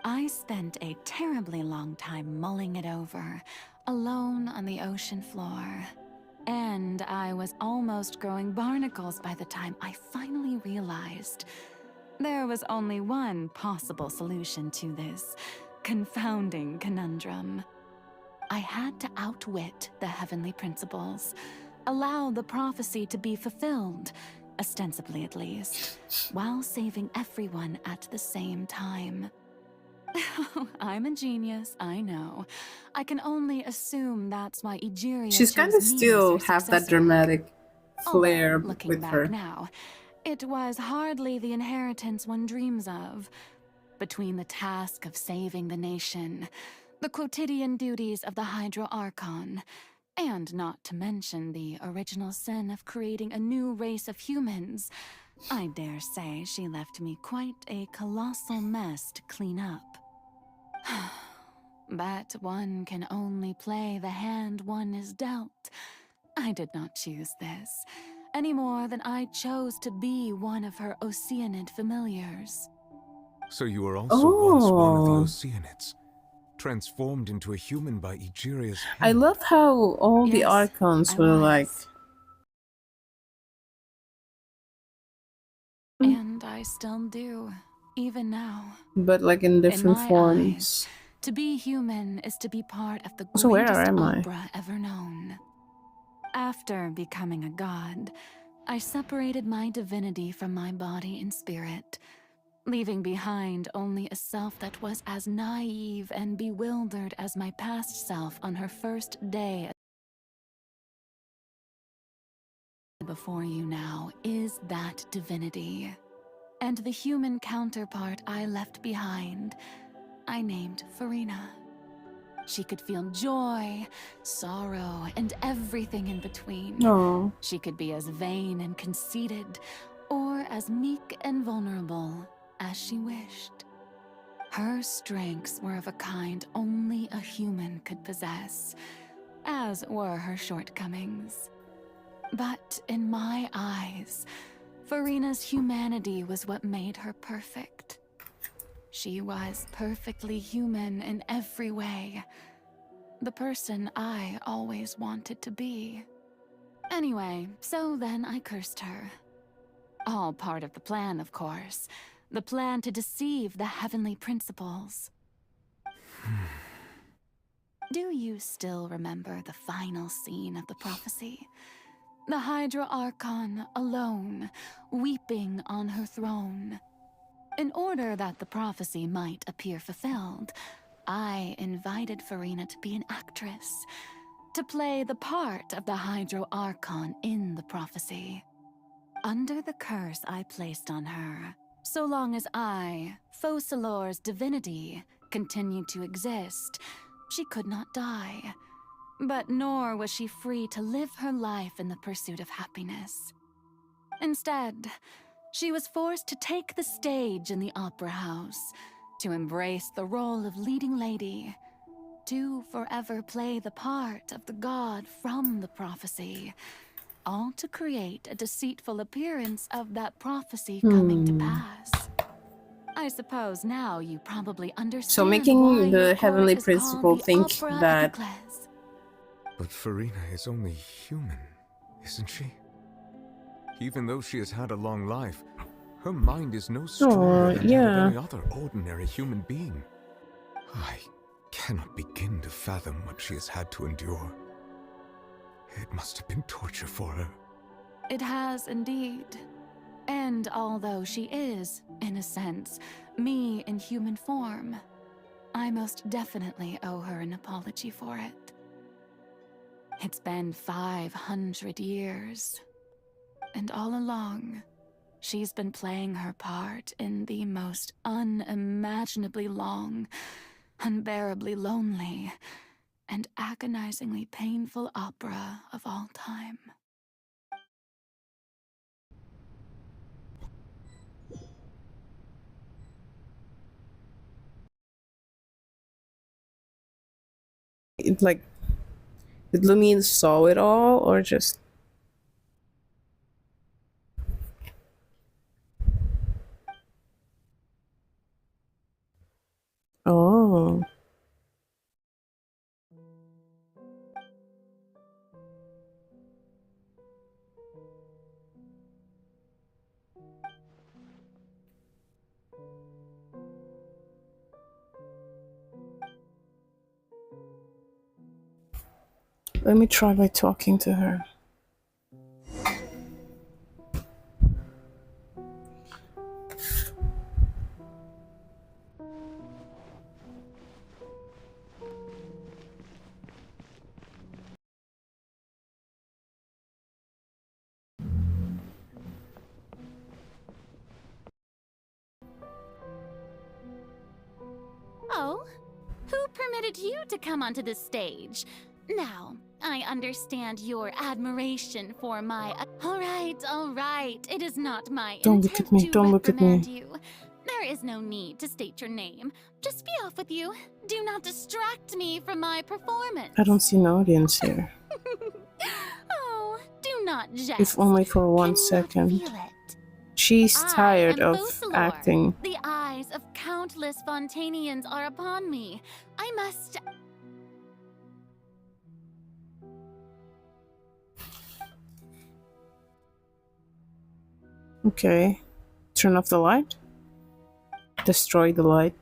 I spent a terribly long time mulling it over, alone on the ocean floor. And I was almost growing barnacles by the time I finally realized there was only one possible solution to this confounding conundrum. I had to outwit the heavenly principles, allow the prophecy to be fulfilled, ostensibly at least, while saving everyone at the same time. I'm a genius, I know. I can only assume that's why Egeria She's kind of chose me still as her have that successor. dramatic flair Looking with back her. now, it was hardly the inheritance one dreams of. Between the task of saving the nation, the quotidian duties of the Hydro Archon, and not to mention the original sin of creating a new race of humans, I dare say she left me quite a colossal mess to clean up. But one can only play the hand one is dealt. I did not choose this, any more than I chose to be one of her Oceanid familiars. So you were also once one of the Oh. Oceanids, transformed into a human by Egeria's hand. I love how all the Yes, Archons I were was. like... And I still do, even now. but like in different my forms. eyes, to be human is to be part of the So where greatest am I? opera ever known. After becoming a god, I separated my divinity from my body and spirit, leaving behind only a self that was as naive and bewildered as my past self on her first day. Before you now is that divinity. And the human counterpart I left behind, I named Farina. She could feel joy, sorrow, and everything in between. Oh. She could be as vain and conceited, or as meek and vulnerable as she wished. Her strengths were of a kind only a human could possess, as were her shortcomings. But in my eyes, Farina's humanity was what made her perfect. She was perfectly human in every way. The person I always wanted to be. Anyway, so then I cursed her. All part of the plan, of course. The plan to deceive the heavenly principles. Do you still remember the final scene of the prophecy? The Hydra Archon alone, weeping on her throne. In order that the prophecy might appear fulfilled, I invited Farina to be an actress, to play the part of the Hydro Archon in the prophecy. Under the curse I placed on her, so long as I, Focalor's divinity, continued to exist, she could not die. But nor was she free to live her life in the pursuit of happiness. Instead, she was forced to take the stage in the opera house, to embrace the role of leading lady, to forever play the part of the god from the prophecy, all to create a deceitful appearance of that prophecy coming to pass. I suppose now you probably understand. So why making your the court heavenly is called principle the think Opera that... Epiclese. But Farina is only human, isn't she? Even though she has had a long life, her mind is no stronger than that of any other ordinary human being. I cannot begin to fathom what she has had to endure. It must have been torture for her. It has indeed. And although she is, in a sense, me in human form, I most definitely owe her an apology for it. It's been 500 years. And all along, she's been playing her part in the most unimaginably long, unbearably lonely, and agonizingly painful opera of all time. It, like, did Lumine saw it all, or just... Oh. Let me try by talking to her. permitted you to come onto the stage. Now, I understand your admiration for my... All right. It is not my Don't look intent at me. to Don't look at reprimand me. you. There is no need to state your name. Just be off with you. Do not distract me from my performance. I don't see an audience here. Oh, do not jest. If only for 1 second. Feel it. She's tired I am of Focalor. acting. The eyes of countless Fontanians are upon me. I must... Okay. Turn off the light. Destroy the light.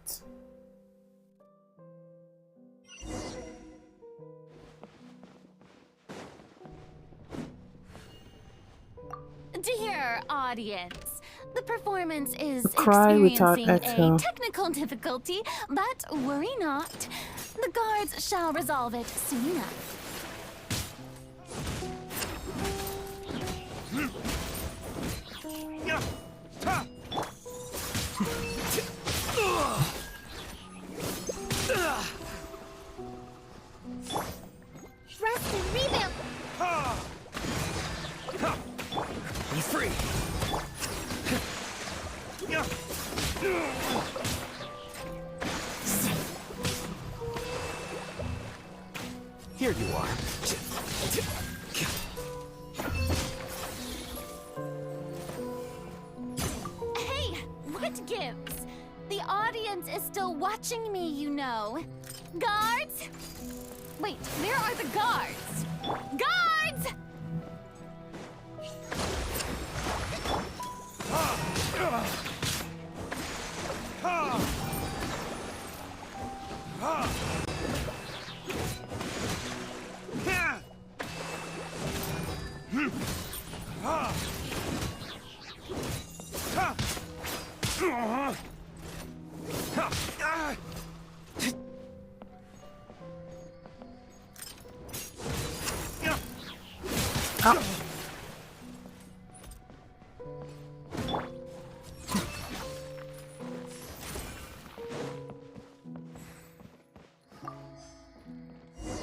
Dear audience, the performance is Cry without experiencing echo. a technical difficulty, but worry not. The guards shall resolve it soon enough. Rest and rebuild. Be free. Here you are. Hey, what gives? The audience is still watching me, you know. Guards? Wait, where are the guards? Guards!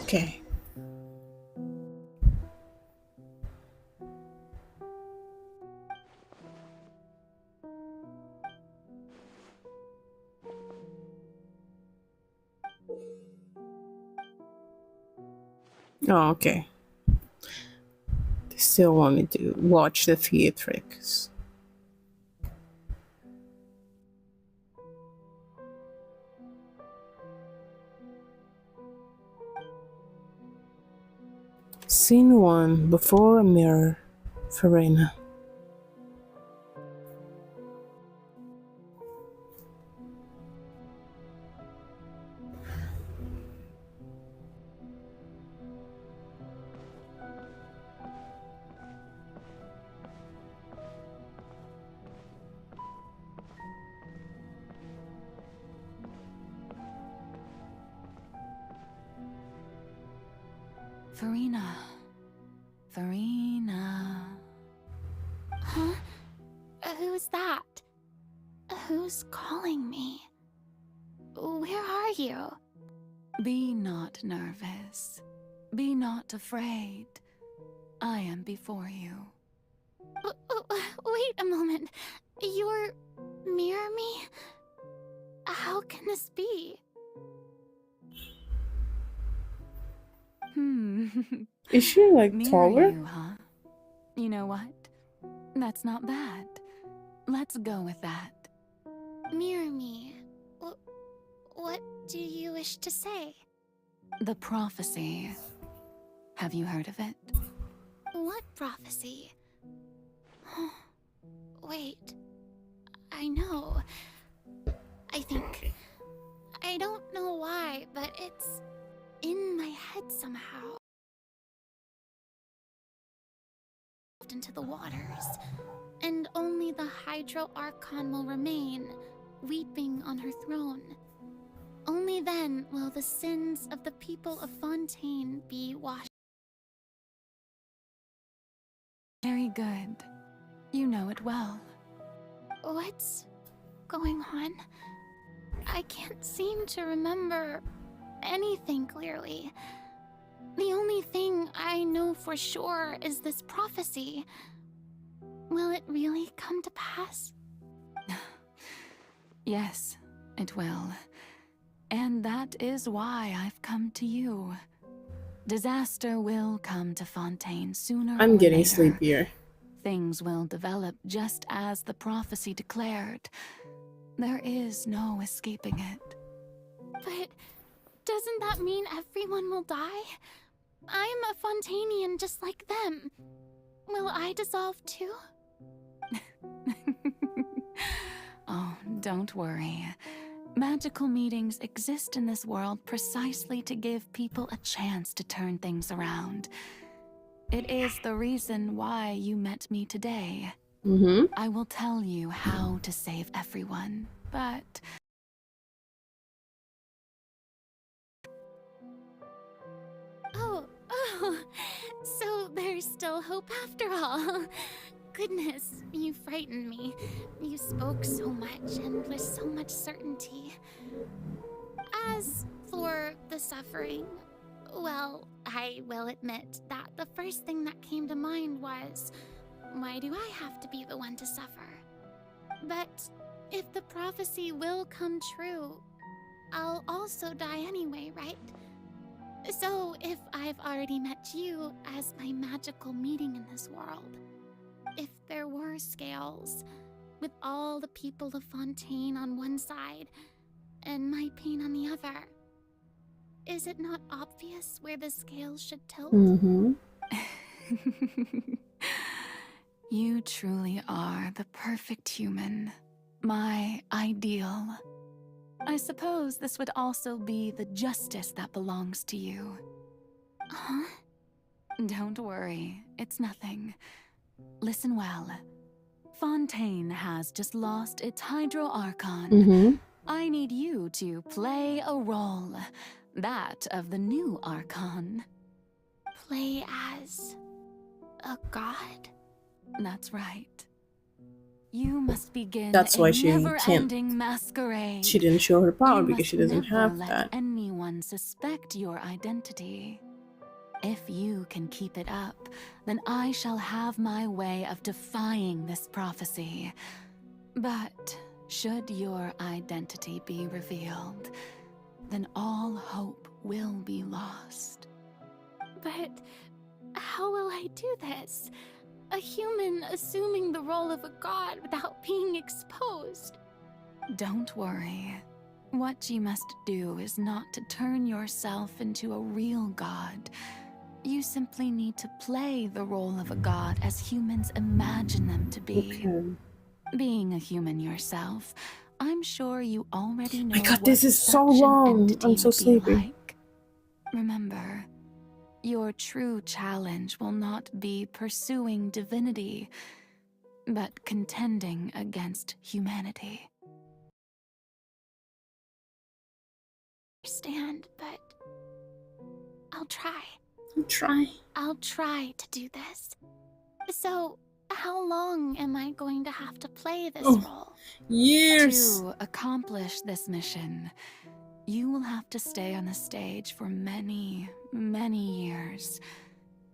Okay. Oh, okay. They still want me to watch the theatrics. Scene 1. Before a mirror. Verena. Verena. Verena. Huh? Who's that? Who's calling me? Where are you? Be not nervous. Be not afraid. I am before you. Wait a moment. You're... mirror me? How can this be? Is she like Mirror taller? you, huh? You know what? That's not bad. Let's go with that. Mirror me. What do you wish to say? The prophecy. Have you heard of it? What prophecy? Wait. I know. I think... I don't know why, but it's in my head somehow. Into the waters, and only the Hydro Archon will remain, weeping on her throne. Only then will the sins of the people of Fontaine be washed. Very good. You know it well. What's going on? I can't seem to remember anything clearly. The only thing I know for sure is this prophecy. Will it really come to pass? Yes, it will. And that is why I've come to you. Disaster will come to Fontaine sooner I'm or getting later. sleepier. Things will develop just as the prophecy declared. There is no escaping it. But doesn't that mean everyone will die? I'm a Fontainian just like them. Will I dissolve too? Oh, don't worry. Magical meetings exist in this world precisely to give people a chance to turn things around. It is the reason why you met me today. I will tell you how to save everyone, but... Oh, so there's still hope after all. Goodness, you frightened me. You spoke so much and with so much certainty. As for the suffering, well, I will admit that the first thing that came to mind was, why do I have to be the one to suffer? But if the prophecy will come true, I'll also die anyway, right? So if I've already met you as my magical meeting in this world, if there were scales, with all the people of Fontaine on one side and my pain on the other, is it not obvious where the scales should tilt? You truly are the perfect human. My ideal. I suppose this would also be the justice that belongs to you. Huh? Don't worry, it's nothing. Listen well. Fontaine has just lost its Hydro Archon. I need you to play a role. That of the new Archon. Play as a god? That's right. You must begin That's why a she never-ending masquerade. She didn't show her power You because must she doesn't never have let that. anyone suspect your identity. If you can keep it up, then I shall have my way of defying this prophecy. But should your identity be revealed, then all hope will be lost. But how will I do this? A human assuming the role of a god without being exposed. Don't worry. What you must do is not to turn yourself into a real god. You simply need to play the role of a god as humans imagine them to be. Being a human yourself, I'm sure you already know My God, what this is so such an long. entity I'm so would be sleepy. like. Remember, your true challenge will not be pursuing divinity, but contending against humanity. Understand, but I'll try. Try. I'll try to do this. So, how long am I going to have to play this role? Years. To accomplish this mission, you will have to stay on the stage for many, many years.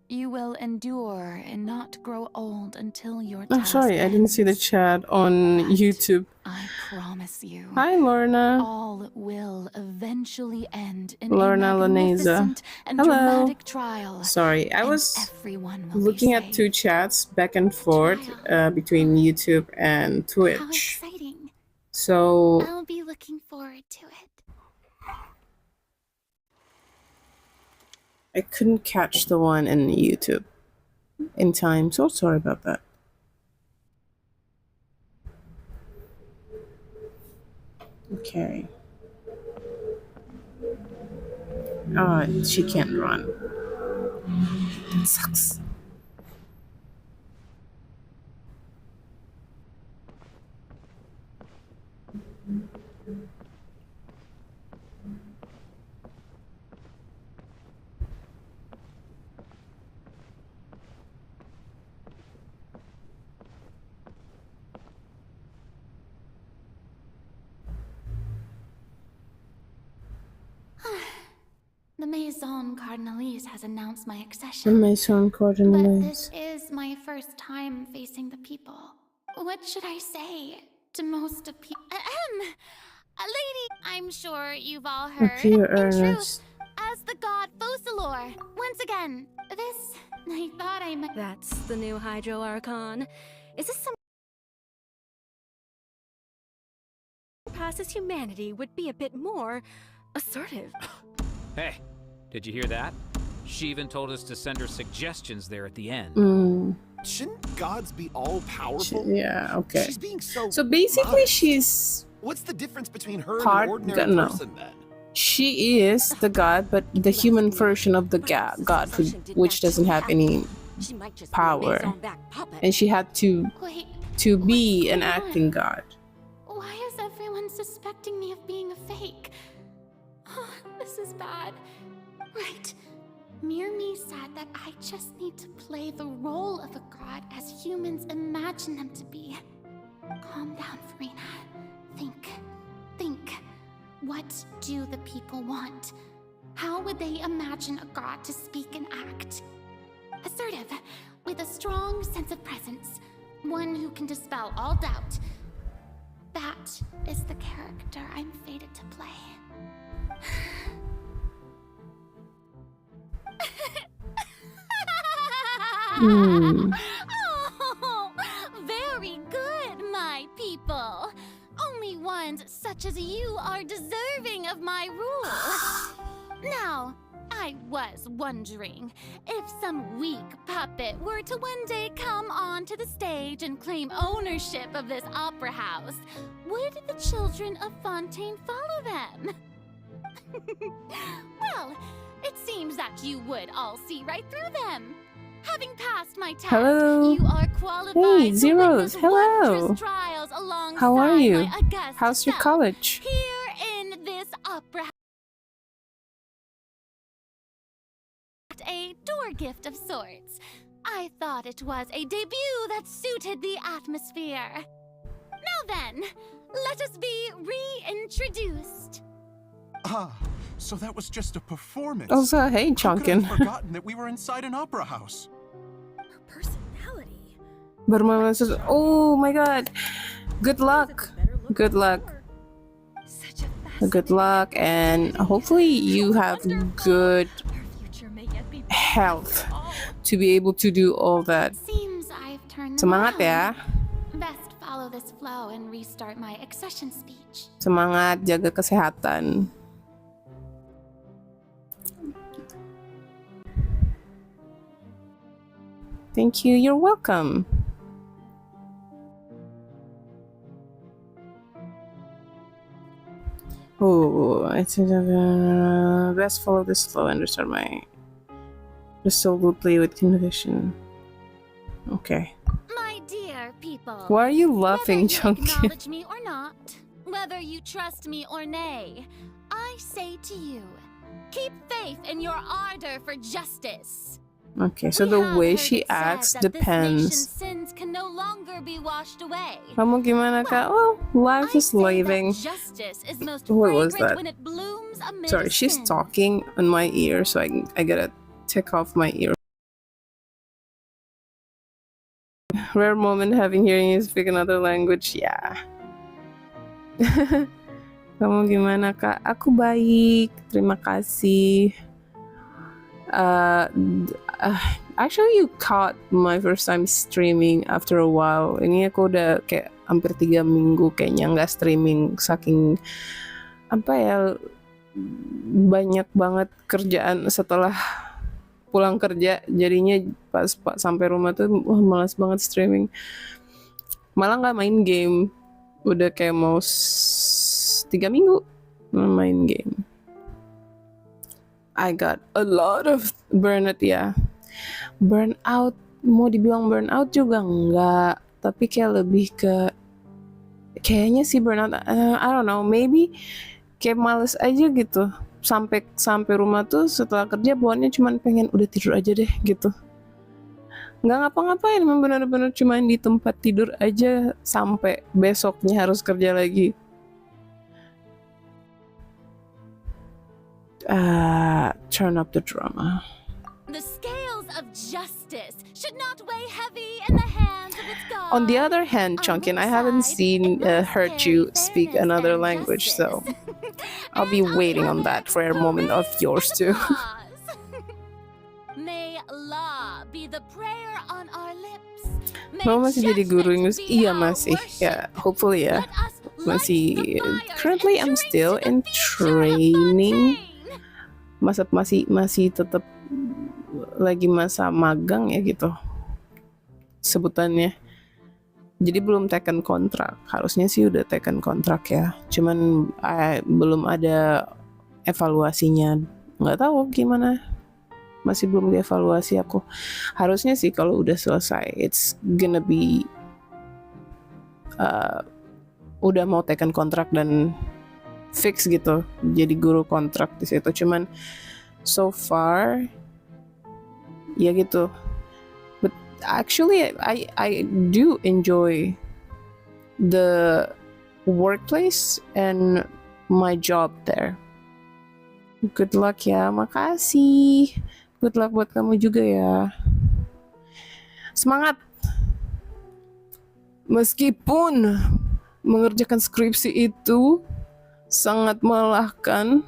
You will endure and not grow old until your I'm task sorry, I didn't see the chat on YouTube. I promise you. Hi, Lorna. All will eventually end in Lorna a Laneza. magnificent and Hello. dramatic trial. Sorry, I and was everyone will looking be at saved. two chats back and forth between YouTube and How Twitch. exciting. So I'll be looking forward to it. I couldn't catch the one in YouTube in time. So sorry about that. Okay. She can't run. That sucks. Maison Cardinalise has announced my The accession. Maison But Cardinalise. this is my first time facing the people. What should I say to most of people? Lady, I'm sure you've all heard. Appear In truth, earnest. as the god Focalor, once again, this I thought I might. That's the new Hydro Archon. Is this some passes humanity would be a bit more assertive? Hey, did you hear that? She even told us to send her suggestions there at the end. Shouldn't gods be all powerful? Yeah, okay. She's being so basically modest. she's What's the difference between her and part an ordinary no. person then? She is the god, but the human version of the god, which doesn't have any power, and she had to be an acting god. Why is everyone suspecting me of being a fake? Oh, this is bad. Right. Mirmi said that I just need to play the role of a god as humans imagine them to be. Calm down, Farina. Think. What do the people want? How would they imagine a god to speak and act? Assertive, with a strong sense of presence. One who can dispel all doubt. That is the character I'm fated to play. Oh, very good, my people. Only ones such as you are deserving of my rule. Now, I was wondering if some weak puppet were to one day come onto the stage and claim ownership of this opera house, would the children of Fontaine follow them? Well, it seems that you would all see right through them. Having passed my test, Hello. you are qualified Hey, to Zeros. witness Hello. wondrous trials alongside How are you? my august How's your self college? Here in this opera, a door gift of sorts. I thought it was a debut that suited the atmosphere. Now then, let us be reintroduced. Ah, so that was just a performance. Also, hey, How could I have Chunkin. forgotten that we were inside an opera house? Personality. Bermain says, oh my god. Good luck. Good luck. Good luck, and hopefully you have good health to be able to do all that. Seems I've turned them Semangat ya. around. Best follow this flow and restart my accession speech. Semangat, jaga kesehatan. Thank you. You're welcome. Oh, it's best follow this flow and restart my resolutely with conviction. Okay. My dear people. Why are you laughing, whether you Chunky? acknowledge me or not, whether you trust me or nay, I say to you, keep faith in your ardor for justice. Okay, so the way she acts depends. Sins can no longer be washed away. Kamu gimana kak? Well, life is living. Justice is most What was fragrant that? when it blooms amid Sorry, she's sin. talking on my ear, so I gotta take off my ear. Rare moment having hearing you speak another language, yeah. Kamu gimana kak? Aku baik, terima kasih. Actually, you caught my first time streaming after a while. Ini aku udah kayak hampir 3 minggu kayaknya nggak streaming, saking apa ya, banyak banget kerjaan setelah pulang kerja. Jadinya pas sampai rumah tuh malas banget streaming. Malah nggak main game. Udah kayak mau 3 minggu main game. I got a lot of burnout ya. Burnout, mau dibilang burnout juga enggak, tapi kayak lebih ke kayaknya sih burnout. I don't know, maybe kayak males aja gitu. Sampai rumah tuh setelah kerja bawaannya cuman pengen udah tidur aja deh gitu. Nggak ngapa-ngapain, emang benar-benar cuman di tempat tidur aja sampai besoknya harus kerja lagi. Turn up the drama. The scales of justice should not weigh heavy in the hands of its god. On the other hand, Chunkin, I haven't heard you speak another language, so I'll be waiting on that rare moment of yours too. May law be the prayer on our lips. Mau masih jadi guru Inggris? Iya masih. Ya, hopefully ya. Masih. Currently I'm still in training. Masih tetap lagi masa magang ya gitu sebutannya. Jadi belum taken kontrak. Harusnya sih udah taken kontrak ya. Cuman belum ada evaluasinya. Nggak tahu gimana. Masih belum dievaluasi aku. Harusnya sih kalau udah selesai, it's gonna be udah mau taken kontrak dan fix gitu. Jadi guru kontrak di situ. Cuman so far ya gitu. But actually I do enjoy the workplace and my job there. Good luck ya, makasih. Good luck buat kamu juga ya. Semangat. Meskipun mengerjakan skripsi itu sangat melelahkan,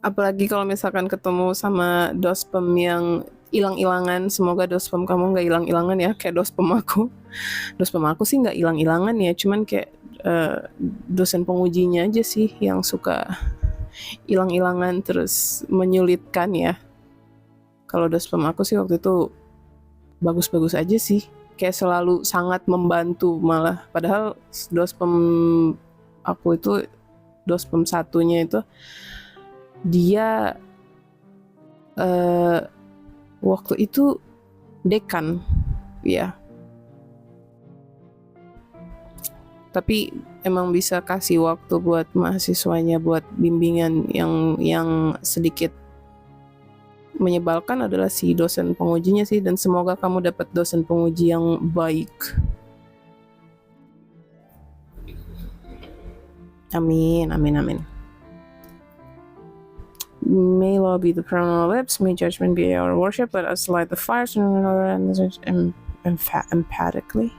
apalagi kalau misalkan ketemu sama dospem yang hilang-hilangan. Semoga dospem kamu nggak hilang-hilangan ya, kayak dospem aku. Dospem aku sih nggak hilang-hilangan ya, cuman kayak dosen pengujinya aja sih yang suka hilang-hilangan terus menyulitkan ya. Kalau dospem aku sih waktu itu bagus-bagus aja sih, kayak selalu sangat membantu malah. Padahal dospem aku itu, dospem satunya itu dia waktu itu dekan ya, tapi emang bisa kasih waktu buat mahasiswanya buat bimbingan. Yang sedikit menyebalkan adalah si dosen pengujinya sih, dan semoga kamu dapat dosen penguji yang baik. Amin, amin, amin. May law be the crown on our lips, may judgment be our worship, let us light the fires emphatically.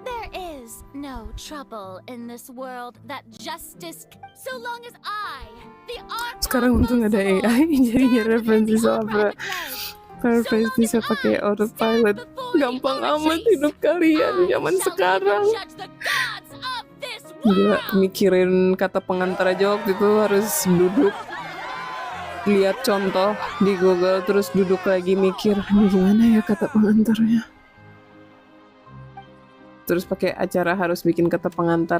There is no trouble in this world that justice, so long as I, the Archon, Sekarang untung ada AI, jadinya referensi soal paraphrase bisa pakai autopilot. Gampang amat hidup kalian zaman sekarang. Gila, mikirin kata pengantar aja waktu itu harus duduk, lihat contoh di Google, terus duduk lagi mikir, ini gimana ya kata pengantarnya. Terus pakai acara harus bikin kata pengantar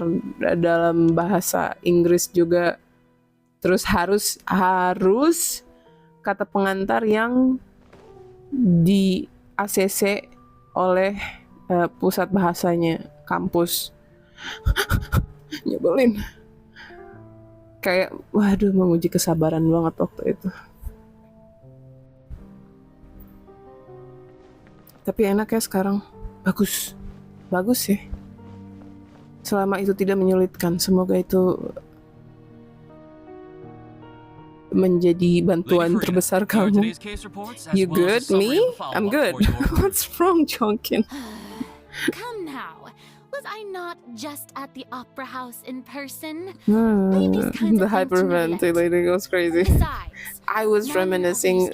dalam bahasa Inggris juga. Terus harus kata pengantar yang di ACC oleh pusat bahasanya kampus. Nyebelin. Kayak waduh, menguji kesabaran banget waktu itu. Tapi enak ya sekarang. Bagus sih. Selama itu tidak menyulitkan, semoga itu menjadi bantuan terbesar kamu. You good? Me? I'm good. What's wrong, Chonkin? Come now. Was I not just at the opera house in person? The hyperventilating was crazy. I was reminiscing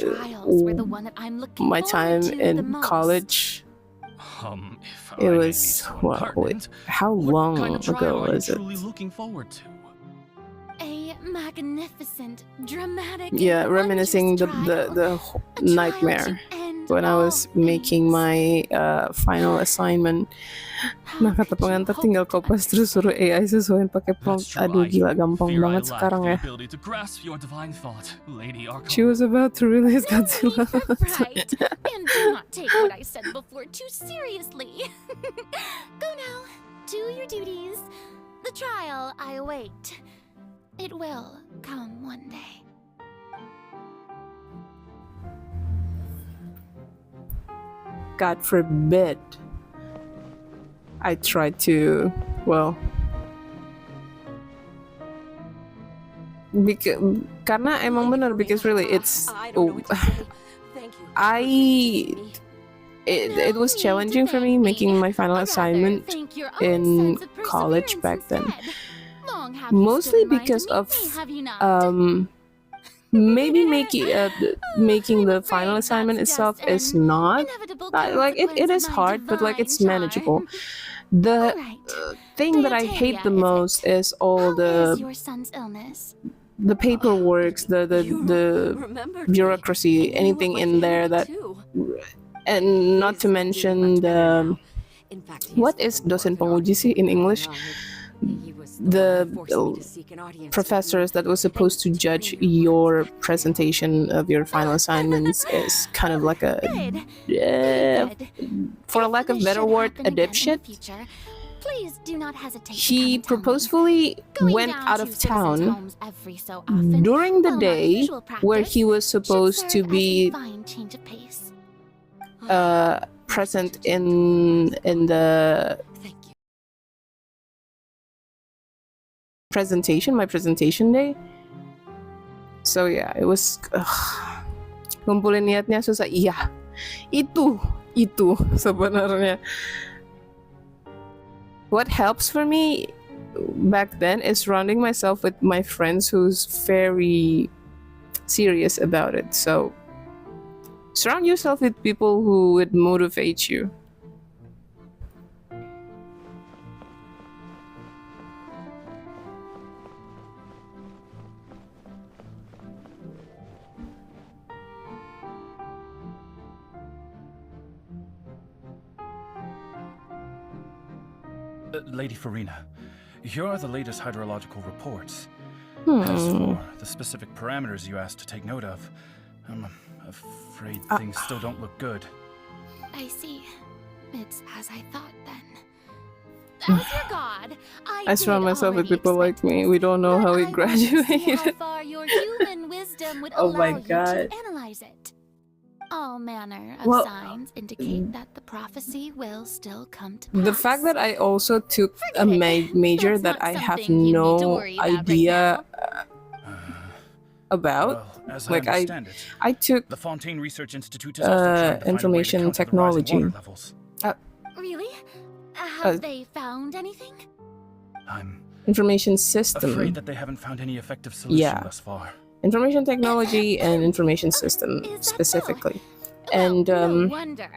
my time in college. It was how long ago was it? A magnificent, dramatic. Yeah, reminiscing the nightmare when I was making my final assignment. Nah, kata pengantar tinggal kopas terus suruh AI sesuaiin pakai prompt. Aduh, gila, gampang banget sekarang ya. She was about to release Godzilla. Right. And do not take what I said before too seriously. Go now. Do your duties. The trial I await. It will come one day. God forbid I try to well. Karena emang bener, because really it's it was challenging for me making my final assignment in college back then, mostly because of maybe making the final assignment itself is not like it is hard, but like it's manageable. The thing that I hate the most is all the paperwork, the bureaucracy, anything in there that, and not to mention the, what is dosen penguji sih in English? The professors that was supposed to judge your presentation of your final assignments is kind of like a, for a lack of better word, a dipshit. Please do not hesitate. He purposefully went out of town during the day where he was supposed to be present in the my presentation day. So yeah, it was kumpulin niatnya susah. Iya, itu sebenarnya. What helps for me back then is surrounding myself with my friends who's very serious about it. So surround yourself with people who would motivate you. Lady Farina, here are the latest hydrological reports. Hmm. As for the specific parameters you asked to take note of, I'm afraid things still don't look good. I see. It's as I thought then. As your god, I surround myself with people like me. We don't know how we graduated. How far your human wisdom would Oh allow my you God. to analyze it. All manner of Well, signs indicate that the prophecy will still come to The fact that I also took a major that I have no idea about, As like I understand it, I took the Fontaine Research Institute is also trying to find a way to information counter the rising technology. water levels. Really? Have they found anything? I'm Information system. afraid that they haven't found any effective solution Yeah. thus far. Information technology and information system specifically. And No wonder.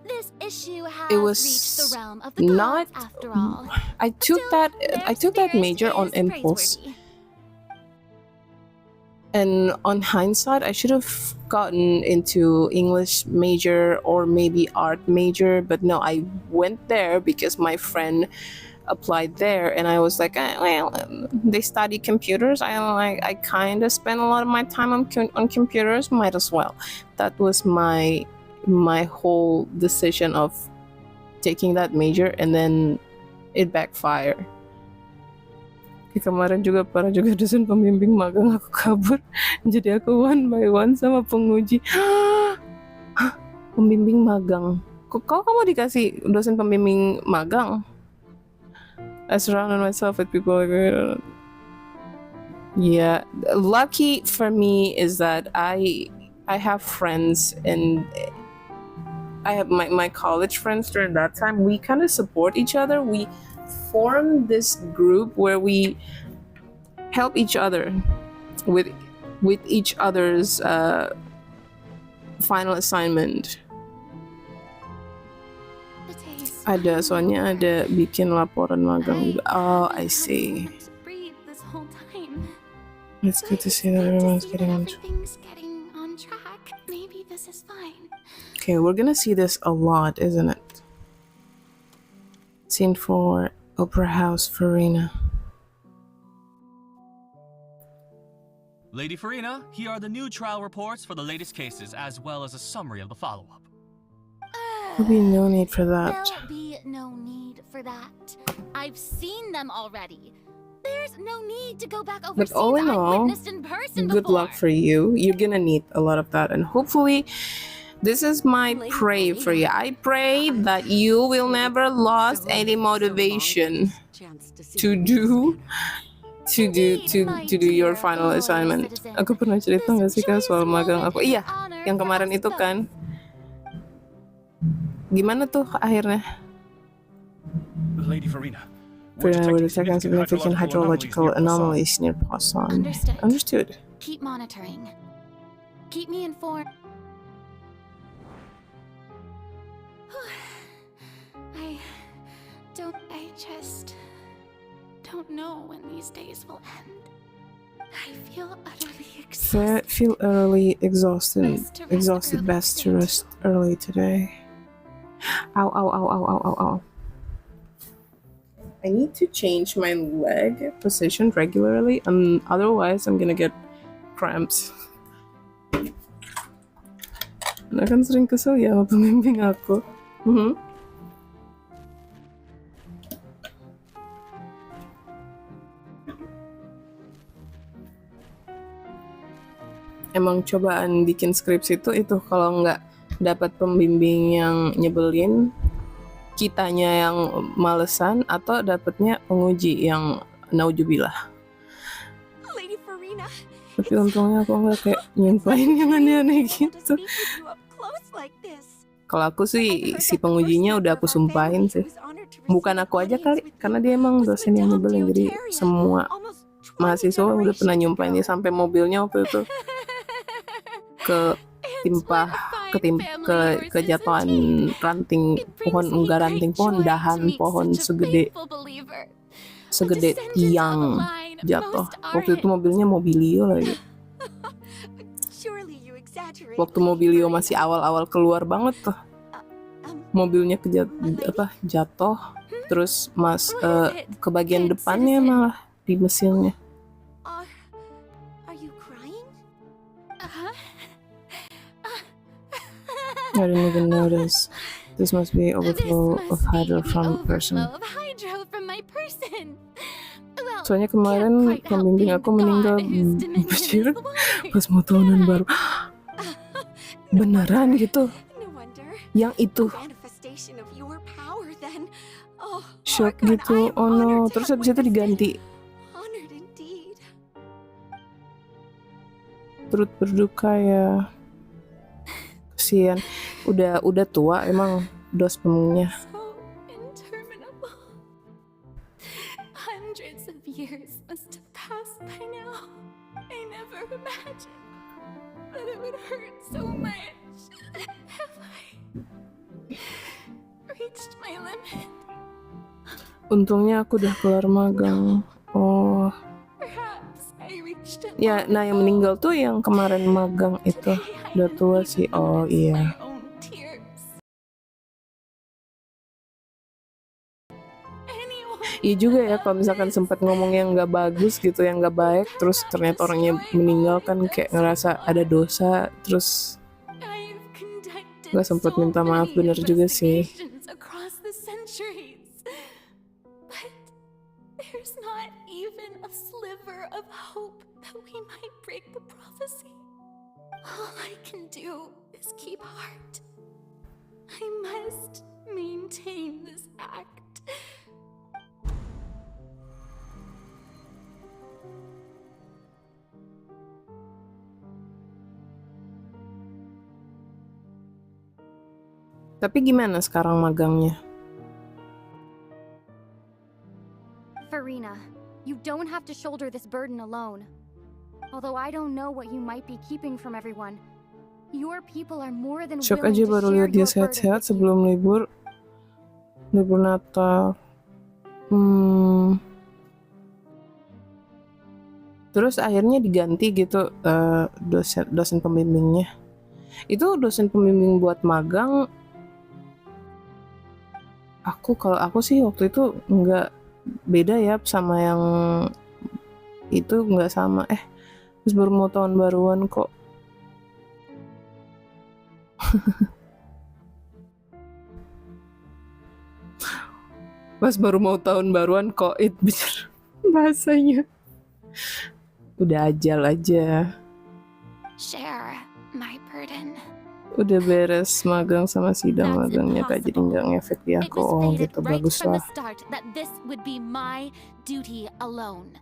This issue has it was reached the realm of the not gods after all. I took that major on impulse. And on hindsight, I should have gotten into English major or maybe art major, but no, I went there because my friend applied there, and I was like, well, they study computers. I kind of spend a lot of my time on computers. Might as well. That was my whole decision of taking that major, and then it backfired. Kemarin juga para dosen pembimbing magang aku kabur, jadi aku one by one sama penguji. Pembimbing magang. Kok kamu dikasih dosen pembimbing magang? I surrounded myself with people like, yeah. Lucky for me is that I have friends, and I have my college friends during that time. We kind of support each other. We form this group where we help each other with each other's final assignment. Ada, soalnya ada bikin laporan magang. Oh, I see. This whole time. It's good to see that everyone's getting on. Everything's getting on track. Maybe this is fine. Okay, we're gonna see this a lot, isn't it? Scene 4, Opera House, Farina. Lady Farina, here are the new trial reports for the latest cases, as well as a summary of the follow-up. There'll be no need for that. There'll be no need for that. I've seen them already. There's no need to go back over But all in scenes I've all, witnessed in person good before. luck for you. You're gonna need a lot of that, and hopefully This is my pray for you. I pray that you will never lost any motivation to do your final assignment. Aku pernah cerita nggak sih Kak soal magang aku? Iya, yang kemarin itu kan. Gimana tuh akhirnya? Lady Farina. Farina were detecting significant hydrological anomalies near Poisson. Understood. Keep monitoring. Keep me informed. I just don't know when these days will end. I feel utterly exhausted. Feel utterly exhausted. Best to rest early today. Ow, ow, ow, ow, ow, ow, ow. I need to change my leg position regularly, and otherwise I'm gonna get cramps. Nah, kan sering kesel ya sama pembimbing aku. Emang cobaan bikin skripsi itu kalau nggak dapat pembimbing yang nyebelin, kitanya yang malesan, atau dapatnya penguji yang naujubillah. Lady Farina, tapi untungnya aku nggak kayak nyumpain yang aneh-aneh gitu. Kalau aku sih si pengujinya udah aku sumpahin sih. Bukan aku aja kali, karena dia emang dosen yang nyebelin, jadi mahasiswa udah pernah nyumpahin dia sampai mobilnya waktu itu kejatuhan ranting pohon, enggak ranting pohon, dahan pohon segede tiang jatuh. Waktu itu mobilnya Mobilio lagi. Waktu Mobilio masih awal-awal keluar banget tuh, mobilnya jatuh, terus ke bagian depannya malah di mesinnya. I didn't even notice. This must be overflow of hydro from person. Soalnya kemarin pembimbing aku meninggal pas mau tahunan baru. Beneran gitu? Yang itu? Shock gitu. Oh no. Terus habis itu diganti. Turut berduka ya. Kasian. Udah tua emang dos pemungnya. Hundreds of years must have passed by now. I never imagined that it would hurt so much. Have I reached my limit? Untungnya aku udah kelar magang. Oh. Ya, nah yang meninggal tuh yang kemarin magang itu. Udah tua sih. Oh iya. Iya juga ya, kalau misalkan sempat ngomong yang nggak bagus gitu, yang nggak baik, terus ternyata orangnya meninggal, kan kayak ngerasa ada dosa, terus nggak sempat minta maaf. Bener juga sih. All I can do is keep heart. I must maintain this act. Tapi gimana sekarang magangnya? Farina, you don't have to shoulder this burden alone. Although I don't know what you might be keeping from everyone, your people are more than Shock willing aja to baru share lihat dia your burden sehat-sehat with you. sebelum libur Natal. Terus akhirnya diganti gitu dosen pembimbingnya. Itu dosen pembimbing buat magang. Kalau aku sih waktu itu nggak beda ya sama yang itu, nggak sama. Terus baru mau tahun baruan kok. Pas baru mau tahun baruan kok bicara bahasanya. Udah ajal aja. Share my burden. Udah beres magang sama sidang magangnya Kak, jadi nggak ngefek di aku. Oh gitu, bagus From lah. the start that this would be my duty alone.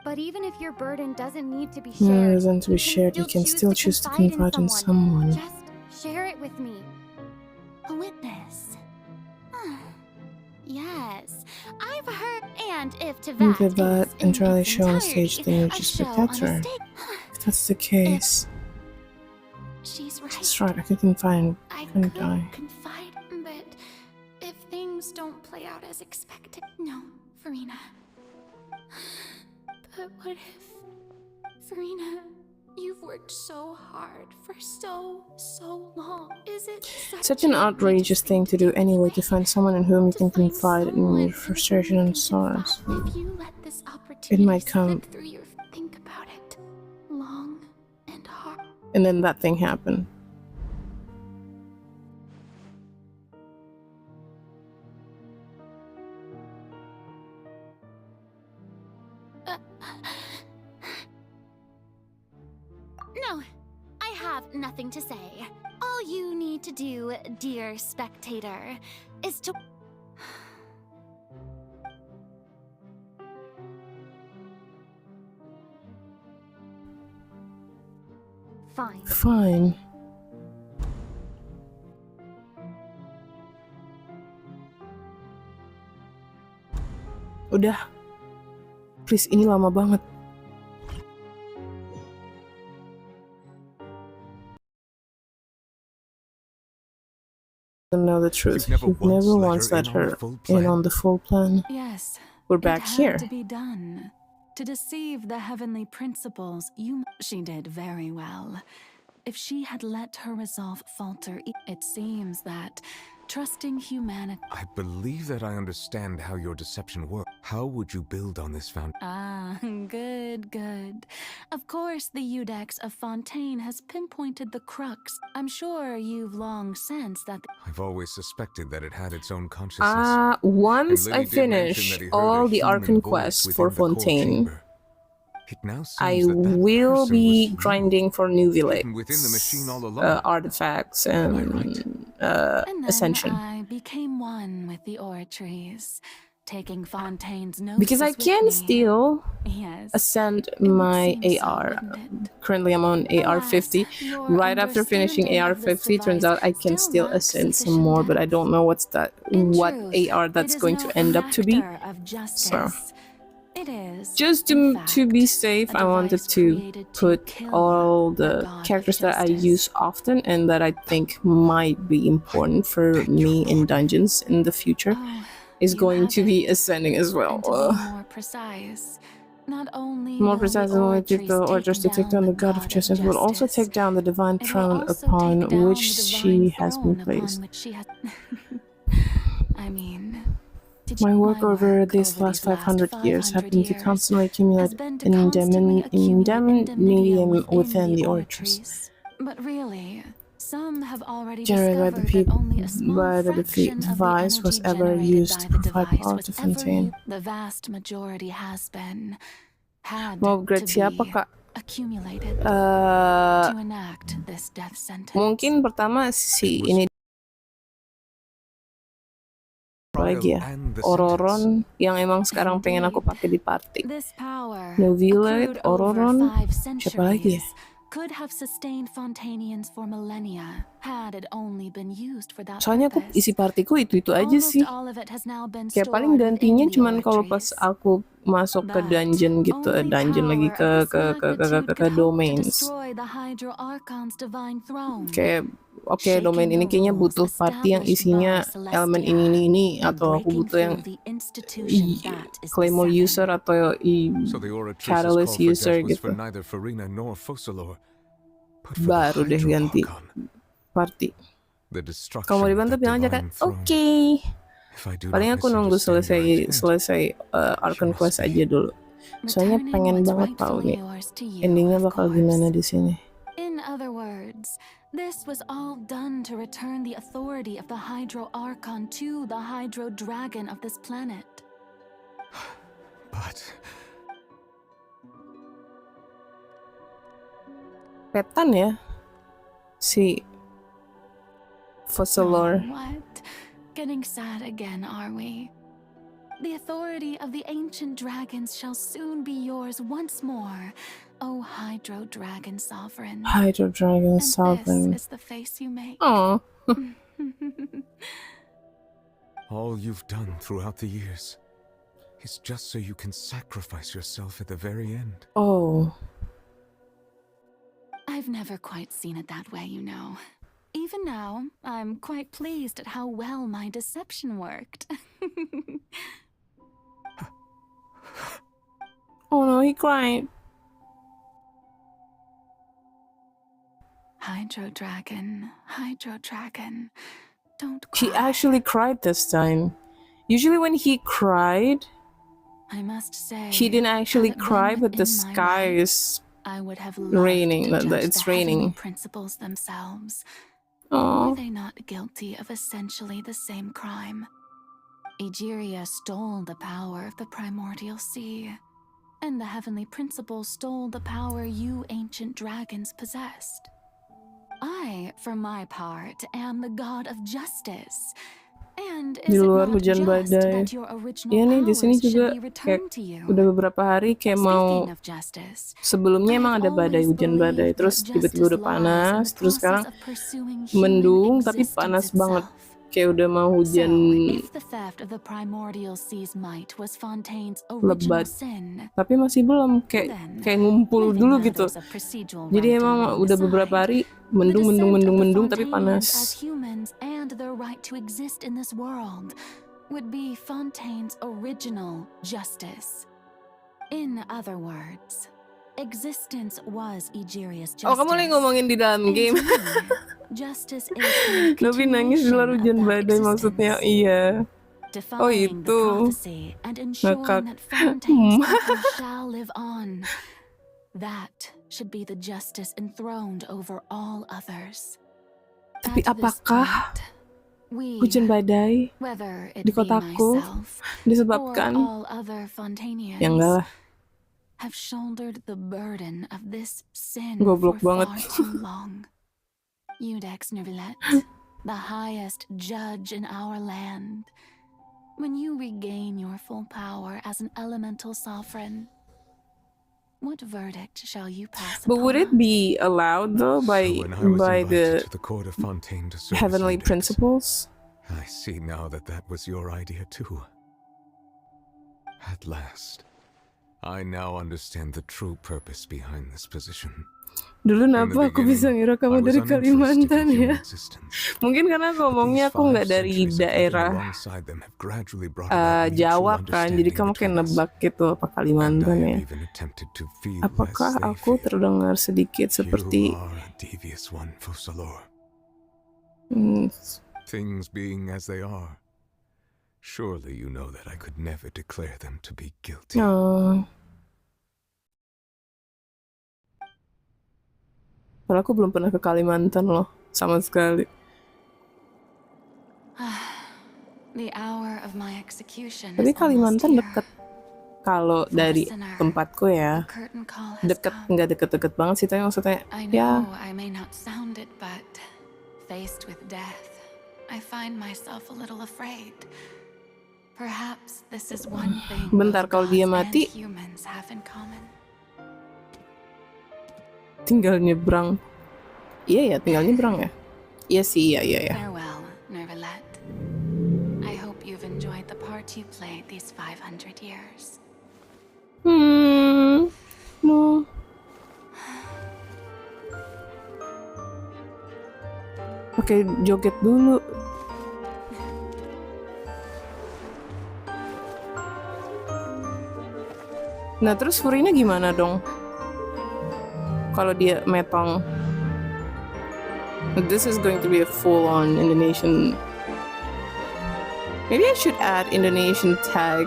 But even if your burden doesn't need to be No, shared, it doesn't to be shared. You can still choose to confide in someone. Just share it with me. A witness. Yes, I've heard. And if Look Tevat at that is in entirely its show on stage, then you entirety just a show protect on a her. stage. If that's the case, She's right. that's right. I could confide and die. Confide, but if things don't play out as expected, no, Farina. But what if, Farina, you've worked so hard for so long. Is it Such an outrageous thing to do anyway, to find someone in whom you can confide in your frustration and sorrows. if you let this It opportunity might come, slip through your think about it long and hard? and then that thing happened. No, I have nothing to say. All you need to do, dear spectator, is to... Fine. Fine. Udah. Please, ini lama banget. Know the truth. You've never once let her in on the full plan. Yes. We're back it here. had to be done. To deceive the heavenly principles, she did very well. If she had let her resolve falter, it seems that trusting humanity... I believe that I understand how your deception works. How would you build on this foundation? Ah, good. Of course, the Eudex of Fontaine has pinpointed the crux. I'm sure you've long sensed that... I've always suspected that it had its own consciousness. Once And I Lily did mention finish that he heard all a the human Archon voice quests within for the core Fontaine, chamber. It now I seems that will person be was grinding for new hidden within the machine all along. artifacts and And then Ascension. I became one with the oratories, taking Fontaine's notes Because I can still ascend my AR. Currently I'm on AR 50. Right after finishing AR 50, turns out I can still ascend some more, but I don't know what AR that's going to end up to be. So just to be safe, I wanted to put all the characters that I use often and that I think might be important for me in dungeons in the future is going to be ascending as well. More precise. Not only More precise than only take the orders to take down the God of Justice, will also take down the divine throne upon which she has been placed. I mean, my work over these last 500 years have been to constantly accumulate indemnium within the oratories. But really, some have already generated by the defeat fraction of the device was energy ever generated used to by the provide device power was to Fontaine. the vast majority has been had Mau grade to siapa, be Kak? accumulated to enact this death sentence. Mungkin pertama si ini lagi ya, Ororon yang emang sekarang pengen aku pakai di party. Novilate, Ororon, siapa lagi ya? Could have sustained Fontainians for millennia had it only been used for that Soalnya aku isi partiku itu aja sih. Kayak paling gantinya cuman kalau pas aku masuk ke dungeon gitu, dungeon lagi ke domains. Kayak oke, domain ini kayaknya butuh party yang isinya elemen ini atau aku butuh yang Claymore user atau Catalyst user gitu. Baru deh ganti party. Kalau mau dibantu bilang aja kan, oke. Paling aku nunggu selesai Archon Quest aja dulu. Soalnya pengen banget tahu nih endingnya bakal gimana di sini. In other words, this was all done to return the authority of the Hydro Archon to the Hydro Dragon of this planet. But Petan ya si Fossilor. What? Getting sad again, are we? The authority of the ancient dragons shall soon be yours once more, O Hydro Dragon Sovereign. Hydro Dragon Sovereign. This is the face you make. Oh. All you've done throughout the years is just so you can sacrifice yourself at the very end. Oh. I've never quite seen it that way, you know. Even now, I'm quite pleased at how well my deception worked. Oh no, he cried. Hydro Dragon, don't cry. He actually cried this time. Usually when he cried, I must say, he didn't actually cry, but the sky is I would have raining. It's raining. Principles themselves. Aww. Were they not guilty of essentially the same crime? Egeria stole the power of the primordial sea, and the heavenly principles stole the power you ancient dragons possessed. I, for my part, am the god of justice. And Di is it luar not hujan just badai. that your original Iya nih di powers sini should juga be kayak returned to you? udah beberapa hari kayak mau Speaking of justice, sebelumnya emang ada badai hujan badai terus tiba-tiba udah panas terus sekarang mendung tapi panas banget kayak udah mau hujan if the theft of the primordial sea's might was Fontaine's lebat original sin, tapi masih belum kayak ngumpul dulu gitu jadi emang udah beberapa hari mendung tapi panas. as humans and their right to exist in this world would be Fontaine's original justice. In other words, existence was Egeria's justice. Oh, kamu lagi ngomongin di dalam game. Justice is Novi nangis di luar hujan badai maksudnya. Iya. Oh itu. Ngakak. Shall live on. That should be the justice enthroned over all others. Tapi apakah hujan badai di kotaku disebabkan ya enggak lah. Have shouldered the burden of this sin Goblok for banget. far too long. Eudex Nervilette, the highest judge in our land. When you regain your full power as an elemental sovereign, what verdict shall you pass But would it be allowed though by the court of Fontaine to service heavenly Eudex, principles? I see now that was your idea too. At last, I now understand the true purpose behind this position. Dulu kenapa aku bisa ngira kamu dari Kalimantan ya? Mungkin karena ngomongnya aku nggak dari daerah Jawa kan, jadi kamu kayak nebak gitu apa Kalimantan ya? Apakah aku terdengar sedikit seperti Things being as they are, surely you know that I could never declare them to be guilty. Padahal aku belum pernah ke Kalimantan loh, sama sekali. The hour of my execution. Tapi Kalimantan deket. Kalau dari tempatku ya, deket nggak deket-deket banget sih, tapi maksudnya ya. I may not sound it, but faced with death, I find myself a little afraid. Perhaps this is one thing Bentar, kalau dia mati, humans have in common. Tinggal nyebrang. Iya ya, tinggal nyebrang ya. Iya sih, iya. Farewell, Nervilette. I hope you've enjoyed the part you played these 500 years. No. Oke, joget dulu. Nah, terus Furina gimana dong? Kalau dia metong. This is going to be a full-on Indonesian. Maybe I should add Indonesian tag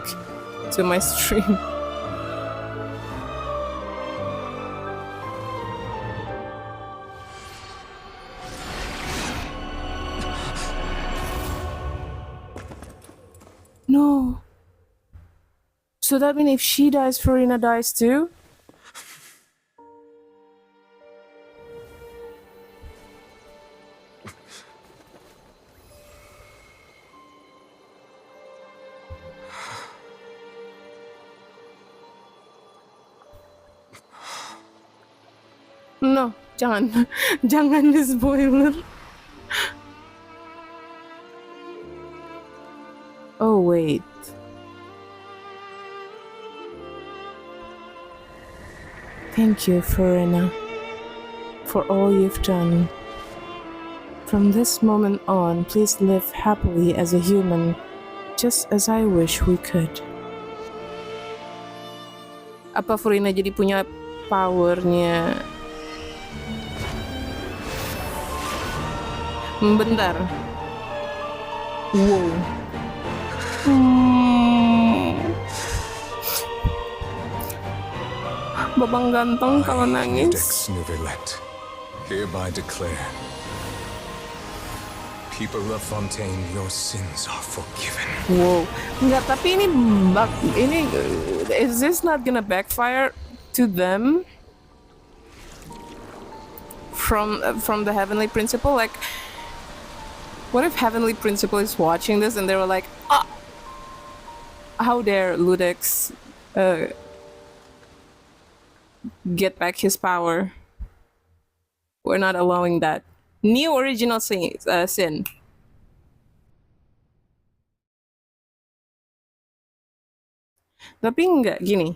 to my stream. No. So that means if she dies, Furina dies too? No, jangan. Jangan di spoiler. Oh, wait. Thank you, Farina, for all you've done. From this moment on, please live happily as a human, just as I wish we could. Apa Farina jadi punya powernya? Bentar. Wow. Babang ganteng kalau nangis. Hereby declare, people of Fontaine, your sins are forgiven. Wow, enggak, tapi ini is this not gonna backfire to them from the Heavenly Principle? Like, what if Heavenly Principle is watching this and they were like, ah, how dare Ludex get back his power? We're not allowing that. New original sin. Tapi enggak gini.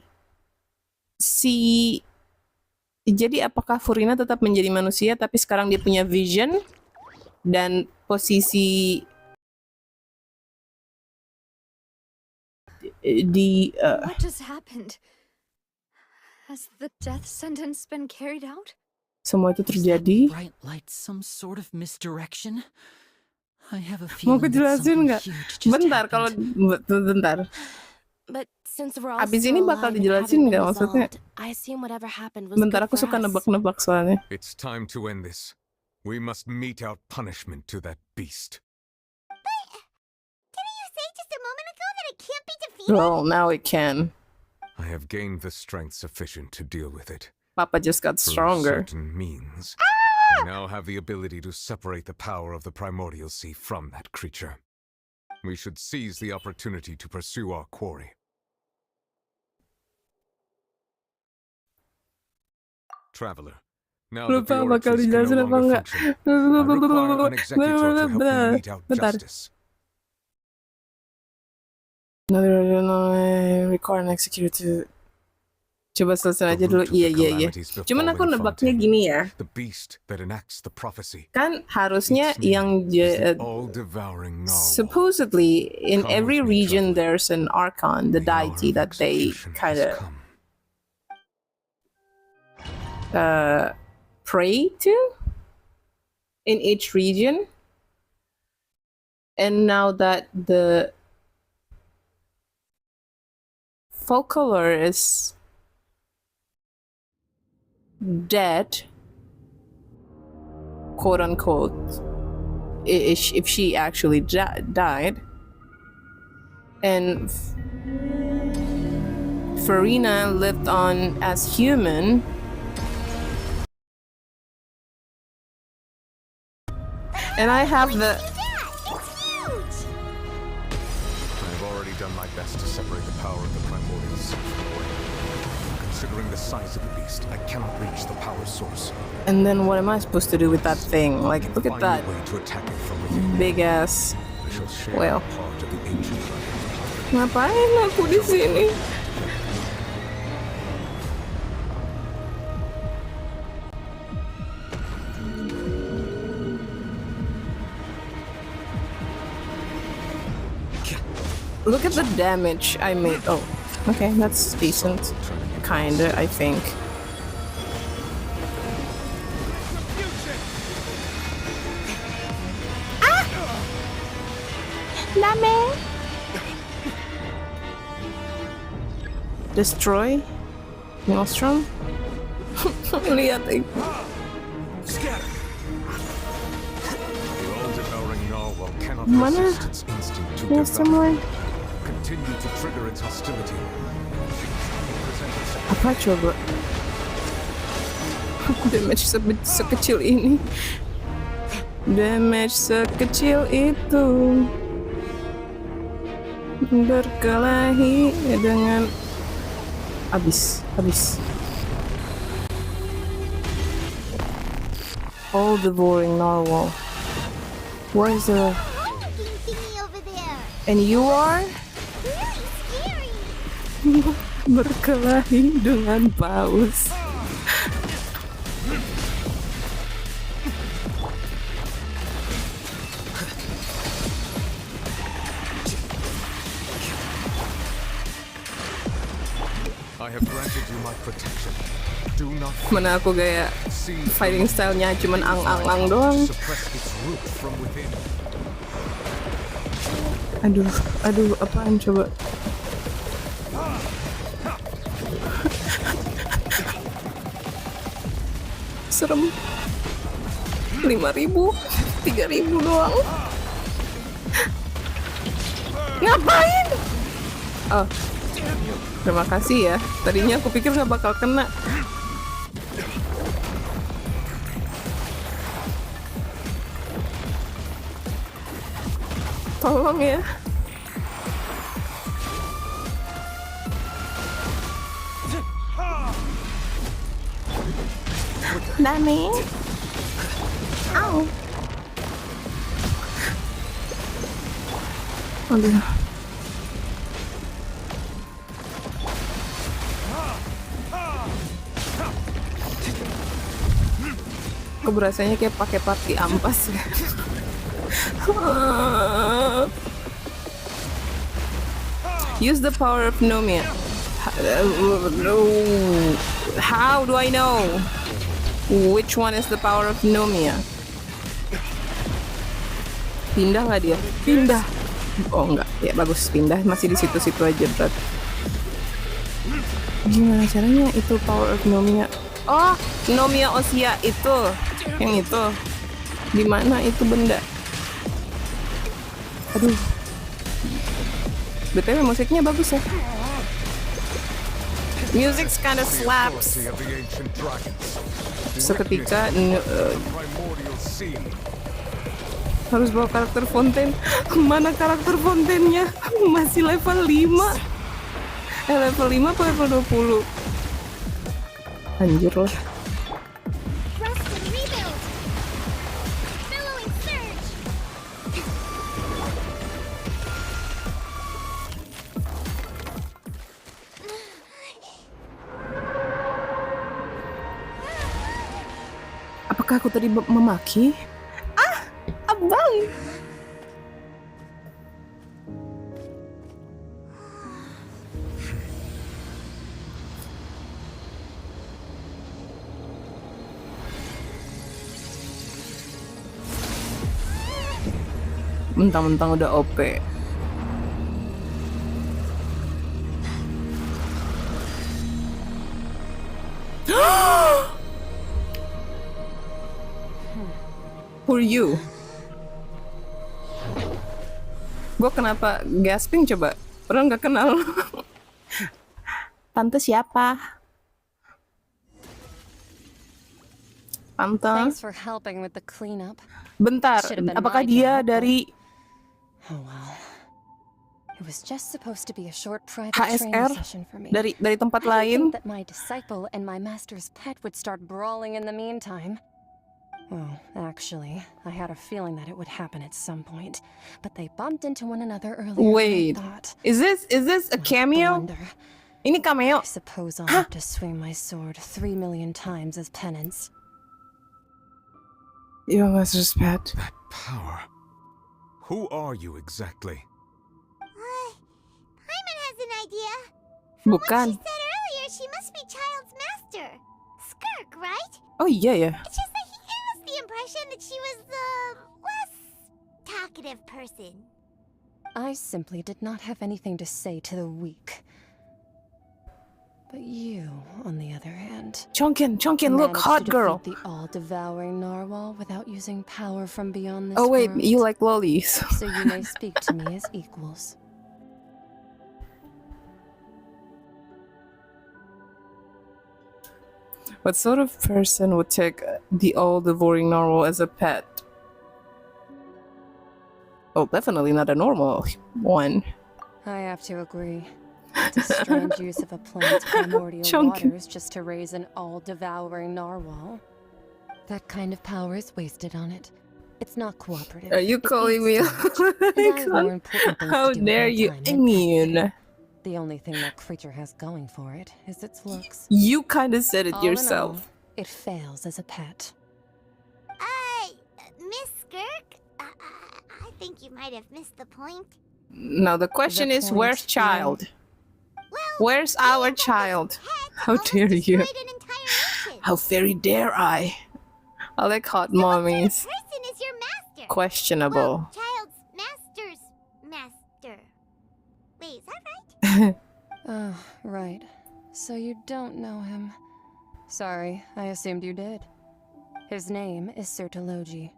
Jadi apakah Furina tetap menjadi manusia tapi sekarang dia punya vision dan posisi di What just happened? Has the death sentence been carried out? Semua itu terjadi. Bright light, some sort of misdirection. I have a Mau feeling aku jelasin nggak? Bentar, kalau bentar. But since we're all Abis still ini bakal alive and dijelasin haven't been nggak maksudnya? resolved, I assume whatever happened was Bentar, good aku for suka us. nebak-nebak soalnya. It's time to end this. We must mete out punishment to that beast. Didn't you say just a moment ago that it can't be defeated? Well, now it can. I have gained the strength sufficient to deal with it. Papa just got Through stronger. certain means, I now have the ability to separate the power of the primordial sea from that creature. We should seize the opportunity to pursue our quarry. Traveler, now that the Lupa bakal origins can dijelasin no apa longer enggak. function, I require an executor to help me mete out Bentar. justice. Require an executor to... Coba selesai aja dulu. Iya. Cuman aku nebaknya gini ya. The beast that enacts the prophecy. Kan harusnya yang all-devouring narwhal. supposedly in every region there's an Archon, the deity that they kind of pray to in each region. And now that the folklore is dead, quote unquote, if she actually died, and Farina lived on as human, and I have the... I've already done my best to separate the power of the primordial sea from the wind. Considering the size of the beast, I cannot reach the power source. And then what am I supposed to do with that thing? Like, look at that Find a way to attack it from within. big ass I shall share whale. part of the ancient dragon's Ngapain aku di sini? Look at the damage I made. Oh, okay, that's decent. Kinda, I think. Dame! Destroy? Maelstrom? Lihat eh. The all-devouring narwhal cannot Mana? resist its instinct to Maelstrom devour. lain? Continue to trigger its hostility. Apa coba? Damage sekecil ini. Damage sekecil itu berkelahi dengan habis. all-devouring narwhal. Where is the... And you are? Berkelahi dengan paus. I have granted you my protection. Do not. Mana aku gaya fighting style-nya cuman ang-ang-ang doang. Suppress its root from within. Aduh, apaan coba? Serem. 5.000, 3.000 doang. Ngapain? Oh, terima kasih ya. Tadinya aku pikir nggak bakal kena. Tolong ya. Nani? Au. Aduh. Aku berasanya kayak pakai party ampas ya. Use the power of Nomia. How do I know which one is the power of Nomia? Pindah nggak dia? Pindah. Oh enggak, ya bagus pindah. Masih di situ-situ aja berarti. Gimana caranya itu power of Nomia? Oh, Nomia Osia itu, yang itu. Di mana itu benda? Aduh. BTW musiknya bagus ya. Music's kinda slaps. Seketika harus bawa karakter Fontaine. Mana karakter Fontaine-nya? Masih level 5. Level 5 apa level 20? Anjir lah. Apakah aku tadi memaki? Ah, abang. Mentang-mentang udah OP. Who are you? Gue kenapa gasping coba? Orang nggak kenal. Tante siapa? Tante. Thanks for helping with the cleanup. Bentar, apakah dia dari Oh well. It was just supposed to be a short private HSR? training session for me. Dari tempat I lain? think that my disciple and my master's pet would start brawling in the meantime. Well, actually, I had a feeling that it would happen at some point, but they bumped into one another earlier Wait, than I thought. is this a cameo? Ini cameo? I suppose I'll have to swing my sword 3 million times as penance. Your master's pet. That power. Who are you exactly? Paimon has an idea. Bukan. She said earlier she must be Child's master. Skirk, right? Oh iya ya. It's just that he gave us the impression that she was the less talkative person. I simply did not have anything to say to the weak. But you, on the other hand, Chonkin, look, hot girl. The all-devouring narwhal without using power from beyond this Oh wait, world. you like lollies. So you may speak to me as equals. What sort of person would take the all-devouring narwhal as a pet? Oh, definitely not a normal one. I have to agree. It's a strange use of a plant's primordial Chunky. waters just to raise an all-devouring narwhal. That kind of power is wasted on it. It's not cooperative. Are you It calling me? eats too much, and I have more important things How to do with dare my you? time I than pet mean, sitting. The only thing that creature has going for it is its looks. you kind of said it All in yourself. all, it fails as a pet. Miss Skirk? I think you might have missed the point. Now the question is, point where's child? Where's our child? How dare you? How very dare I? I like hot mommies. Person is your master. Questionable. Child's master's master. Wait, is that right? Oh, right. So you don't know him. Sorry, I assumed you did. His name is Sertologi.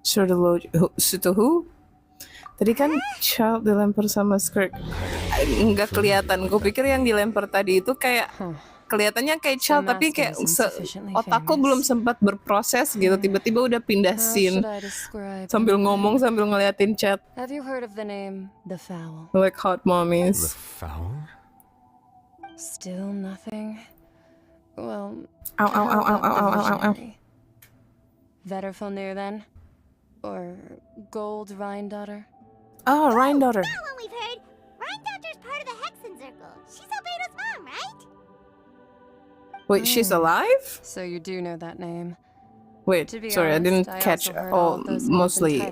Suto who? Tadi kan child dilempar sama Skirk. Enggak kelihatan. Gue pikir yang dilempar tadi itu kayak kelihatannya kayak child, tapi kayak otakku belum sempat berproses gitu. Tiba-tiba udah pindah scene sambil ngomong sambil ngeliatin chat. Have you heard of the name The Fowl? Like hot mommies. The foul? Still nothing. Well, ow, ow, ow, ow, ow, ow, ow, ow. Vetterfilnir then? Or Gold Rhine-daughter? Oh, Rhine-daughter. That one we've heard. Rhine-daughter's part of the Hexen Circle. She's Albedo's mom, right? Wait, she's alive? So you do know that name. Wait, sorry, I didn't catch mostly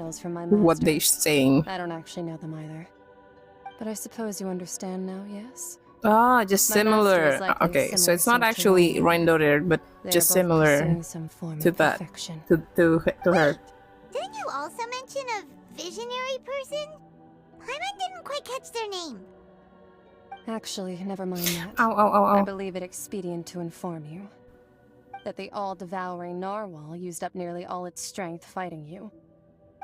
what they're saying. I don't actually know them either. But I suppose you understand now, yes? Ah, just similar. Okay, so it's not actually Rhine-daughter, but just similar to that, to her. Didn't you also mention a visionary person? Paimon didn't quite catch their name. Actually, never mind that. Ow, ow, ow, ow. I believe it expedient to inform you that the all-devouring narwhal used up nearly all its strength fighting you.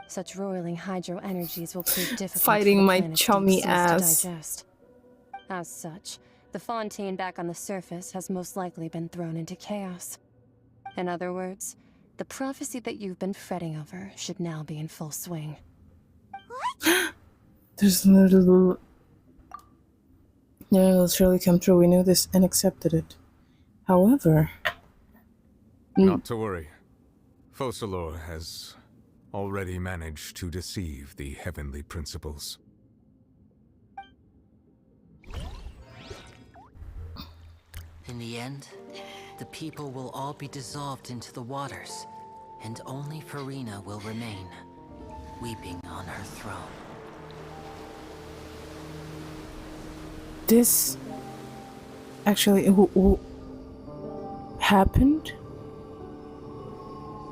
Such roiling hydro energies will prove difficult Fighting for the my planet's chummy deep seas ass. to digest. As such, the Fontaine back on the surface has most likely been thrown into chaos. In other words, the prophecy that you've been fretting over should now be in full swing. There's little... Yeah, it'll surely come true. We knew this and accepted it. However... Not to worry. Focalor has already managed to deceive the heavenly principles. In the end, the people will all be dissolved into the waters, and only Farina will remain, weeping on her throne. This... actually happened?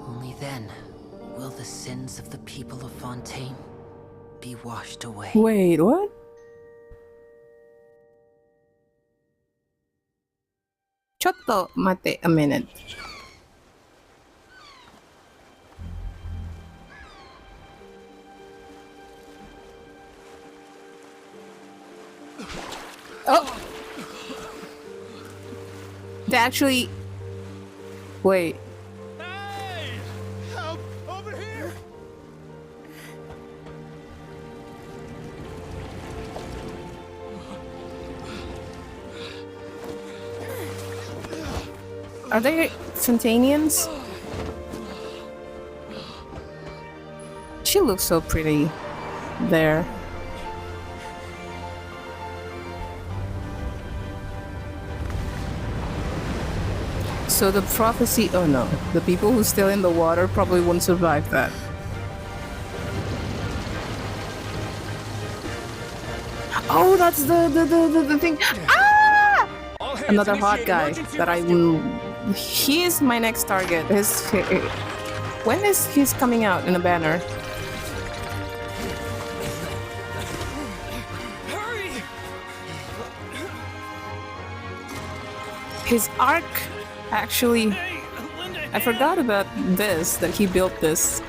Only then will the sins of the people of Fontaine be washed away. Wait, what? Chotto, mate a minute. Oh! They actually... Wait. Help! Over here! Are they Fontanians? She looks so pretty there. So the prophecy... Oh no. The people who's still in the water probably won't survive that. Oh, that's the thing. Ah! Another hot guy that I will... He is my next target. When is he's coming out in a banner? His arc, actually... I forgot about this, that he built this.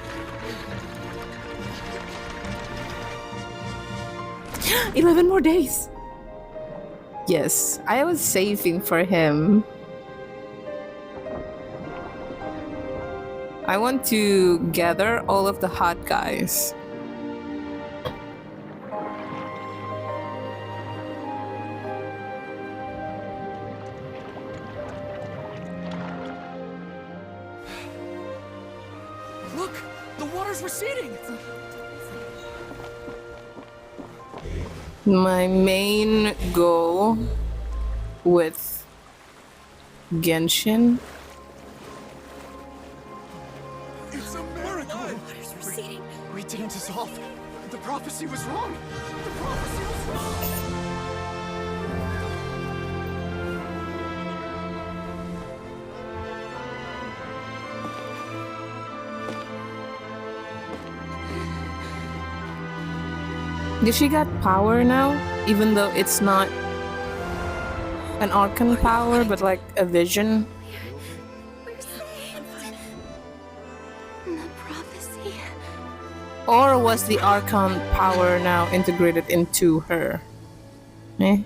11 more days! Yes, I was saving for him. I want to gather all of the hot guys. Look! The water's receding! My main goal with Genshin. It's a miracle! We didn't dissolve. The prophecy was wrong. The prophecy was wrong. Did she got power now? Even though it's not an Archon power, but like a vision? The prophecy. Or was the Archon power now integrated into her? Eh?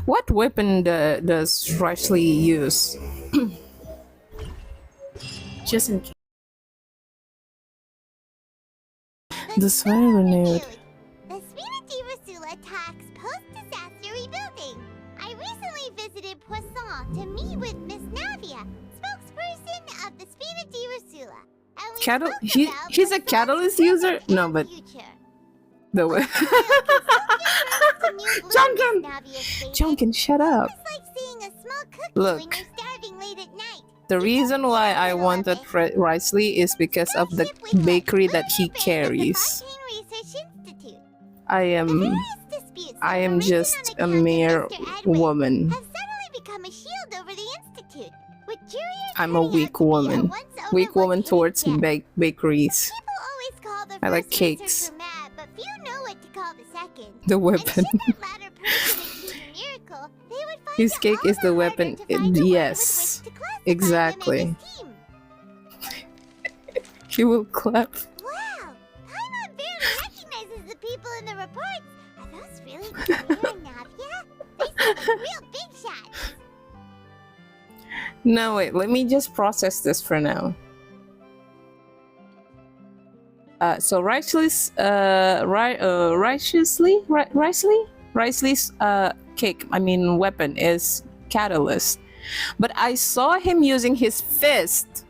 What weapon does Risley use? Just in case. The Swire renewed. The Spina di Rasula attacks post-disaster rebuilding. I recently visited Poisson to meet with Miss Navia, spokesperson of the Spina di Rasula. And we spoke about He's a catalyst user? No, but the way. Junkin, shut up. Look, the reason why I wanted Risley is because of the bakery that he carries. I am just a mere woman. I'm a weak woman. Weak woman towards bakeries. I like cakes. The weapon. His cake is the weapon. Yes, exactly. He will clap. Wow! Paimon barely recognizes the people in the reports. Are those really Julia and Navia? They seem like real big shots. No, wait. Let me just process this for now. So Risley's cake, I mean weapon, is catalyst, but I saw him using his fist.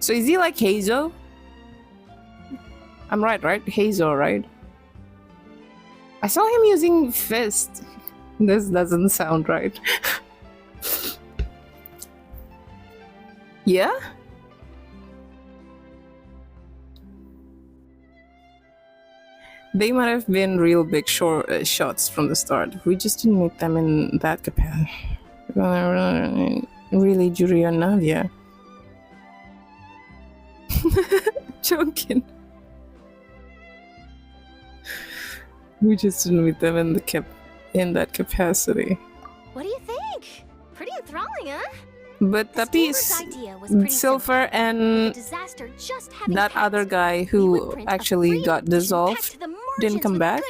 So is he like Hazo? I'm right? Hazo, right? I saw him using fist. This doesn't sound right. Yeah? They might have been real big shots from the start. We just didn't meet them in that capacity. Really, Julia and Navia. Joking. We just didn't meet them in that capacity. What do you think? Pretty enthralling, huh? But tapi Silver and that other guy who actually got dissolved didn't come back.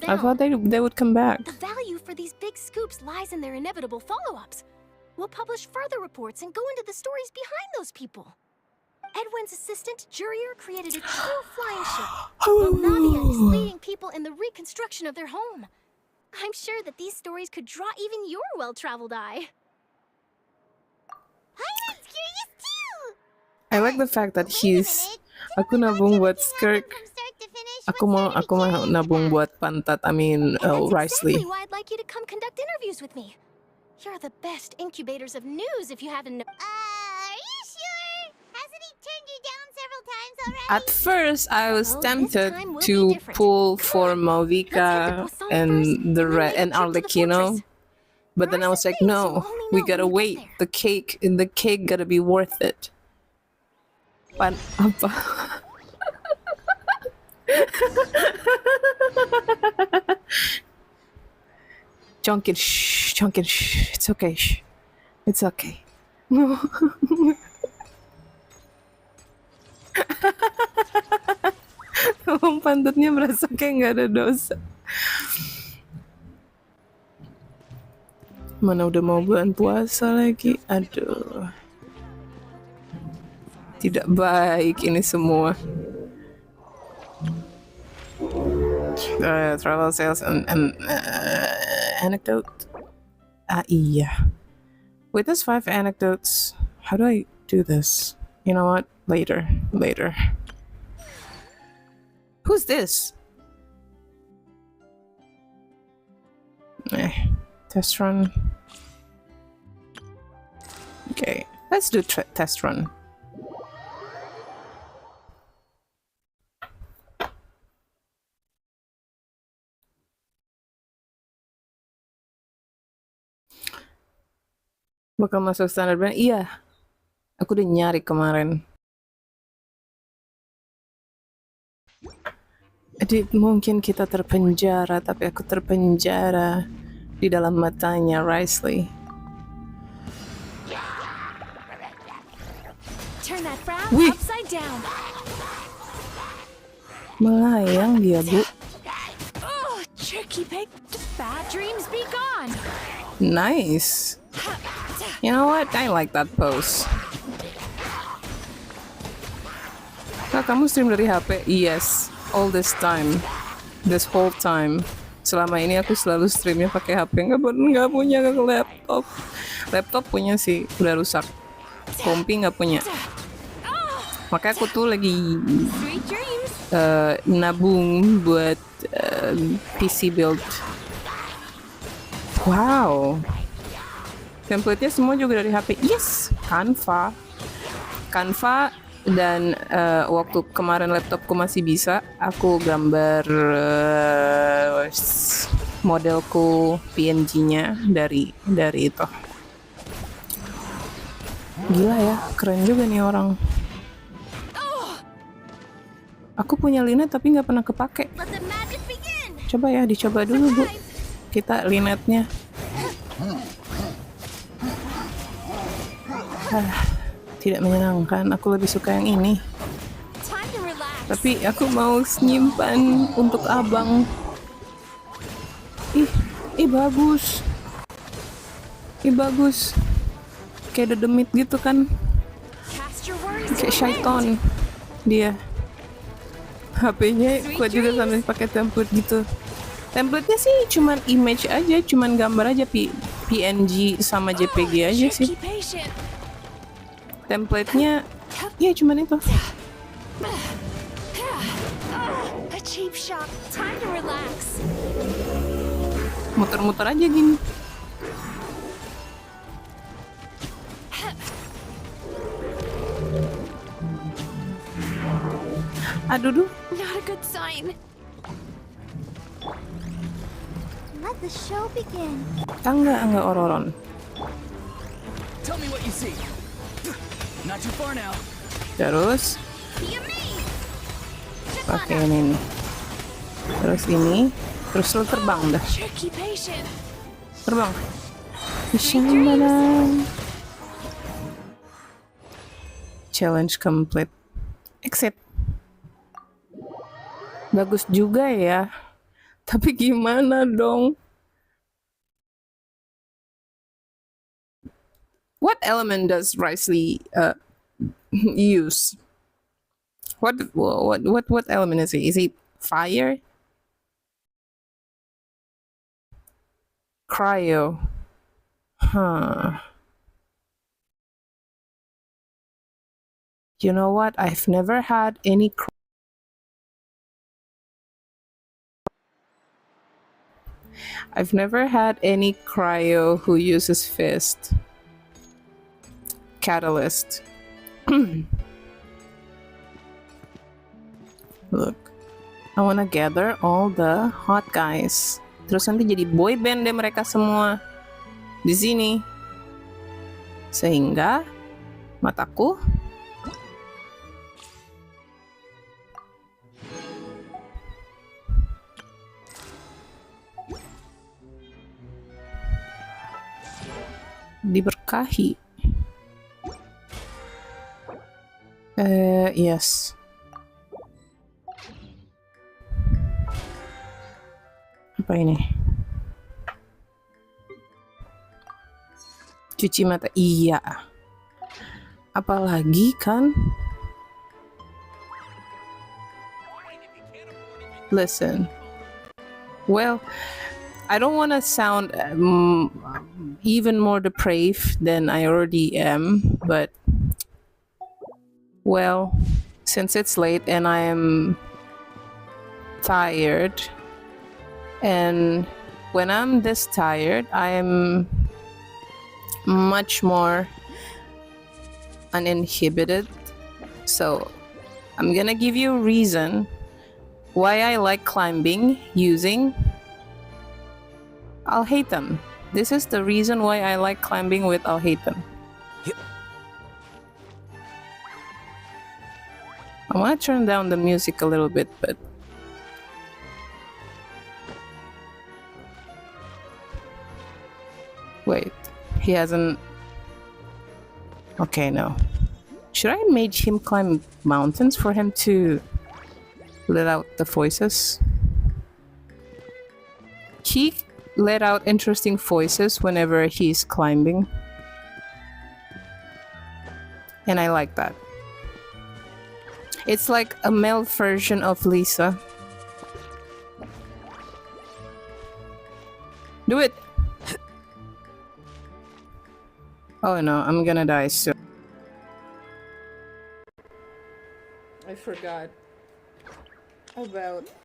I thought they would come back. The value for these big scoops lies in their inevitable follow-ups. We'll publish further reports and go into the stories behind those people. Edwin's assistant, Jurier, created a true flying ship, while Navia is leading people in the reconstruction of their home. I'm sure that these stories could draw even your well-traveled eye. Paimon's curious too! I like the fact that he's aku nabung buat skirt. Aku mau nabung buat pantat. I mean, Risley. Exactly why I'd like you to come conduct interviews with me. You're the best incubators of news if you haven't. Are you sure? Hasn't he turned you down several times already? At first, I was tempted to pull for Movica and Arlecchino, but then I was like, no, we gotta wait. The cake gotta be worth it. Pan apa? Junkin, shh. It's okay, shh. It's okay. Emang pantutnya berasa kayak nggak ada dosa. Mana udah mau bulan puasa lagi. Aduh. Tidak baik ini semua. Travel sales and anecdote. Iya. With this 5 anecdotes, how do I do this? You know what? Later. Who's this? Test run. Okay, let's do test run. Bakal masuk standar brand? Iya, aku udah nyari kemarin. Jadi mungkin kita terpenjara, tapi aku terpenjara di dalam matanya Risley. Turn that frown Wih. upside down. Melayang dia, Bu. Oh, tricky pig. Bad dreams be gone. Nice. You know what? I like that pose. Nah, kamu stream dari HP? Yes. All this time. This whole time. Selama ini aku selalu streamnya pakai HP. Nggak punya laptop. Laptop punya sih, udah rusak. Kompi nggak punya. Makanya aku tuh lagi nabung buat PC build. Wow. Template-nya semua juga dari HP. Yes, Canva. Dan waktu kemarin laptopku masih bisa, aku gambar modelku PNG-nya dari itu. Gila ya, keren juga nih orang. Aku punya linet tapi nggak pernah kepake. Coba ya, dicoba dulu, Bu. Kita linetnya. Tidak menyenangkan, aku lebih suka yang ini. Tapi aku mau nyimpan untuk abang. Ih bagus. Kayak dedemit gitu kan. Kayak syaiton dia. HP-nya kuat juga sambil pakai template gitu. Template-nya sih cuman image aja, cuman gambar aja, PNG sama JPG aja sih. Template-nya ya cuman itu. A cheap shot. Time to relax. Muter-muter aja gini. Aduh. Not a good sign. Let the show begin. Enggak ororon. Tell me what you see. Not too far now. Terus pakai ini nih. Terus ini, terus lo terbang dah. Terbang. Challenge complete. Exit. Bagus juga ya. Tapi gimana dong? What element does Risley use? What element is he? Is he fire? Cryo. Huh. You know what? I've never had any cryo who uses fist. Catalyst. Look, I wanna gather all the hot guys. Terus nanti jadi boy band deh mereka semua di sini. Sehingga mataku diberkahi. Yes. Apa ini? Cuci mata. Iya. Apalagi kan? Listen. Well, I don't want to sound even more depraved than I already am, but well, since it's late and I am tired, and when I'm this tired, I am much more uninhibited. So I'm gonna give you a reason why I like climbing using I'll hate them. This is the reason why I like climbing with I'll hate them. I want to turn down the music a little bit, but wait, he hasn't. Okay, no. Should I make him climb mountains for him to let out the voices? He let out interesting voices whenever he's climbing, and I like that. It's like a male version of Lisa. Do it! Oh no, I'm gonna die soon. I forgot about